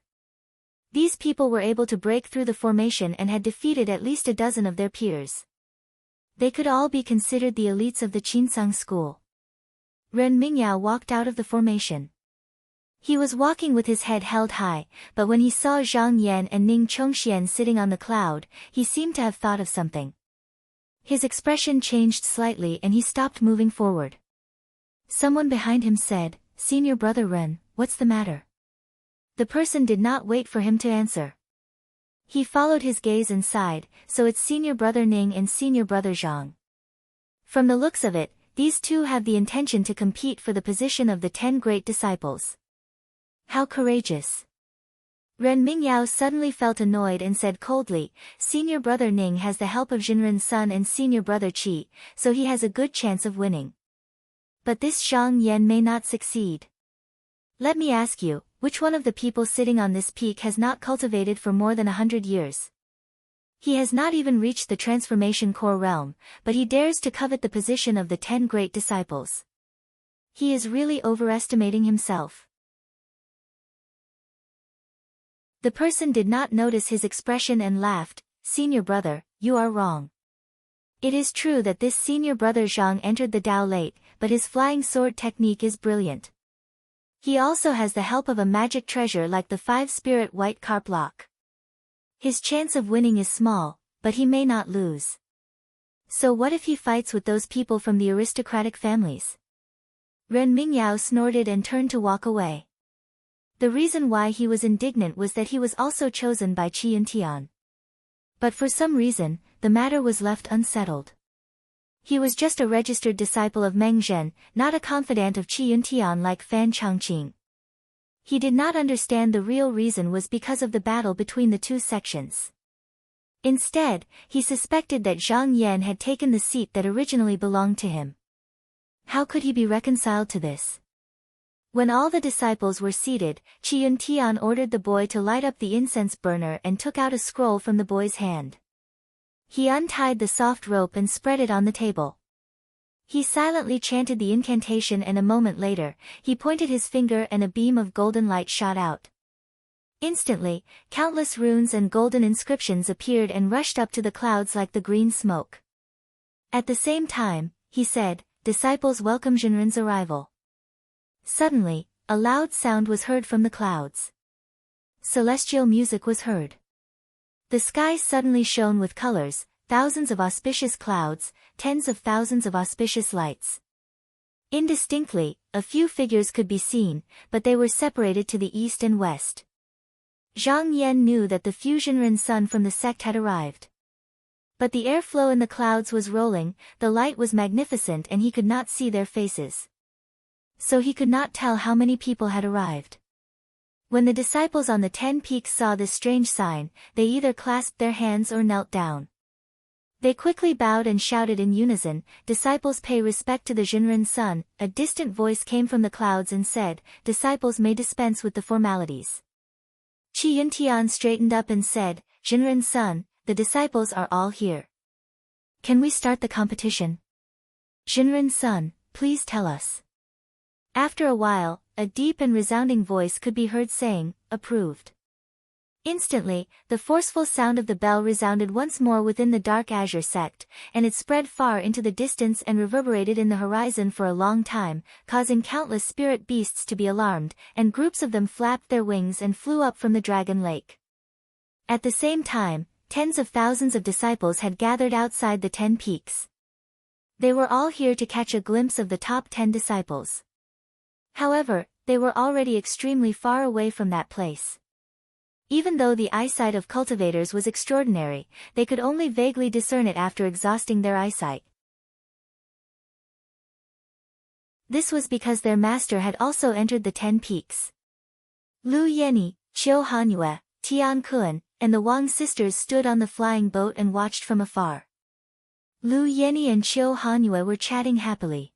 These people were able to break through the formation and had defeated at least a dozen of their peers. They could all be considered the elites of the Qinsang school. Ren Mingyao walked out of the formation. He was walking with his head held high, but when he saw Zhang Yan and Ning Chongxian sitting on the cloud, he seemed to have thought of something. His expression changed slightly and he stopped moving forward. Someone behind him said, "Senior brother Ren, what's the matter?" The person did not wait for him to answer. He followed his gaze and sighed, so it's senior brother Ning and senior brother Zhang. From the looks of it, these two have the intention to compete for the position of the 10 great disciples. How courageous. Ren Mingyao suddenly felt annoyed and said coldly, "Senior brother Ning has the help of Jinren's son and senior brother Qi, so he has a good chance of winning. But this Zhang Yan may not succeed. Let me ask you, which one of the people sitting on this peak has not cultivated for more than 100 years? He has not even reached the transformation core realm, but he dares to covet the position of the 10 great disciples. He is really overestimating himself." The person did not notice his expression and laughed, "Senior brother, you are wrong. It is true that this senior brother Zhang entered the Tao late, but his flying sword technique is brilliant. He also has the help of a magic treasure like the 5-spirit white carp lock. His chance of winning is small, but he may not lose. So what if he fights with those people from the aristocratic families?" Ren Mingyao snorted and turned to walk away. The reason why he was indignant was that he was also chosen by Qi Yuntian. But for some reason, the matter was left unsettled. He was just a registered disciple of Meng Zhen, not a confidant of Qi Yuntian like Fan Changqing. He did not understand the real reason was because of the battle between the two sections. Instead, he suspected that Zhang Yan had taken the seat that originally belonged to him. How could he be reconciled to this? When all the disciples were seated, Qi Yuntian ordered the boy to light up the incense burner and took out a scroll from the boy's hand. He untied the soft rope and spread it on the table. He silently chanted the incantation and a moment later, he pointed his finger and a beam of golden light shot out. Instantly, countless runes and golden inscriptions appeared and rushed up to the clouds like the green smoke. At the same time, he said, "Disciples welcome Jinren's arrival." Suddenly, a loud sound was heard from the clouds. Celestial music was heard. The sky suddenly shone with colors, thousands of auspicious clouds, tens of thousands of auspicious lights. Indistinctly, a few figures could be seen, but they were separated to the east and west. Zhang Yan knew that the Fusionren son from the sect had arrived. But the airflow in the clouds was rolling, the light was magnificent and he could not see their faces. So he could not tell how many people had arrived. When the disciples on the 10 peaks saw this strange sign, they either clasped their hands or knelt down. They quickly bowed and shouted in unison, "Disciples pay respect to the Jinren son." A distant voice came from the clouds and said, "Disciples may dispense with the formalities." Qi Yuntian straightened up and said, "Jinren son, the disciples are all here. Can we start the competition? Jinren son, please tell us." After a while, a deep and resounding voice could be heard saying, "Approved." Instantly, the forceful sound of the bell resounded once more within the dark azure sect, and it spread far into the distance and reverberated in the horizon for a long time, causing countless spirit beasts to be alarmed, and groups of them flapped their wings and flew up from the dragon lake. At the same time, tens of thousands of disciples had gathered outside the 10 peaks. They were all here to catch a glimpse of the top 10 disciples. However, they were already extremely far away from that place. Even though the eyesight of cultivators was extraordinary, they could only vaguely discern it after exhausting their eyesight. This was because their master had also entered the 10 peaks. Lu Yenyi, Qiu Hanyue, Tian Kun, and the Wang sisters stood on the flying boat and watched from afar. Lu Yenyi and Qiu Hanyue were chatting happily.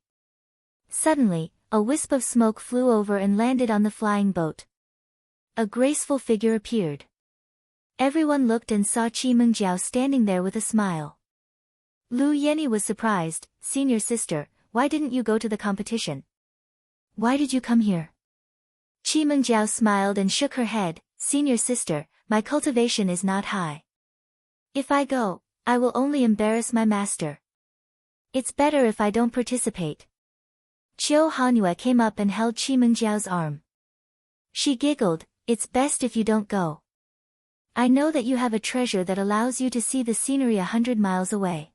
Suddenly, a wisp of smoke flew over and landed on the flying boat. A graceful figure appeared. Everyone looked and saw Qi Mengjiao standing there with a smile. Lu Yenyi was surprised. "Senior sister, why didn't you go to the competition? Why did you come here?" Qi Mengjiao smiled and shook her head. "Senior sister, my cultivation is not high. If I go, I will only embarrass my master. It's better if I don't participate." Qiu Hanyue came up and held Qi Mengjiao's arm. She giggled, "It's best if you don't go. I know that you have a treasure that allows you to see the scenery 100 miles away.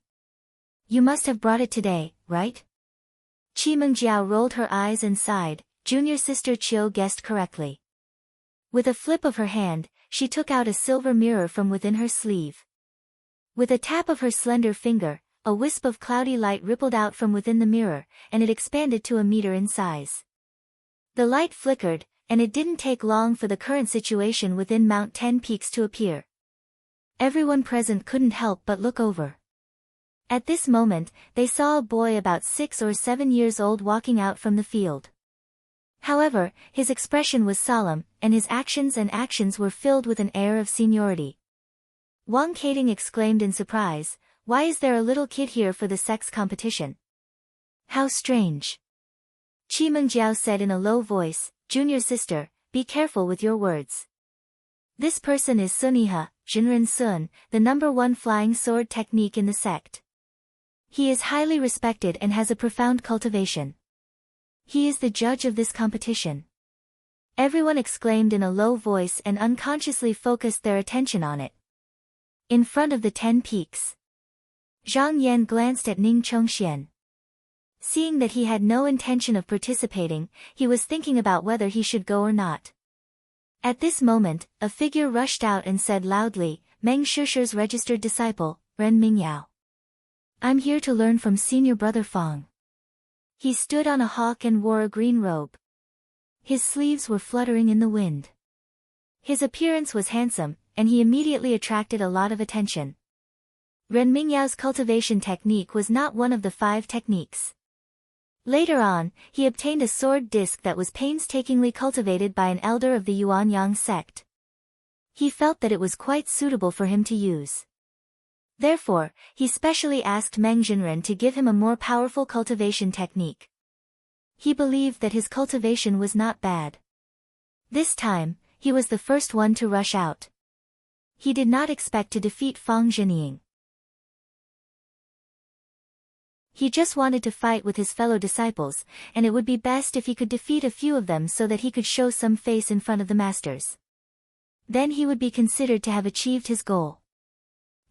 You must have brought it today, right?" Qi Mengjiao rolled her eyes and sighed. Junior sister Qiu guessed correctly. With a flip of her hand, she took out a silver mirror from within her sleeve. With a tap of her slender finger, a wisp of cloudy light rippled out from within the mirror, and it expanded to a meter in size. The light flickered, and it didn't take long for the current situation within Mount 10 Peaks to appear. Everyone present couldn't help but look over. At this moment, they saw a boy about 6 or 7 years old walking out from the field. However, his expression was solemn, and his actions were filled with an air of seniority. Wang Keting exclaimed in surprise, "Why is there a little kid here for the sex competition? How strange." Qi Mengjiao said in a low voice, "Junior sister, be careful with your words. This person is Suniha, Jinren Sun, the #1 flying sword technique in the sect. He is highly respected and has a profound cultivation. He is the judge of this competition." Everyone exclaimed in a low voice and unconsciously focused their attention on it. In front of the 10 peaks, Zhang Yan glanced at Ning Chongxian. Seeing that he had no intention of participating, he was thinking about whether he should go or not. At this moment, a figure rushed out and said loudly, "Meng Shishi's registered disciple, Ren Mingyao. I'm here to learn from senior brother Fang." He stood on a hawk and wore a green robe. His sleeves were fluttering in the wind. His appearance was handsome, and he immediately attracted a lot of attention. Ren Mingyao's cultivation technique was not one of the 5 techniques. Later on, he obtained a sword disc that was painstakingly cultivated by an elder of the Yuanyang sect. He felt that it was quite suitable for him to use. Therefore, he specially asked Meng Jinren to give him a more powerful cultivation technique. He believed that his cultivation was not bad. This time, he was the first one to rush out. He did not expect to defeat Fang Jinying. He just wanted to fight with his fellow disciples, and it would be best if he could defeat a few of them so that he could show some face in front of the masters. Then he would be considered to have achieved his goal.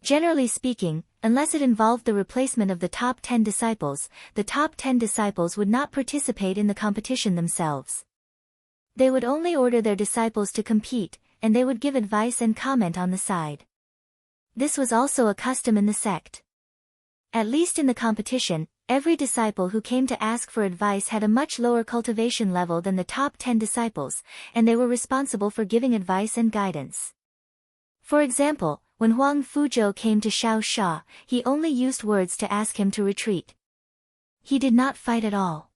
Generally speaking, unless it involved the replacement of the top 10 disciples, the top 10 disciples would not participate in the competition themselves. They would only order their disciples to compete, and they would give advice and comment on the side. This was also a custom in the sect. At least in the competition, every disciple who came to ask for advice had a much lower cultivation level than the top 10 disciples, and they were responsible for giving advice and guidance. For example, when Huang Fuzhou came to Xiao Sha, he only used words to ask him to retreat. He did not fight at all.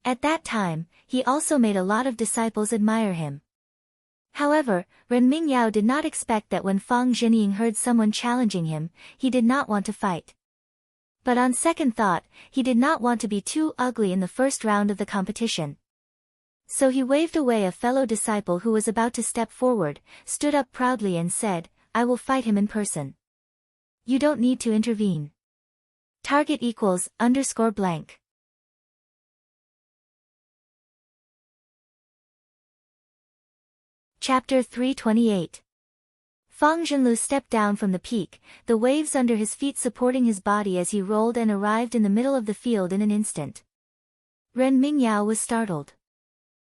At that time, he also made a lot of disciples admire him. However, Ren Mingyao did not expect that when Fang Jinying heard someone challenging him, he did not want to fight. But on second thought, he did not want to be too ugly in the first round of the competition. So he waved away a fellow disciple who was about to step forward, stood up proudly and said, "I will fight him in person. You don't need to intervene. Target equals _blank. Chapter 328. Fang Zhenlu stepped down from the peak, the waves under his feet supporting his body as he rolled and arrived in the middle of the field in an instant. Ren Mingyao was startled.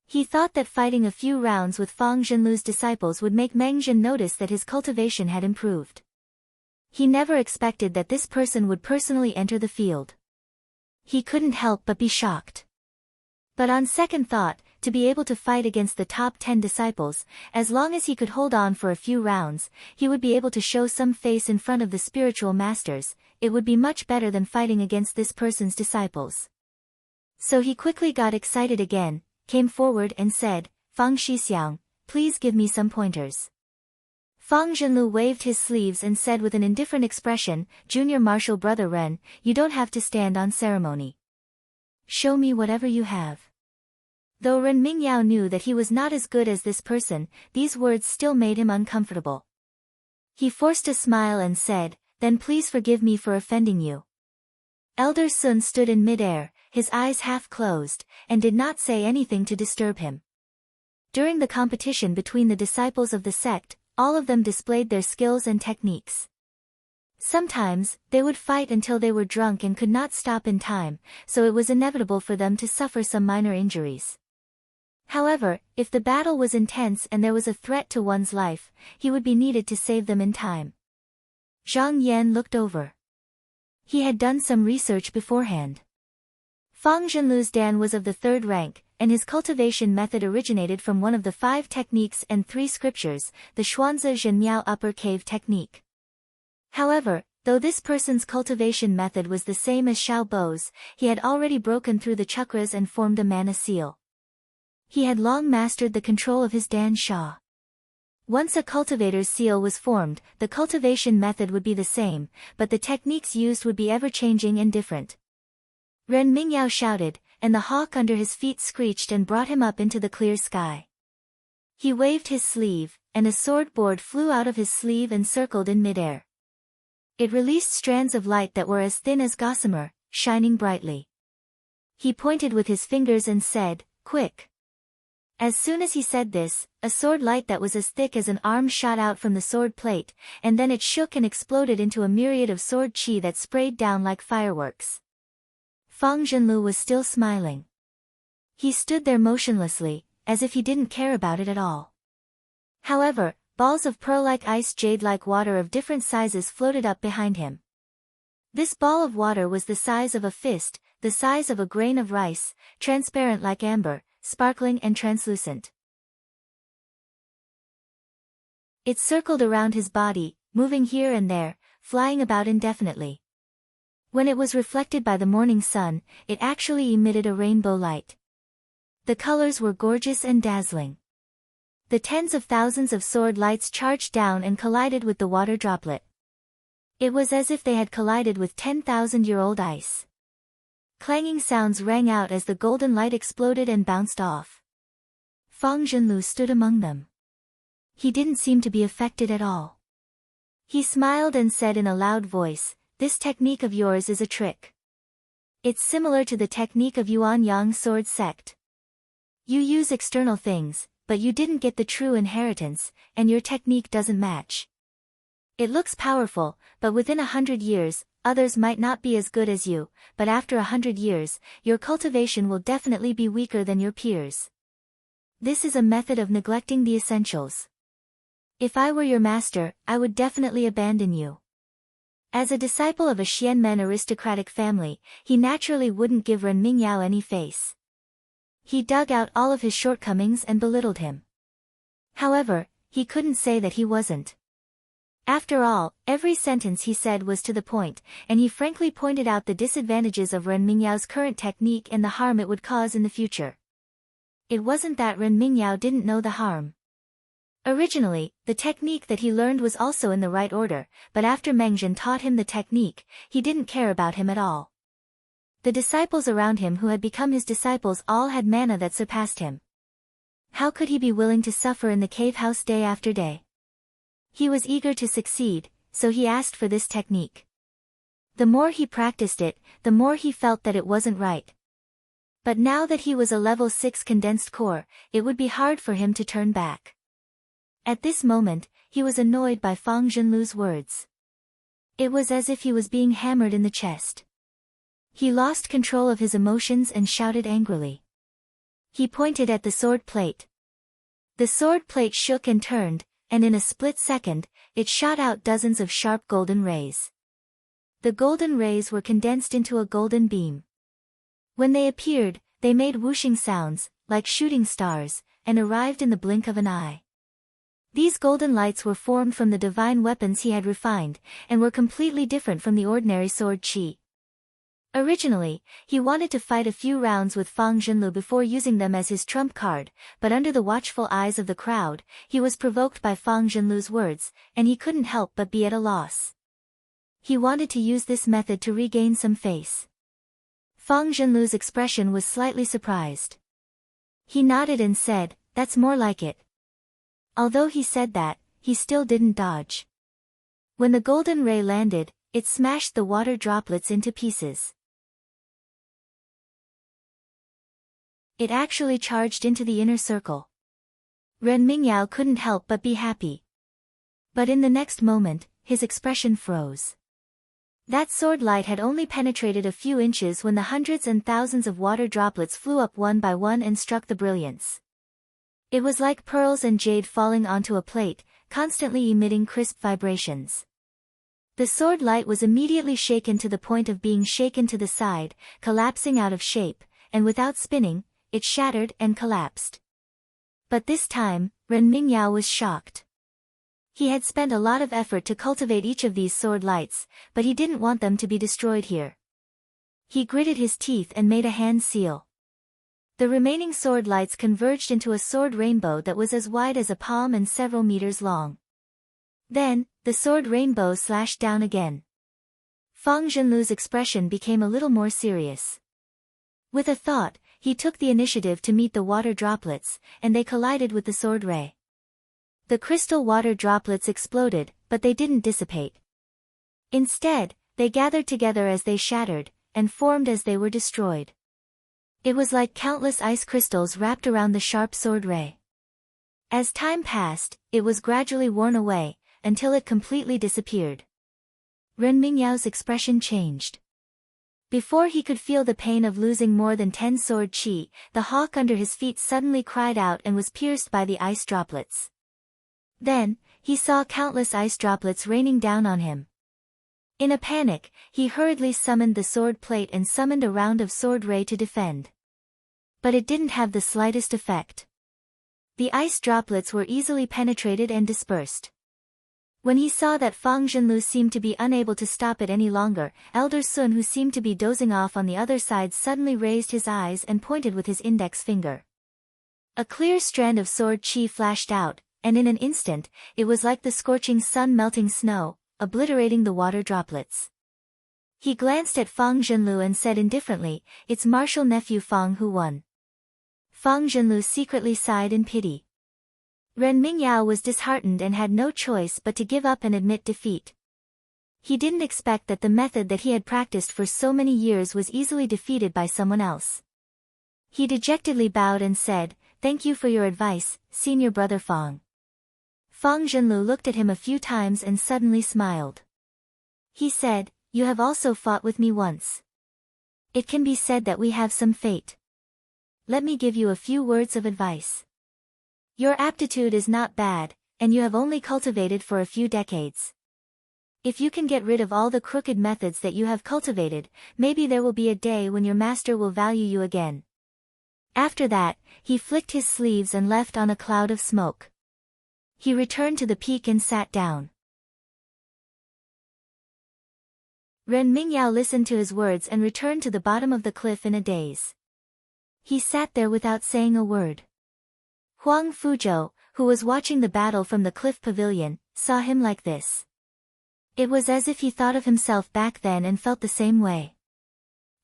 He thought that fighting a few rounds with Fang Zhenlu's disciples would make Meng Zhen notice that his cultivation had improved. He never expected that this person would personally enter the field. He couldn't help but be shocked. But on second thought, to be able to fight against the top 10 disciples, as long as he could hold on for a few rounds, he would be able to show some face in front of the spiritual masters. It would be much better than fighting against this person's disciples. So he quickly got excited again, came forward and said, "Fang Shixiang, please give me some pointers." Fang Zhenlu waved his sleeves and said with an indifferent expression, "Junior Marshal Brother Ren, you don't have to stand on ceremony. Show me whatever you have." Though Ren Mingyao knew that he was not as good as this person, these words still made him uncomfortable. He forced a smile and said, "Then please forgive me for offending you." Elder Sun stood in midair, his eyes half closed, and did not say anything to disturb him. During the competition between the disciples of the sect, all of them displayed their skills and techniques. Sometimes, they would fight until they were drunk and could not stop in time, so it was inevitable for them to suffer some minor injuries. However, if the battle was intense and there was a threat to one's life, he would be needed to save them in time. Zhang Yan looked over. He had done some research beforehand. Fang Zhenlu's Dan was of the 3rd rank, and his cultivation method originated from one of the 5 techniques and 3 scriptures, the Xuanzi Zhenmiao Upper Cave technique. However, though this person's cultivation method was the same as Xiao Bo's, he had already broken through the chakras and formed a mana seal. He had long mastered the control of his Dan Sha. Once a cultivator's seal was formed, the cultivation method would be the same, but the techniques used would be ever-changing and different. Ren Mingyao shouted, and the hawk under his feet screeched and brought him up into the clear sky. He waved his sleeve, and a sword board flew out of his sleeve and circled in midair. It released strands of light that were as thin as gossamer, shining brightly. He pointed with his fingers and said, "Quick." As soon as he said this, a sword light that was as thick as an arm shot out from the sword plate, and then it shook and exploded into a myriad of sword chi that sprayed down like fireworks. Fang Zhenlu was still smiling. He stood there motionlessly, as if he didn't care about it at all. However, balls of pearl-like ice jade-like water of different sizes floated up behind him. This ball of water was the size of a fist, the size of a grain of rice, transparent like amber, sparkling and translucent. It circled around his body, moving here and there, flying about indefinitely. When it was reflected by the morning sun, it actually emitted a rainbow light. The colors were gorgeous and dazzling. The tens of thousands of sword lights charged down and collided with the water droplet. It was as if they had collided with 10,000-year-old ice. Clanging sounds rang out as the golden light exploded and bounced off. Fang Zhenlu stood among them. He didn't seem to be affected at all. He smiled and said in a loud voice, "This technique of yours is a trick. It's similar to the technique of Yuan Yang sword sect. You use external things, but you didn't get the true inheritance, and your technique doesn't match. It looks powerful, but within 100 years, others might not be as good as you, but after 100 years, your cultivation will definitely be weaker than your peers. This is a method of neglecting the essentials. If I were your master, I would definitely abandon you." As a disciple of a Xianmen aristocratic family, he naturally wouldn't give Ren Mingyao any face. He dug out all of his shortcomings and belittled him. However, he couldn't say that he wasn't. After all, every sentence he said was to the point, and he frankly pointed out the disadvantages of Ren Mingyao's current technique and the harm it would cause in the future. It wasn't that Ren Mingyao didn't know the harm. Originally, the technique that he learned was also in the right order, but after Mengjin taught him the technique, he didn't care about him at all. The disciples around him who had become his disciples all had mana that surpassed him. How could he be willing to suffer in the cave house day after day? He was eager to succeed, so he asked for this technique. The more he practiced it, the more he felt that it wasn't right. But now that he was a level 6 condensed core, it would be hard for him to turn back. At this moment, he was annoyed by Fang Zhenlu's words. It was as if he was being hammered in the chest. He lost control of his emotions and shouted angrily. He pointed at the sword plate. The sword plate shook and turned, and in a split second, it shot out dozens of sharp golden rays. The golden rays were condensed into a golden beam. When they appeared, they made whooshing sounds, like shooting stars, and arrived in the blink of an eye. These golden lights were formed from the divine weapons he had refined, and were completely different from the ordinary sword chi. Originally, he wanted to fight a few rounds with Fang Zhenlu before using them as his trump card, but under the watchful eyes of the crowd, he was provoked by Fang Zhenlu's words, and he couldn't help but be at a loss. He wanted to use this method to regain some face. Fang Zhenlu's expression was slightly surprised. He nodded and said, "That's more like it." Although he said that, he still didn't dodge. When the golden ray landed, it smashed the water droplets into pieces. It actually charged into the inner circle. Ren Mingyao couldn't help but be happy. But in the next moment, his expression froze. That sword light had only penetrated a few inches when the hundreds and thousands of water droplets flew up one by one and struck the brilliance. It was like pearls and jade falling onto a plate, constantly emitting crisp vibrations. The sword light was immediately shaken to the point of being shaken to the side, collapsing out of shape, and without spinning, it shattered and collapsed. But this time, Ren Mingyao was shocked. He had spent a lot of effort to cultivate each of these sword lights, but he didn't want them to be destroyed here. He gritted his teeth and made a hand seal. The remaining sword lights converged into a sword rainbow that was as wide as a palm and several meters long. Then, the sword rainbow slashed down again. Fang Zhenlu's expression became a little more serious. With a thought, he took the initiative to meet the water droplets, and they collided with the sword ray. The crystal water droplets exploded, but they didn't dissipate. Instead, they gathered together as they shattered, and formed as they were destroyed. It was like countless ice crystals wrapped around the sharp sword ray. As time passed, it was gradually worn away, until it completely disappeared. Ren Mingyao's expression changed. Before he could feel the pain of losing more than 10 sword chi, the hawk under his feet suddenly cried out and was pierced by the ice droplets. Then, he saw countless ice droplets raining down on him. In a panic, he hurriedly summoned the sword plate and summoned a round of sword ray to defend. But it didn't have the slightest effect. The ice droplets were easily penetrated and dispersed. When he saw that Fang Zhenlu seemed to be unable to stop it any longer, Elder Sun, who seemed to be dozing off on the other side, suddenly raised his eyes and pointed with his index finger. A clear strand of sword chi flashed out, and in an instant, it was like the scorching sun melting snow, obliterating the water droplets. He glanced at Fang Zhenlu and said indifferently, "It's martial nephew Fang who won." Fang Zhenlu secretly sighed in pity. Ren Mingyao was disheartened and had no choice but to give up and admit defeat. He didn't expect that the method that he had practiced for so many years was easily defeated by someone else. He dejectedly bowed and said, "Thank you for your advice, senior brother Fang." Fang Zhenlu looked at him a few times and suddenly smiled. He said, "You have also fought with me once. It can be said that we have some fate. Let me give you a few words of advice. Your aptitude is not bad, and you have only cultivated for a few decades. If you can get rid of all the crooked methods that you have cultivated, maybe there will be a day when your master will value you again." After that, he flicked his sleeves and left on a cloud of smoke. He returned to the peak and sat down. Ren Mingyao listened to his words and returned to the bottom of the cliff in a daze. He sat there without saying a word. Huang Fuzhou, who was watching the battle from the cliff pavilion, saw him like this. It was as if he thought of himself back then and felt the same way.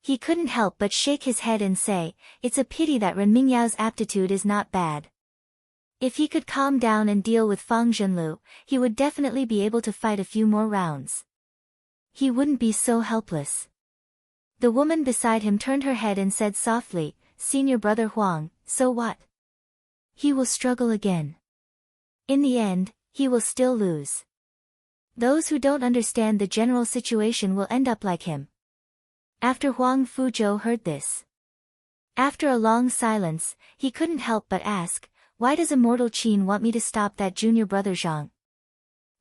He couldn't help but shake his head and say, "It's a pity that Ren Mingyao's aptitude is not bad. If he could calm down and deal with Fang Zhenlu, he would definitely be able to fight a few more rounds. He wouldn't be so helpless." The woman beside him turned her head and said softly, "Senior brother Huang, so what? He will struggle again. In the end, he will still lose. Those who don't understand the general situation will end up like him." After Huang Fuzhou heard this, after a long silence, he couldn't help but ask, "Why does Immortal Qin want me to stop that junior brother Zhang?"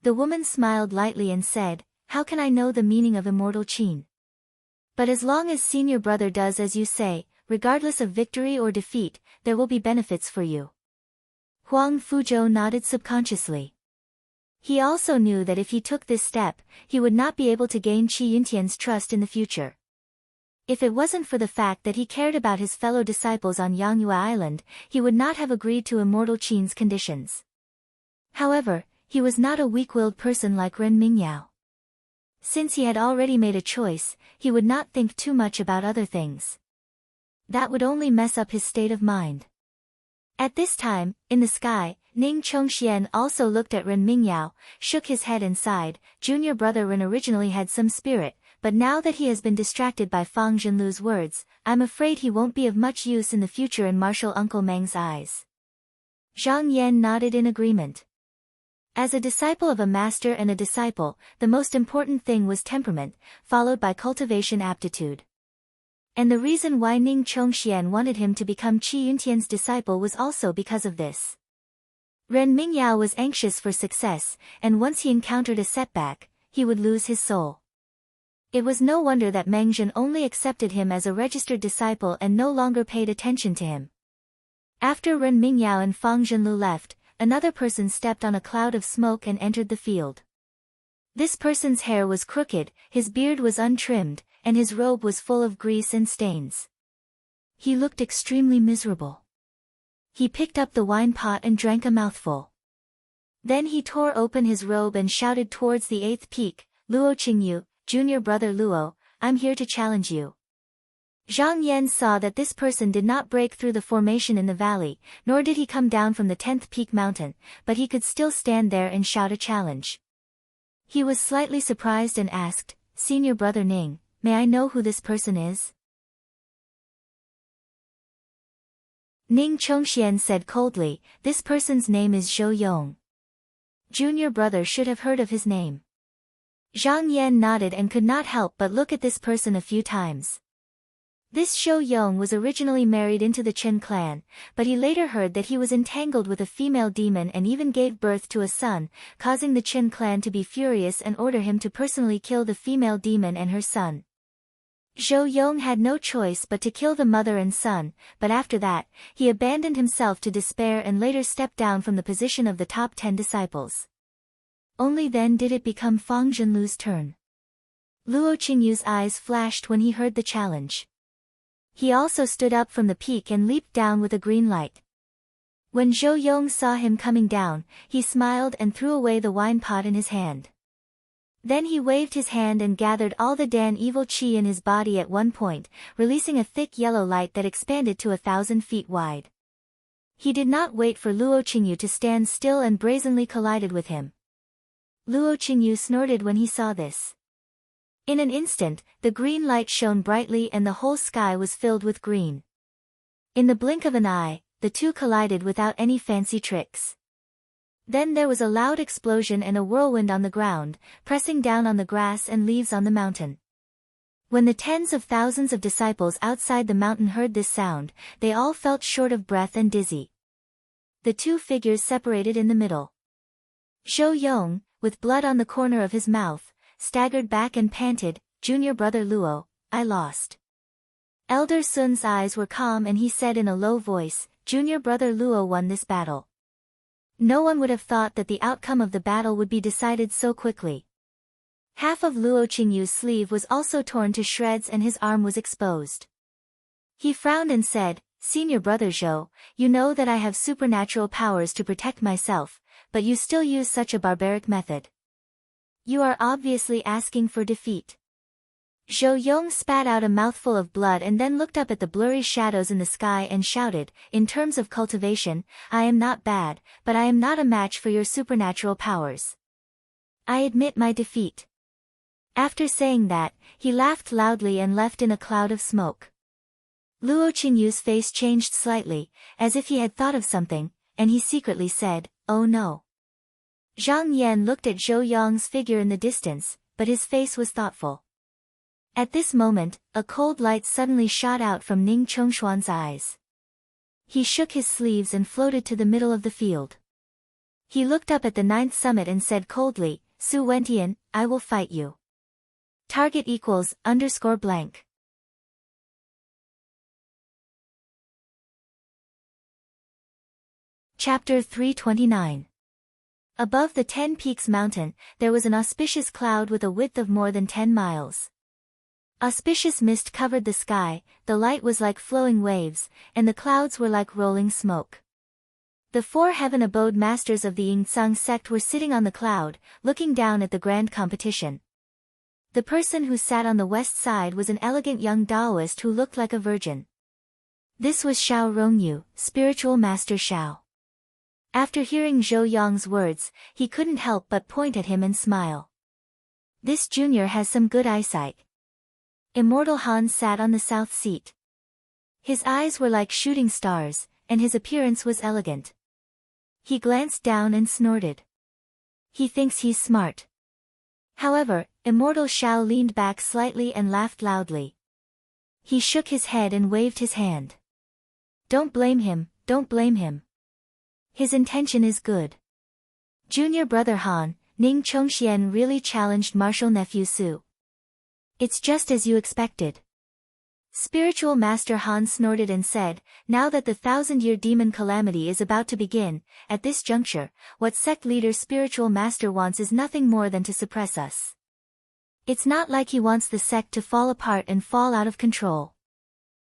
The woman smiled lightly and said, "How can I know the meaning of Immortal Qin? But as long as senior brother does as you say, regardless of victory or defeat, there will be benefits for you. Huang Fuzhou nodded subconsciously. He also knew that if he took this step, he would not be able to gain Qi Yuntian's trust in the future. If it wasn't for the fact that he cared about his fellow disciples on Yangyue Island, he would not have agreed to Immortal Qin's conditions. However, he was not a weak-willed person like Ren Mingyao. Since he had already made a choice, he would not think too much about other things. That would only mess up his state of mind. At this time, in the sky, Ning Chongxian also looked at Ren Mingyao, shook his head and sighed. Junior brother Ren originally had some spirit, but now that he has been distracted by Fang Zhenlu's words, I'm afraid he won't be of much use in the future in martial Uncle Meng's eyes. Zhang Yan nodded in agreement. As a disciple of a master and a disciple, the most important thing was temperament, followed by cultivation aptitude. And the reason why Ning Chongxian wanted him to become Qi Yuntian's disciple was also because of this. Ren Mingyao was anxious for success, and once he encountered a setback, he would lose his soul. It was no wonder that Meng Zhen only accepted him as a registered disciple and no longer paid attention to him. After Ren Mingyao and Fang Zhenlu left, another person stepped on a cloud of smoke and entered the field. This person's hair was crooked, his beard was untrimmed, and his robe was full of grease and stains. He looked extremely miserable. He picked up the wine pot and drank a mouthful. Then he tore open his robe and shouted towards the 8th peak, Luo Qingyu, junior brother Luo, I'm here to challenge you. Zhang Yan saw that this person did not break through the formation in the valley, nor did he come down from the 10th peak mountain, but he could still stand there and shout a challenge. He was slightly surprised and asked, Senior brother Ning, may I know who this person is? Ning Chongxian said coldly, this person's name is Zhou Yong. Junior brother should have heard of his name. Zhang Yan nodded and could not help but look at this person a few times. This Zhou Yong was originally married into the Chen clan, but he later heard that he was entangled with a female demon and even gave birth to a son, causing the Chen clan to be furious and order him to personally kill the female demon and her son. Zhou Yong had no choice but to kill the mother and son, but after that, he abandoned himself to despair and later stepped down from the position of the top 10 disciples. Only then did it become Fang Zhenlu's turn. Luo Qingyu's eyes flashed when he heard the challenge. He also stood up from the peak and leaped down with a green light. When Zhou Yong saw him coming down, he smiled and threw away the wine pot in his hand. Then he waved his hand and gathered all the Dan evil qi in his body at one point, releasing a thick yellow light that expanded to 1,000 feet wide. He did not wait for Luo Qingyu to stand still and brazenly collided with him. Luo Qingyu snorted when he saw this. In an instant, the green light shone brightly and the whole sky was filled with green. In the blink of an eye, the two collided without any fancy tricks. Then there was a loud explosion and a whirlwind on the ground, pressing down on the grass and leaves on the mountain. When the tens of thousands of disciples outside the mountain heard this sound, they all felt short of breath and dizzy. The two figures separated in the middle. Zhou Yong, with blood on the corner of his mouth, staggered back and panted, Junior brother Luo, I lost. Elder Sun's eyes were calm and he said in a low voice, Junior brother Luo won this battle. No one would have thought that the outcome of the battle would be decided so quickly. Half of Luo Qingyu's sleeve was also torn to shreds and his arm was exposed. He frowned and said, Senior brother Zhou, you know that I have supernatural powers to protect myself, but you still use such a barbaric method. You are obviously asking for defeat. Zhou Yong spat out a mouthful of blood and then looked up at the blurry shadows in the sky and shouted, in terms of cultivation, I am not bad, but I am not a match for your supernatural powers. I admit my defeat. After saying that, he laughed loudly and left in a cloud of smoke. Luo Qingyu's face changed slightly, as if he had thought of something, and he secretly said, oh no. Zhang Yan looked at Zhou Yong's figure in the distance, but his face was thoughtful. At this moment, a cold light suddenly shot out from Ning Chongshuan's eyes. He shook his sleeves and floated to the middle of the field. He looked up at the 9th summit and said coldly, Su Wentian, I will fight you. Target =_. Chapter 329. Above the 10 Peaks mountain, there was an auspicious cloud with a width of more than 10 miles. Auspicious mist covered the sky, the light was like flowing waves, and the clouds were like rolling smoke. The 4 heaven abode masters of the Yingtsang sect were sitting on the cloud, looking down at the grand competition. The person who sat on the west side was an elegant young Taoist who looked like a virgin. This was Xiao Rongyu, spiritual master Xiao. After hearing Zhou Yong's words, he couldn't help but point at him and smile. This junior has some good eyesight. Immortal Han sat on the south seat. His eyes were like shooting stars, and his appearance was elegant. He glanced down and snorted. He thinks he's smart. However, Immortal Xiao leaned back slightly and laughed loudly. He shook his head and waved his hand. Don't blame him, don't blame him. His intention is good. Junior brother Han, Ning Chongxian really challenged martial nephew Su. It's just as you expected. Spiritual Master Han snorted and said, now that the 1,000-year demon calamity is about to begin, at this juncture, what sect leader Spiritual Master wants is nothing more than to suppress us. It's not like he wants the sect to fall apart and fall out of control.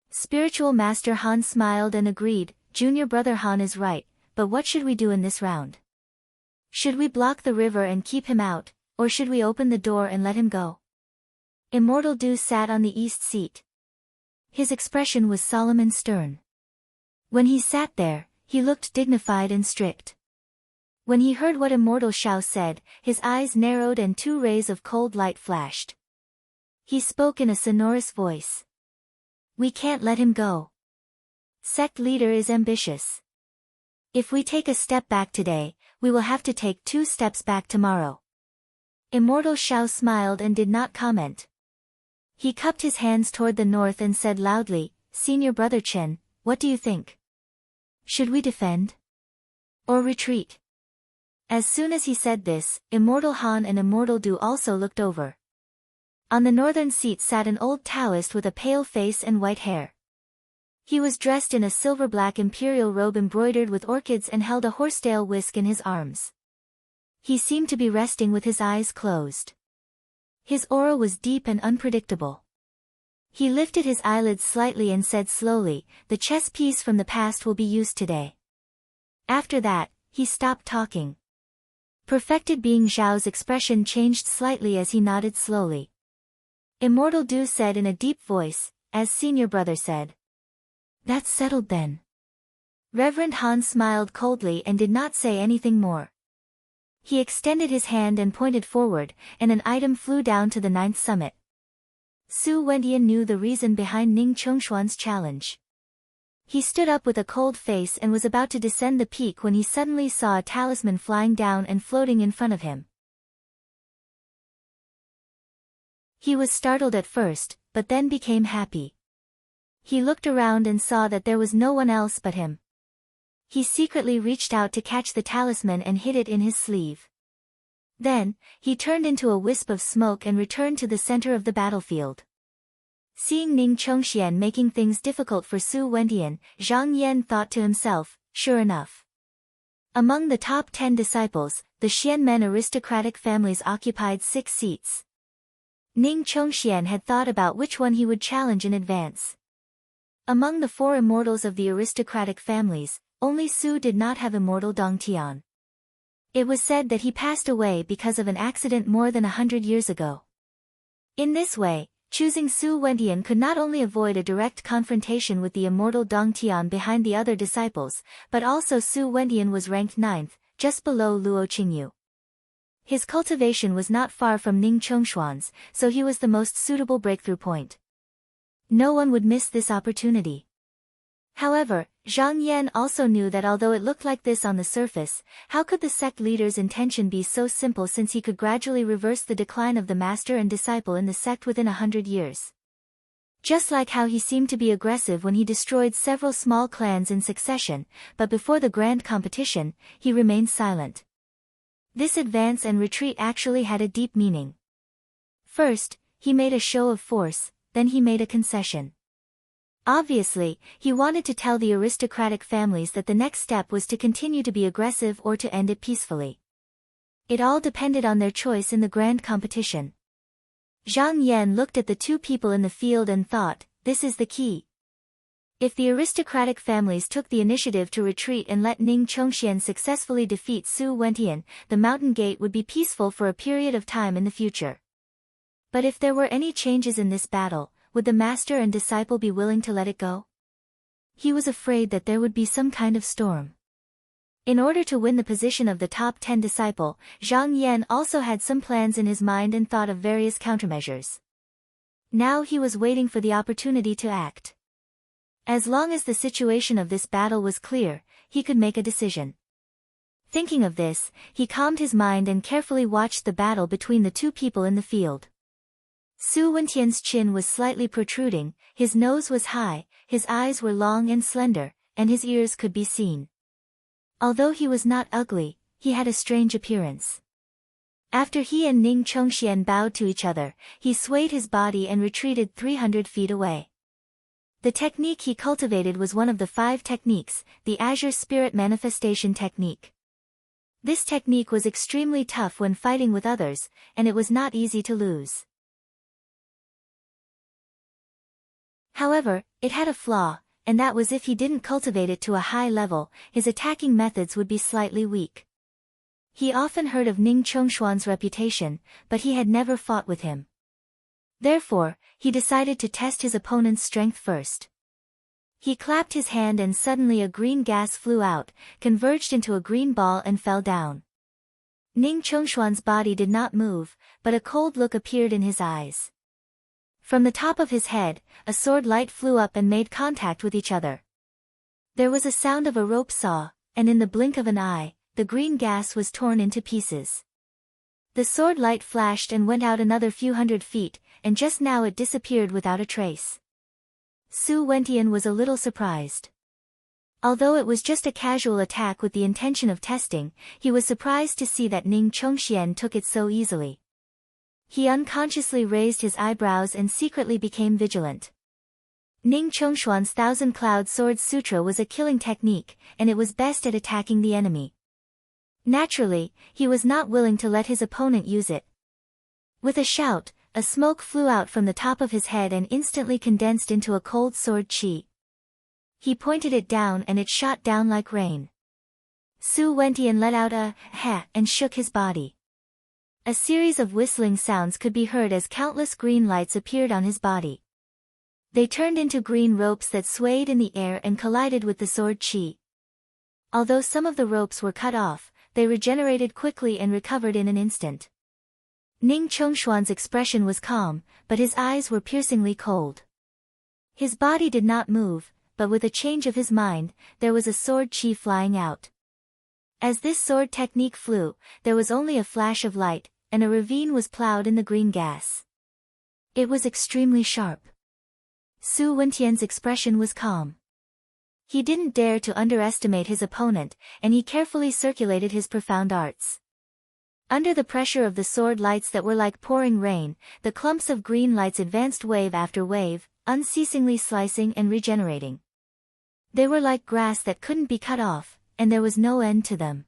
Spiritual Master Han smiled and agreed, Junior brother Han is right. But what should we do in this round? Should we block the river and keep him out, or should we open the door and let him go? Immortal Du sat on the east seat. His expression was solemn and stern. When he sat there, he looked dignified and strict. When he heard what Immortal Xiao said, his eyes narrowed and 2 rays of cold light flashed. He spoke in a sonorous voice. We can't let him go. Sect leader is ambitious. If we take a step back today, we will have to take 2 steps back tomorrow. Immortal Xiao smiled and did not comment. He cupped his hands toward the north and said loudly, Senior brother Chen, what do you think? Should we defend? Or retreat? As soon as he said this, Immortal Han and Immortal Du also looked over. On the northern seat sat an old Taoist with a pale face and white hair. He was dressed in a silver-black imperial robe embroidered with orchids and held a horsetail whisk in his arms. He seemed to be resting with his eyes closed. His aura was deep and unpredictable. He lifted his eyelids slightly and said slowly, the chess piece from the past will be used today. After that, he stopped talking. Perfected being Zhao's expression changed slightly as he nodded slowly. Immortal Du said in a deep voice, as senior brother said. That's settled then. Reverend Han smiled coldly and did not say anything more. He extended his hand and pointed forward, and an item flew down to the 9th summit. Su Wendian knew the reason behind Ning Chongshuan's challenge. He stood up with a cold face and was about to descend the peak when he suddenly saw a talisman flying down and floating in front of him. He was startled at first, but then became happy. He looked around and saw that there was no one else but him. He secretly reached out to catch the talisman and hid it in his sleeve. Then, he turned into a wisp of smoke and returned to the center of the battlefield. Seeing Ning Chongxian making things difficult for Su Wendian, Zhang Yan thought to himself, sure enough. Among the top 10 disciples, the Xianmen aristocratic families occupied 6 seats. Ning Chongxian had thought about which one he would challenge in advance. Among the 4 immortals of the aristocratic families, only Su did not have immortal Dongtian. It was said that he passed away because of an accident more than 100 years ago. In this way, choosing Su Wendian could not only avoid a direct confrontation with the immortal Dongtian behind the other disciples, but also Su Wendian was ranked 9th, just below Luo Qingyu. His cultivation was not far from Ning Chongshuan's, so he was the most suitable breakthrough point. No one would miss this opportunity. However, Zhang Yan also knew that although it looked like this on the surface, how could the sect leader's intention be so simple since he could gradually reverse the decline of the master and disciple in the sect within 100 years? Just like how he seemed to be aggressive when he destroyed several small clans in succession, but before the grand competition, he remained silent. This advance and retreat actually had a deep meaning. First, he made a show of force, then he made a concession. Obviously, he wanted to tell the aristocratic families that the next step was to continue to be aggressive or to end it peacefully. It all depended on their choice in the grand competition. Zhang Yan looked at the two people in the field and thought, this is the key. If the aristocratic families took the initiative to retreat and let Ning Chongxian successfully defeat Su Wentian, the mountain gate would be peaceful for a period of time in the future. But if there were any changes in this battle, would the master and disciple be willing to let it go? He was afraid that there would be some kind of storm. In order to win the position of the top 10 disciple, Zhang Yan also had some plans in his mind and thought of various countermeasures. Now he was waiting for the opportunity to act. As long as the situation of this battle was clear, he could make a decision. Thinking of this, he calmed his mind and carefully watched the battle between the two people in the field. Su Wentian's chin was slightly protruding, his nose was high, his eyes were long and slender, and his ears could be seen. Although he was not ugly, he had a strange appearance. After he and Ning Chongxian bowed to each other, he swayed his body and retreated 300 feet away. The technique he cultivated was one of the 5 techniques, the Azure Spirit Manifestation Technique. This technique was extremely tough when fighting with others, and it was not easy to lose. However, it had a flaw, and that was if he didn't cultivate it to a high level, his attacking methods would be slightly weak. He often heard of Ning Chongshuan's reputation, but he had never fought with him. Therefore, he decided to test his opponent's strength first. He clapped his hand and suddenly a green gas flew out, converged into a green ball and fell down. Ning Chongshuan's body did not move, but a cold look appeared in his eyes. From the top of his head, a sword light flew up and made contact with each other. There was a sound of a rope saw, and in the blink of an eye, the green gas was torn into pieces. The sword light flashed and went out another few hundred feet, and just now it disappeared without a trace. Su Wentian was a little surprised. Although it was just a casual attack with the intention of testing, he was surprised to see that Ning Chongxian took it so easily. He unconsciously raised his eyebrows and secretly became vigilant. Ning Chongshuan's Thousand Cloud Sword Sutra was a killing technique, and it was best at attacking the enemy. Naturally, he was not willing to let his opponent use it. With a shout, a smoke flew out from the top of his head and instantly condensed into a cold sword chi. He pointed it down and it shot down like rain. Su Wentian let out a "ha" and shook his body. A series of whistling sounds could be heard as countless green lights appeared on his body. They turned into green ropes that swayed in the air and collided with the sword chi. Although some of the ropes were cut off, they regenerated quickly and recovered in an instant. Ning Chongshuan's expression was calm, but his eyes were piercingly cold. His body did not move, but with a change of his mind, there was a sword chi flying out. As this sword technique flew, there was only a flash of light, and a ravine was plowed in the green gas. It was extremely sharp. Su Wentian's expression was calm. He didn't dare to underestimate his opponent, and he carefully circulated his profound arts. Under the pressure of the sword lights that were like pouring rain, the clumps of green lights advanced wave after wave, unceasingly slicing and regenerating. They were like grass that couldn't be cut off, and there was no end to them.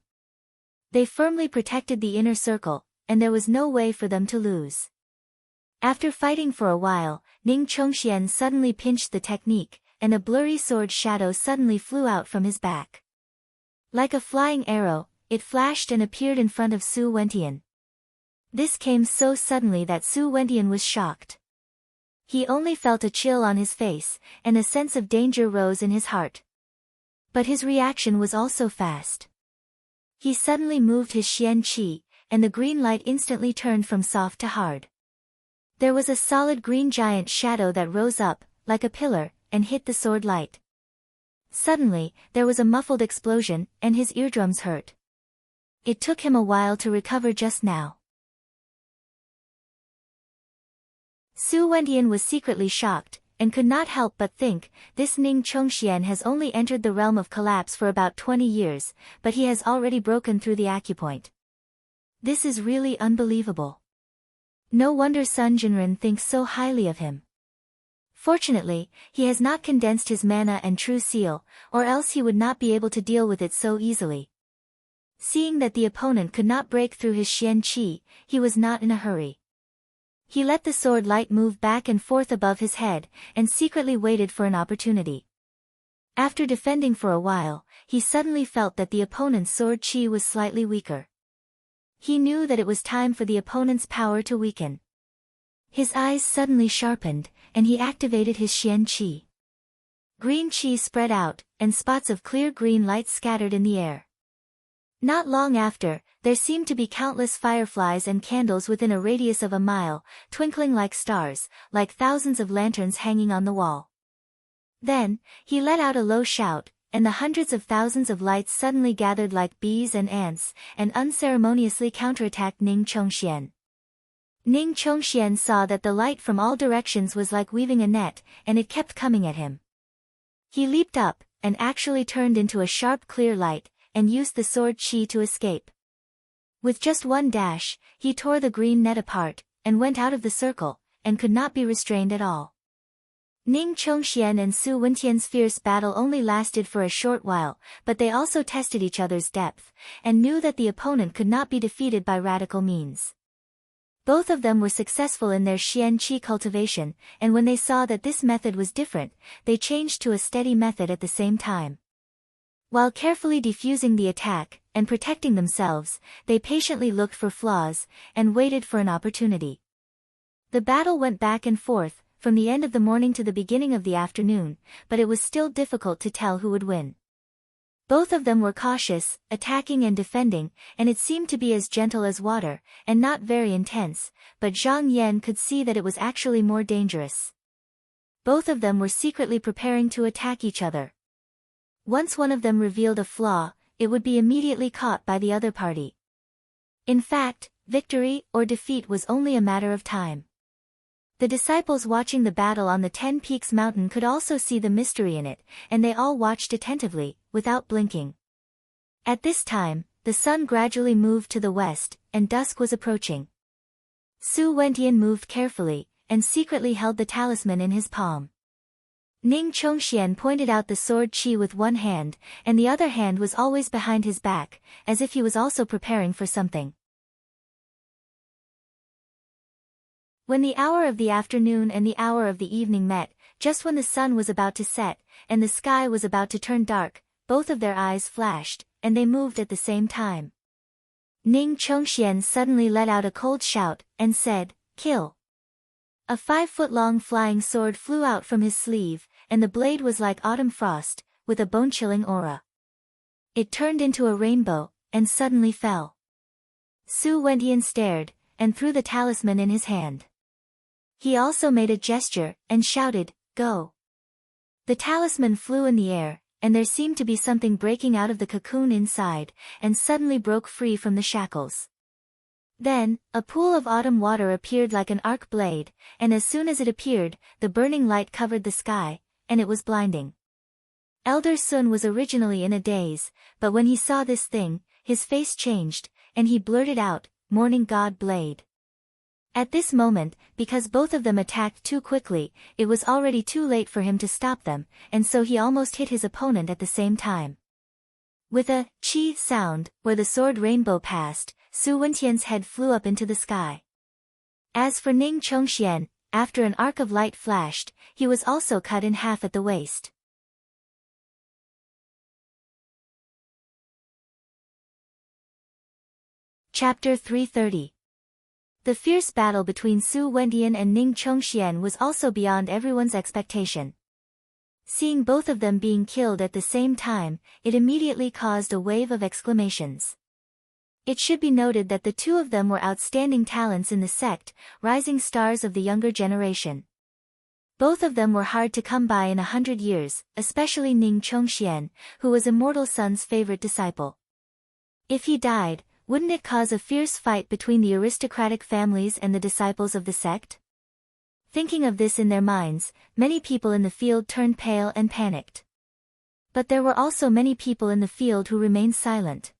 They firmly protected the inner circle, and there was no way for them to lose. After fighting for a while, Ning Chongxian suddenly pinched the technique, and a blurry sword shadow suddenly flew out from his back. Like a flying arrow, it flashed and appeared in front of Su Wentian. This came so suddenly that Su Wentian was shocked. He only felt a chill on his face, and a sense of danger rose in his heart. But his reaction was also fast. He suddenly moved his Xian Qi, and the green light instantly turned from soft to hard. There was a solid green giant shadow that rose up, like a pillar, and hit the sword light. Suddenly, there was a muffled explosion, and his eardrums hurt. It took him a while to recover just now. Su Wentian was secretly shocked, and could not help but think, this Ning Chongxian has only entered the realm of collapse for about 20 years, but he has already broken through the acupoint. This is really unbelievable. No wonder Sun Jinren thinks so highly of him. Fortunately, he has not condensed his mana and true seal, or else he would not be able to deal with it so easily. Seeing that the opponent could not break through his Xian Qi, he was not in a hurry. He let the sword light move back and forth above his head, and secretly waited for an opportunity. After defending for a while, he suddenly felt that the opponent's sword Qi was slightly weaker. He knew that it was time for the opponent's power to weaken. His eyes suddenly sharpened, and he activated his Xian Qi. Green Qi spread out, and spots of clear green light scattered in the air. Not long after, there seemed to be countless fireflies and candles within a radius of a mile, twinkling like stars, like thousands of lanterns hanging on the wall. Then, he let out a low shout, and the hundreds of thousands of lights suddenly gathered like bees and ants, and unceremoniously counterattacked Ning Chongxian. Ning Chongxian saw that the light from all directions was like weaving a net, and it kept coming at him. He leaped up, and actually turned into a sharp clear light, and used the sword Qi to escape. With just one dash, he tore the green net apart, and went out of the circle, and could not be restrained at all. Ning Chongxian and Su Wentian's fierce battle only lasted for a short while, but they also tested each other's depth, and knew that the opponent could not be defeated by radical means. Both of them were successful in their Xian Qi cultivation, and when they saw that this method was different, they changed to a steady method at the same time. While carefully defusing the attack, and protecting themselves, they patiently looked for flaws, and waited for an opportunity. The battle went back and forth, from the end of the morning to the beginning of the afternoon, but it was still difficult to tell who would win. Both of them were cautious, attacking and defending, and it seemed to be as gentle as water, and not very intense, but Zhang Yan could see that it was actually more dangerous. Both of them were secretly preparing to attack each other. Once one of them revealed a flaw, it would be immediately caught by the other party. In fact, victory or defeat was only a matter of time. The disciples watching the battle on the 10 Peaks mountain could also see the mystery in it, and they all watched attentively, without blinking. At this time, the sun gradually moved to the west, and dusk was approaching. Su Wentian moved carefully, and secretly held the talisman in his palm. Ning Chongxian pointed out the sword Qi with one hand, and the other hand was always behind his back, as if he was also preparing for something. When the hour of the afternoon and the hour of the evening met, just when the sun was about to set, and the sky was about to turn dark, both of their eyes flashed, and they moved at the same time. Ning Chongxian suddenly let out a cold shout, and said, "Kill!" A 5-foot-long flying sword flew out from his sleeve, and the blade was like autumn frost, with a bone-chilling aura. It turned into a rainbow, and suddenly fell. Su Wentian stared, and threw the talisman in his hand. He also made a gesture, and shouted, "Go!" The talisman flew in the air, and there seemed to be something breaking out of the cocoon inside, and suddenly broke free from the shackles. Then, a pool of autumn water appeared like an arc blade, and as soon as it appeared, the burning light covered the sky, and it was blinding. Elder Sun was originally in a daze, but when he saw this thing, his face changed, and he blurted out, "Morning God Blade." At this moment, because both of them attacked too quickly, it was already too late for him to stop them, and so he almost hit his opponent at the same time. With a "chi" sound, where the sword rainbow passed, Su Wentian's head flew up into the sky. As for Ning Chongxian, after an arc of light flashed, he was also cut in half at the waist. Chapter 330. The fierce battle between Su Wentian and Ning Chongxian was also beyond everyone's expectation. Seeing both of them being killed at the same time, it immediately caused a wave of exclamations. It should be noted that the two of them were outstanding talents in the sect, rising stars of the younger generation. Both of them were hard to come by in 100 years, especially Ning Chongxian, who was Immortal Sun's favorite disciple. If he died, wouldn't it cause a fierce fight between the aristocratic families and the disciples of the sect? Thinking of this in their minds, many people in the field turned pale and panicked. But there were also many people in the field who remained silent.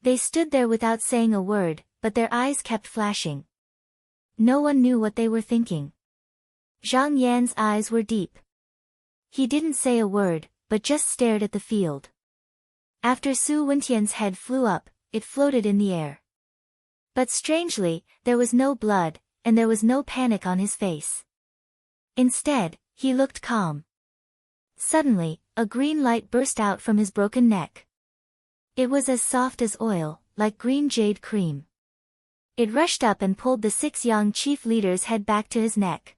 They stood there without saying a word, but their eyes kept flashing. No one knew what they were thinking. Zhang Yan's eyes were deep. He didn't say a word, but just stared at the field. After Su Wentian's head flew up, it floated in the air. But strangely, there was no blood, and there was no panic on his face. Instead, he looked calm. Suddenly, a green light burst out from his broken neck. It was as soft as oil, like green jade cream. It rushed up and pulled the 6 young chief leaders' head back to his neck.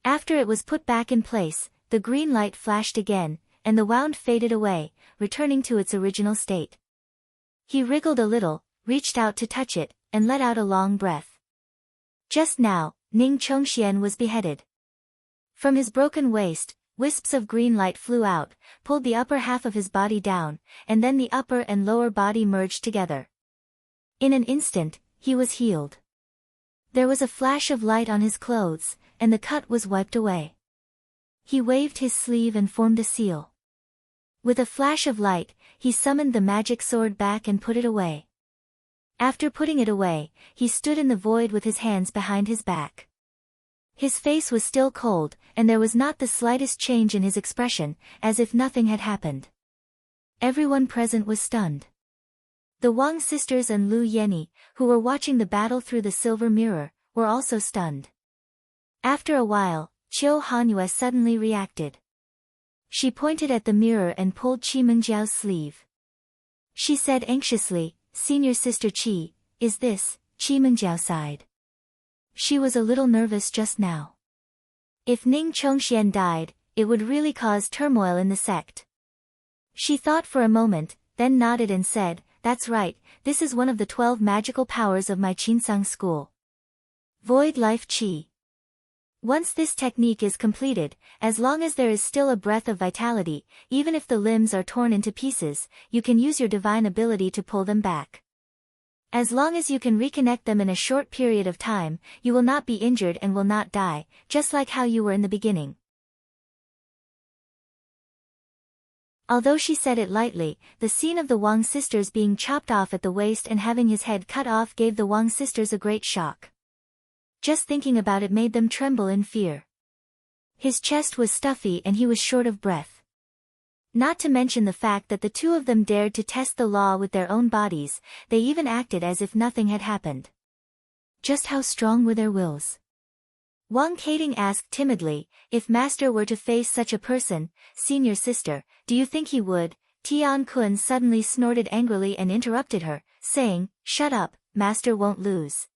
After it was put back in place, the green light flashed again, and the wound faded away, returning to its original state. He wriggled a little, reached out to touch it, and let out a long breath. Just now, Ning Chongxian was beheaded. From his broken waist, wisps of green light flew out, pulled the upper half of his body down, and then the upper and lower body merged together. In an instant, he was healed. There was a flash of light on his clothes, and the cut was wiped away. He waved his sleeve and formed a seal. With a flash of light, he summoned the magic sword back and put it away. After putting it away, he stood in the void with his hands behind his back. His face was still cold, and there was not the slightest change in his expression, as if nothing had happened. Everyone present was stunned. The Wang sisters and Lu Yenny, who were watching the battle through the silver mirror, were also stunned. After a while, Qiu Hanyue suddenly reacted. She pointed at the mirror and pulled Qi Mengjiao's sleeve. She said anxiously, "Senior Sister Qi, is this?" Qi Mengjiao sighed. She was a little nervous just now. If Ning Chongxian died, it would really cause turmoil in the sect. She thought for a moment, then nodded and said, "That's right, this is one of the 12 magical powers of my Qinsang school. Void Life Qi. Once this technique is completed, as long as there is still a breath of vitality, even if the limbs are torn into pieces, you can use your divine ability to pull them back. As long as you can reconnect them in a short period of time, you will not be injured and will not die, just like how you were in the beginning." Although she said it lightly, the scene of the Wang sisters being chopped off at the waist and having his head cut off gave the Wang sisters a great shock. Just thinking about it made them tremble in fear. His chest was stuffy and he was short of breath. Not to mention the fact that the two of them dared to test the law with their own bodies, they even acted as if nothing had happened. Just how strong were their wills? Wang Kating asked timidly, "If Master were to face such a person, Senior Sister, do you think he would?" Tian Kun suddenly snorted angrily and interrupted her, saying, "Shut up, Master won't lose."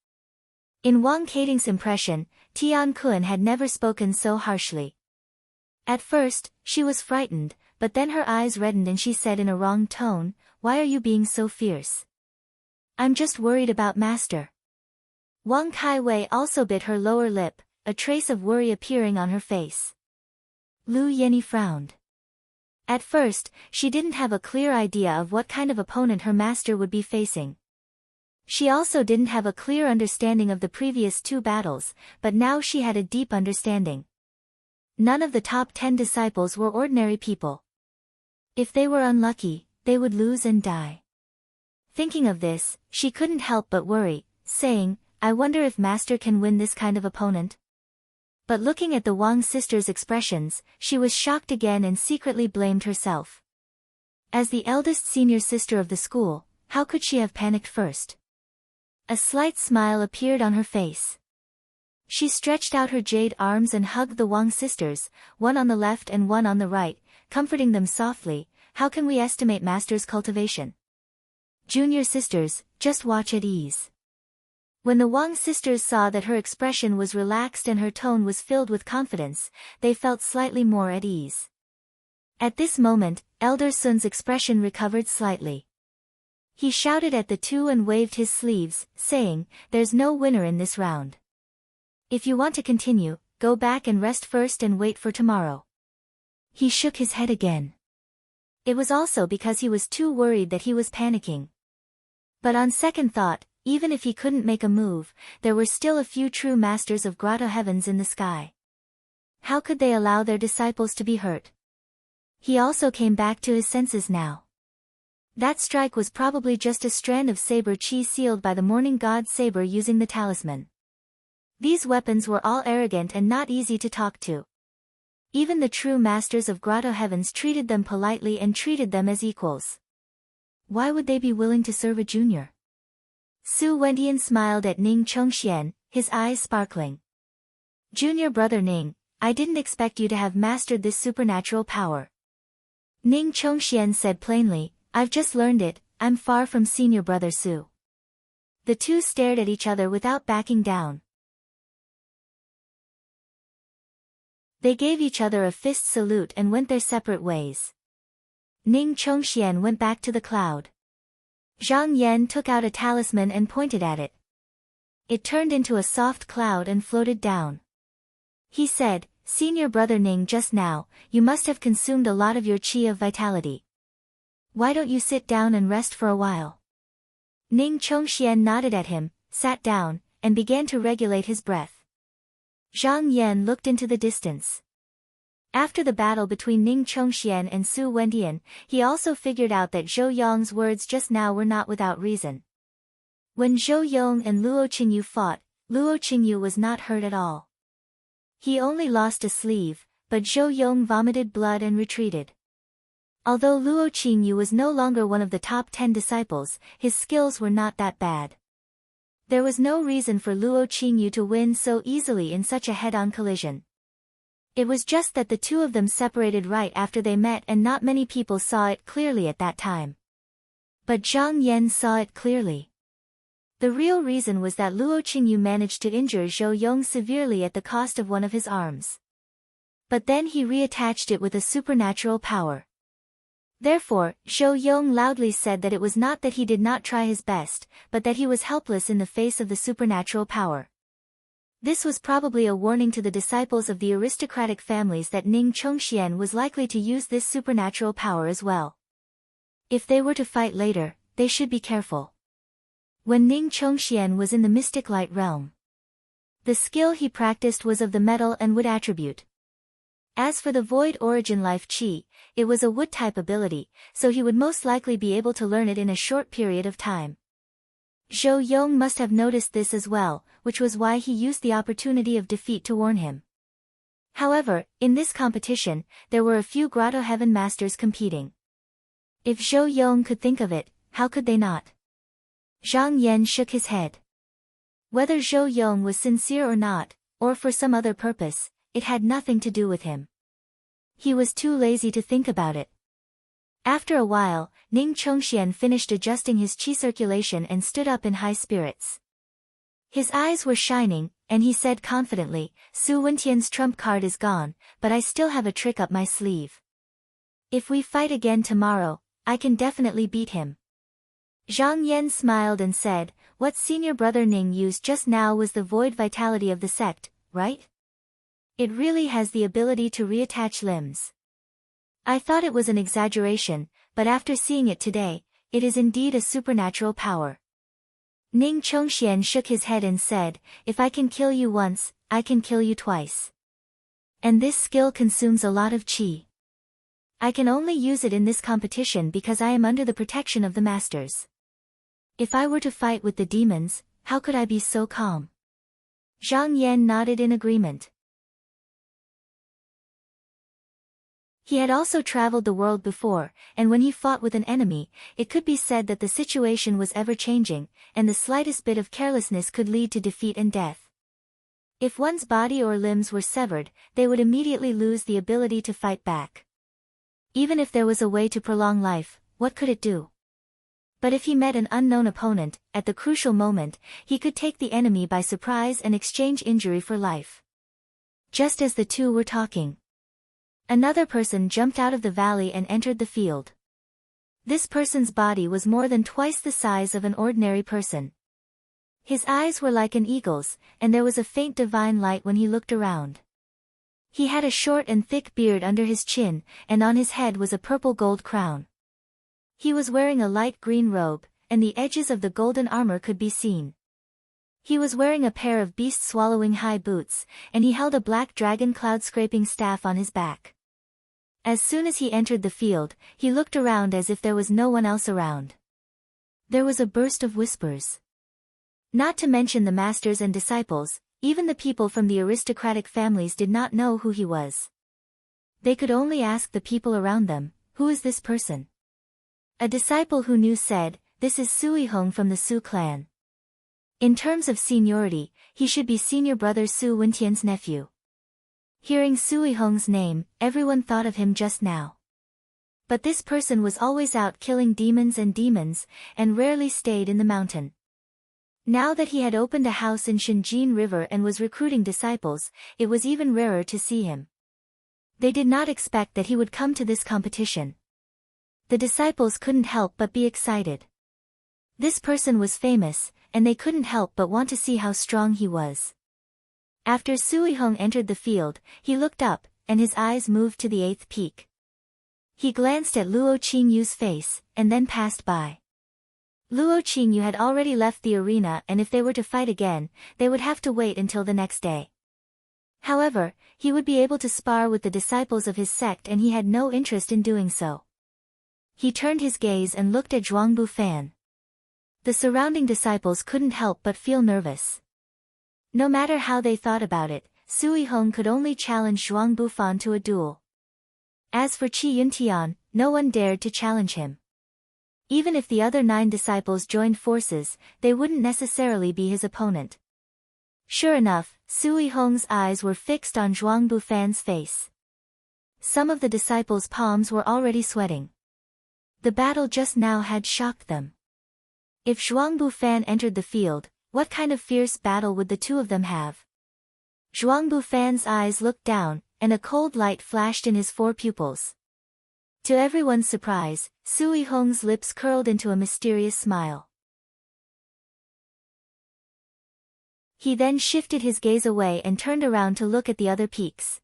In Wang Kating's impression, Tian Kun had never spoken so harshly. At first, she was frightened, but then her eyes reddened and she said in a wrong tone, "Why are you being so fierce?" "I'm just worried about Master." Wang Kaiwei also bit her lower lip, a trace of worry appearing on her face. Lu Yenny frowned. At first, she didn't have a clear idea of what kind of opponent her master would be facing. She also didn't have a clear understanding of the previous 2 battles, but now she had a deep understanding. None of the top 10 disciples were ordinary people. If they were unlucky, they would lose and die. Thinking of this, she couldn't help but worry, saying, "I wonder if Master can win this kind of opponent?" But looking at the Wang sisters' expressions, she was shocked again and secretly blamed herself. As the eldest senior sister of the school, how could she have panicked first? A slight smile appeared on her face. She stretched out her jade arms and hugged the Wang sisters, one on the left and one on the right, comforting them softly. "How can we estimate Master's cultivation? Junior sisters, just watch at ease." When the Wang sisters saw that her expression was relaxed and her tone was filled with confidence, they felt slightly more at ease. At this moment, Elder Sun's expression recovered slightly. He shouted at the two and waved his sleeves, saying, "There's no winner in this round. If you want to continue, go back and rest first and wait for tomorrow." He shook his head again. It was also because he was too worried that he was panicking. But on second thought, even if he couldn't make a move, there were still a few true masters of grotto heavens in the sky. How could they allow their disciples to be hurt? He also came back to his senses now. That strike was probably just a strand of saber chi sealed by the morning god saber using the talisman. These weapons were all arrogant and not easy to talk to. Even the true masters of Grotto Heavens treated them politely and treated them as equals. Why would they be willing to serve a junior? Su Wendian smiled at Ning Chongxian, his eyes sparkling. Junior brother Ning, I didn't expect you to have mastered this supernatural power. Ning Chongxian said plainly, I've just learned it, I'm far from senior brother Su. The two stared at each other without backing down. They gave each other a fist salute and went their separate ways. Ning Chongxian went back to the cloud. Zhang Yan took out a talisman and pointed at it. It turned into a soft cloud and floated down. He said, Senior brother Ning, just now, you must have consumed a lot of your qi of vitality. Why don't you sit down and rest for a while? Ning Chongxian nodded at him, sat down, and began to regulate his breath. Zhang Yan looked into the distance. After the battle between Ning Chongxian and Su Wendian, he also figured out that Zhou Yong's words just now were not without reason. When Zhou Yong and Luo Qingyu fought, Luo Qingyu was not hurt at all. He only lost a sleeve, but Zhou Yong vomited blood and retreated. Although Luo Qingyu was no longer one of the top 10 disciples, his skills were not that bad. There was no reason for Luo Qingyu to win so easily in such a head-on collision. It was just that the two of them separated right after they met and not many people saw it clearly at that time. But Zhang Yan saw it clearly. The real reason was that Luo Qingyu managed to injure Zhou Yong severely at the cost of one of his arms. But then he reattached it with a supernatural power. Therefore, Zhou Yong loudly said that it was not that he did not try his best, but that he was helpless in the face of the supernatural power. This was probably a warning to the disciples of the aristocratic families that Ning Chongxian was likely to use this supernatural power as well. If they were to fight later, they should be careful. When Ning Chongxian was in the mystic light realm, the skill he practiced was of the metal and wood attribute. As for the void origin life qi, it was a wood-type ability, so he would most likely be able to learn it in a short period of time. Zhou Yong must have noticed this as well, which was why he used the opportunity of defeat to warn him. However, in this competition, there were a few Grotto Heaven masters competing. If Zhou Yong could think of it, how could they not? Zhang Yan shook his head. Whether Zhou Yong was sincere or not, or for some other purpose, it had nothing to do with him. He was too lazy to think about it. After a while, Ning Chongxian finished adjusting his qi circulation and stood up in high spirits. His eyes were shining, and he said confidently, Su Wendian's trump card is gone, but I still have a trick up my sleeve. If we fight again tomorrow, I can definitely beat him. Zhang Yan smiled and said, what senior brother Ning used just now was the void vitality of the sect, right? It really has the ability to reattach limbs. I thought it was an exaggeration, but after seeing it today, it is indeed a supernatural power. Ning Chongxian shook his head and said, if I can kill you once, I can kill you twice. And this skill consumes a lot of qi. I can only use it in this competition because I am under the protection of the masters. If I were to fight with the demons, how could I be so calm? Zhang Yan nodded in agreement. He had also traveled the world before, and when he fought with an enemy, it could be said that the situation was ever-changing, and the slightest bit of carelessness could lead to defeat and death. If one's body or limbs were severed, they would immediately lose the ability to fight back. Even if there was a way to prolong life, what could it do? But if he met an unknown opponent, at the crucial moment, he could take the enemy by surprise and exchange injury for life. Just as the two were talking, another person jumped out of the valley and entered the field. This person's body was more than twice the size of an ordinary person. His eyes were like an eagle's, and there was a faint divine light when he looked around. He had a short and thick beard under his chin, and on his head was a purple gold crown. He was wearing a light green robe, and the edges of the golden armor could be seen. He was wearing a pair of beast-swallowing high boots, and he held a black dragon cloud-scraping staff on his back. As soon as he entered the field, he looked around as if there was no one else around. There was a burst of whispers. Not to mention the masters and disciples, Even the people from the aristocratic families did not know who he was. They could only ask the people around them, "Who is this person?" A disciple who knew said, "This is Sui Hong from the Su clan. In terms of seniority, he should be senior brother Su Wentian's nephew." Hearing Sui Hong's name, everyone thought of him just now. But this person was always out killing demons and rarely stayed in the mountain. Now that he had opened a house in Shenjin River and was recruiting disciples, it was even rarer to see him. They did not expect that he would come to this competition. The disciples couldn't help but be excited. This person was famous, and they couldn't help but want to see how strong he was. After Sui Hong entered the field, he looked up, and his eyes moved to the 8th peak. He glanced at Luo Qingyu's face, and then passed by. Luo Qingyu had already left the arena, and if they were to fight again, they would have to wait until the next day. However, he would be able to spar with the disciples of his sect, and he had no interest in doing so. He turned his gaze and looked at Zhuang Bufan. The surrounding disciples couldn't help but feel nervous. No matter how they thought about it, Sui Hong could only challenge Zhuang Bufan to a duel. As for Qi Yuntian, no one dared to challenge him. Even if the other 9 disciples joined forces, they wouldn't necessarily be his opponent. Sure enough, Sui Hong's eyes were fixed on Zhuang Bufan's face. Some of the disciples' palms were already sweating. The battle just now had shocked them. If Zhuang Bufan entered the field, what kind of fierce battle would the two of them have? Zhuang Bufan's eyes looked down, and a cold light flashed in his 4 pupils. To everyone's surprise, Sui Hong's lips curled into a mysterious smile. He then shifted his gaze away and turned around to look at the other peaks.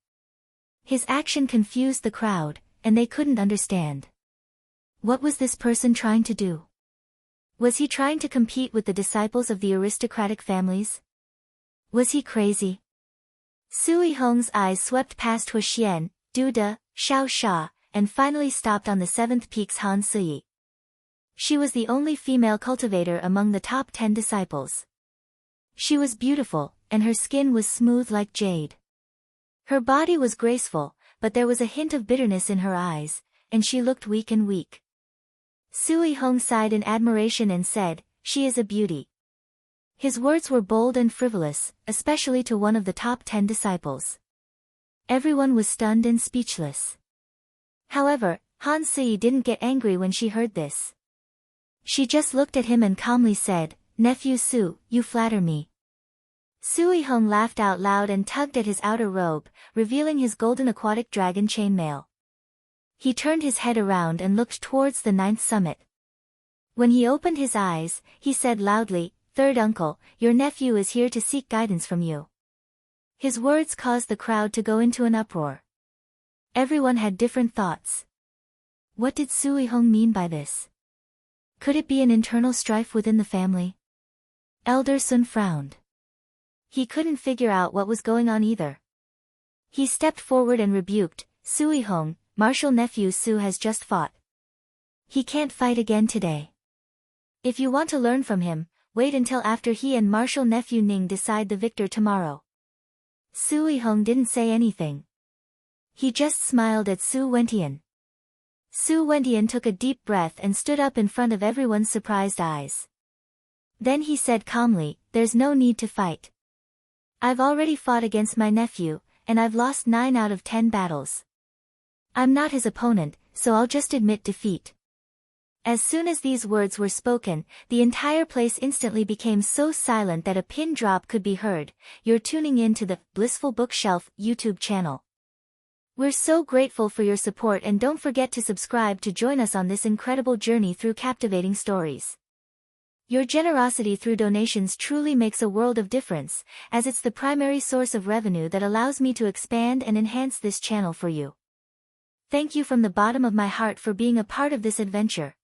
His action confused the crowd, and they couldn't understand. What was this person trying to do? Was he trying to compete with the disciples of the aristocratic families? Was he crazy? Sui Hong's eyes swept past Huxian, Du De, Xiao Sha, and finally stopped on the 7th peak's Han Siyi. She was the only female cultivator among the top 10 disciples. She was beautiful, and her skin was smooth like jade. Her body was graceful, but there was a hint of bitterness in her eyes, and she looked weak. Sui Hong sighed in admiration and said, "She is a beauty." His words were bold and frivolous, especially to one of the top 10 disciples. Everyone was stunned and speechless. However, Han Siyi didn't get angry when she heard this. She just looked at him and calmly said, "Nephew Su, you flatter me." Sui Hong laughed out loud and tugged at his outer robe, revealing his golden aquatic dragon chainmail. He turned his head around and looked towards the 9th summit. When he opened his eyes, he said loudly, "Third uncle, your nephew is here to seek guidance from you." His words caused the crowd to go into an uproar. Everyone had different thoughts. What did Sui Hong mean by this? Could it be an internal strife within the family? Elder Sun frowned. He couldn't figure out what was going on either. He stepped forward and rebuked, "Sui Hong, martial nephew Su has just fought. He can't fight again today. If you want to learn from him, wait until after he and martial nephew Ning decide the victor tomorrow." Sui Hong didn't say anything. He just smiled at Su Wentian. Su Wentian took a deep breath and stood up in front of everyone's surprised eyes. Then he said calmly, "There's no need to fight. I've already fought against my nephew, and I've lost 9 out of 10 battles. I'm not his opponent, so I'll just admit defeat." As soon as these words were spoken, the entire place instantly became so silent that a pin drop could be heard. You're tuning in to the Blissful Bookshelf YouTube channel. We're so grateful for your support, and don't forget to subscribe to join us on this incredible journey through captivating stories. Your generosity through donations truly makes a world of difference, as it's the primary source of revenue that allows me to expand and enhance this channel for you. Thank you from the bottom of my heart for being a part of this adventure.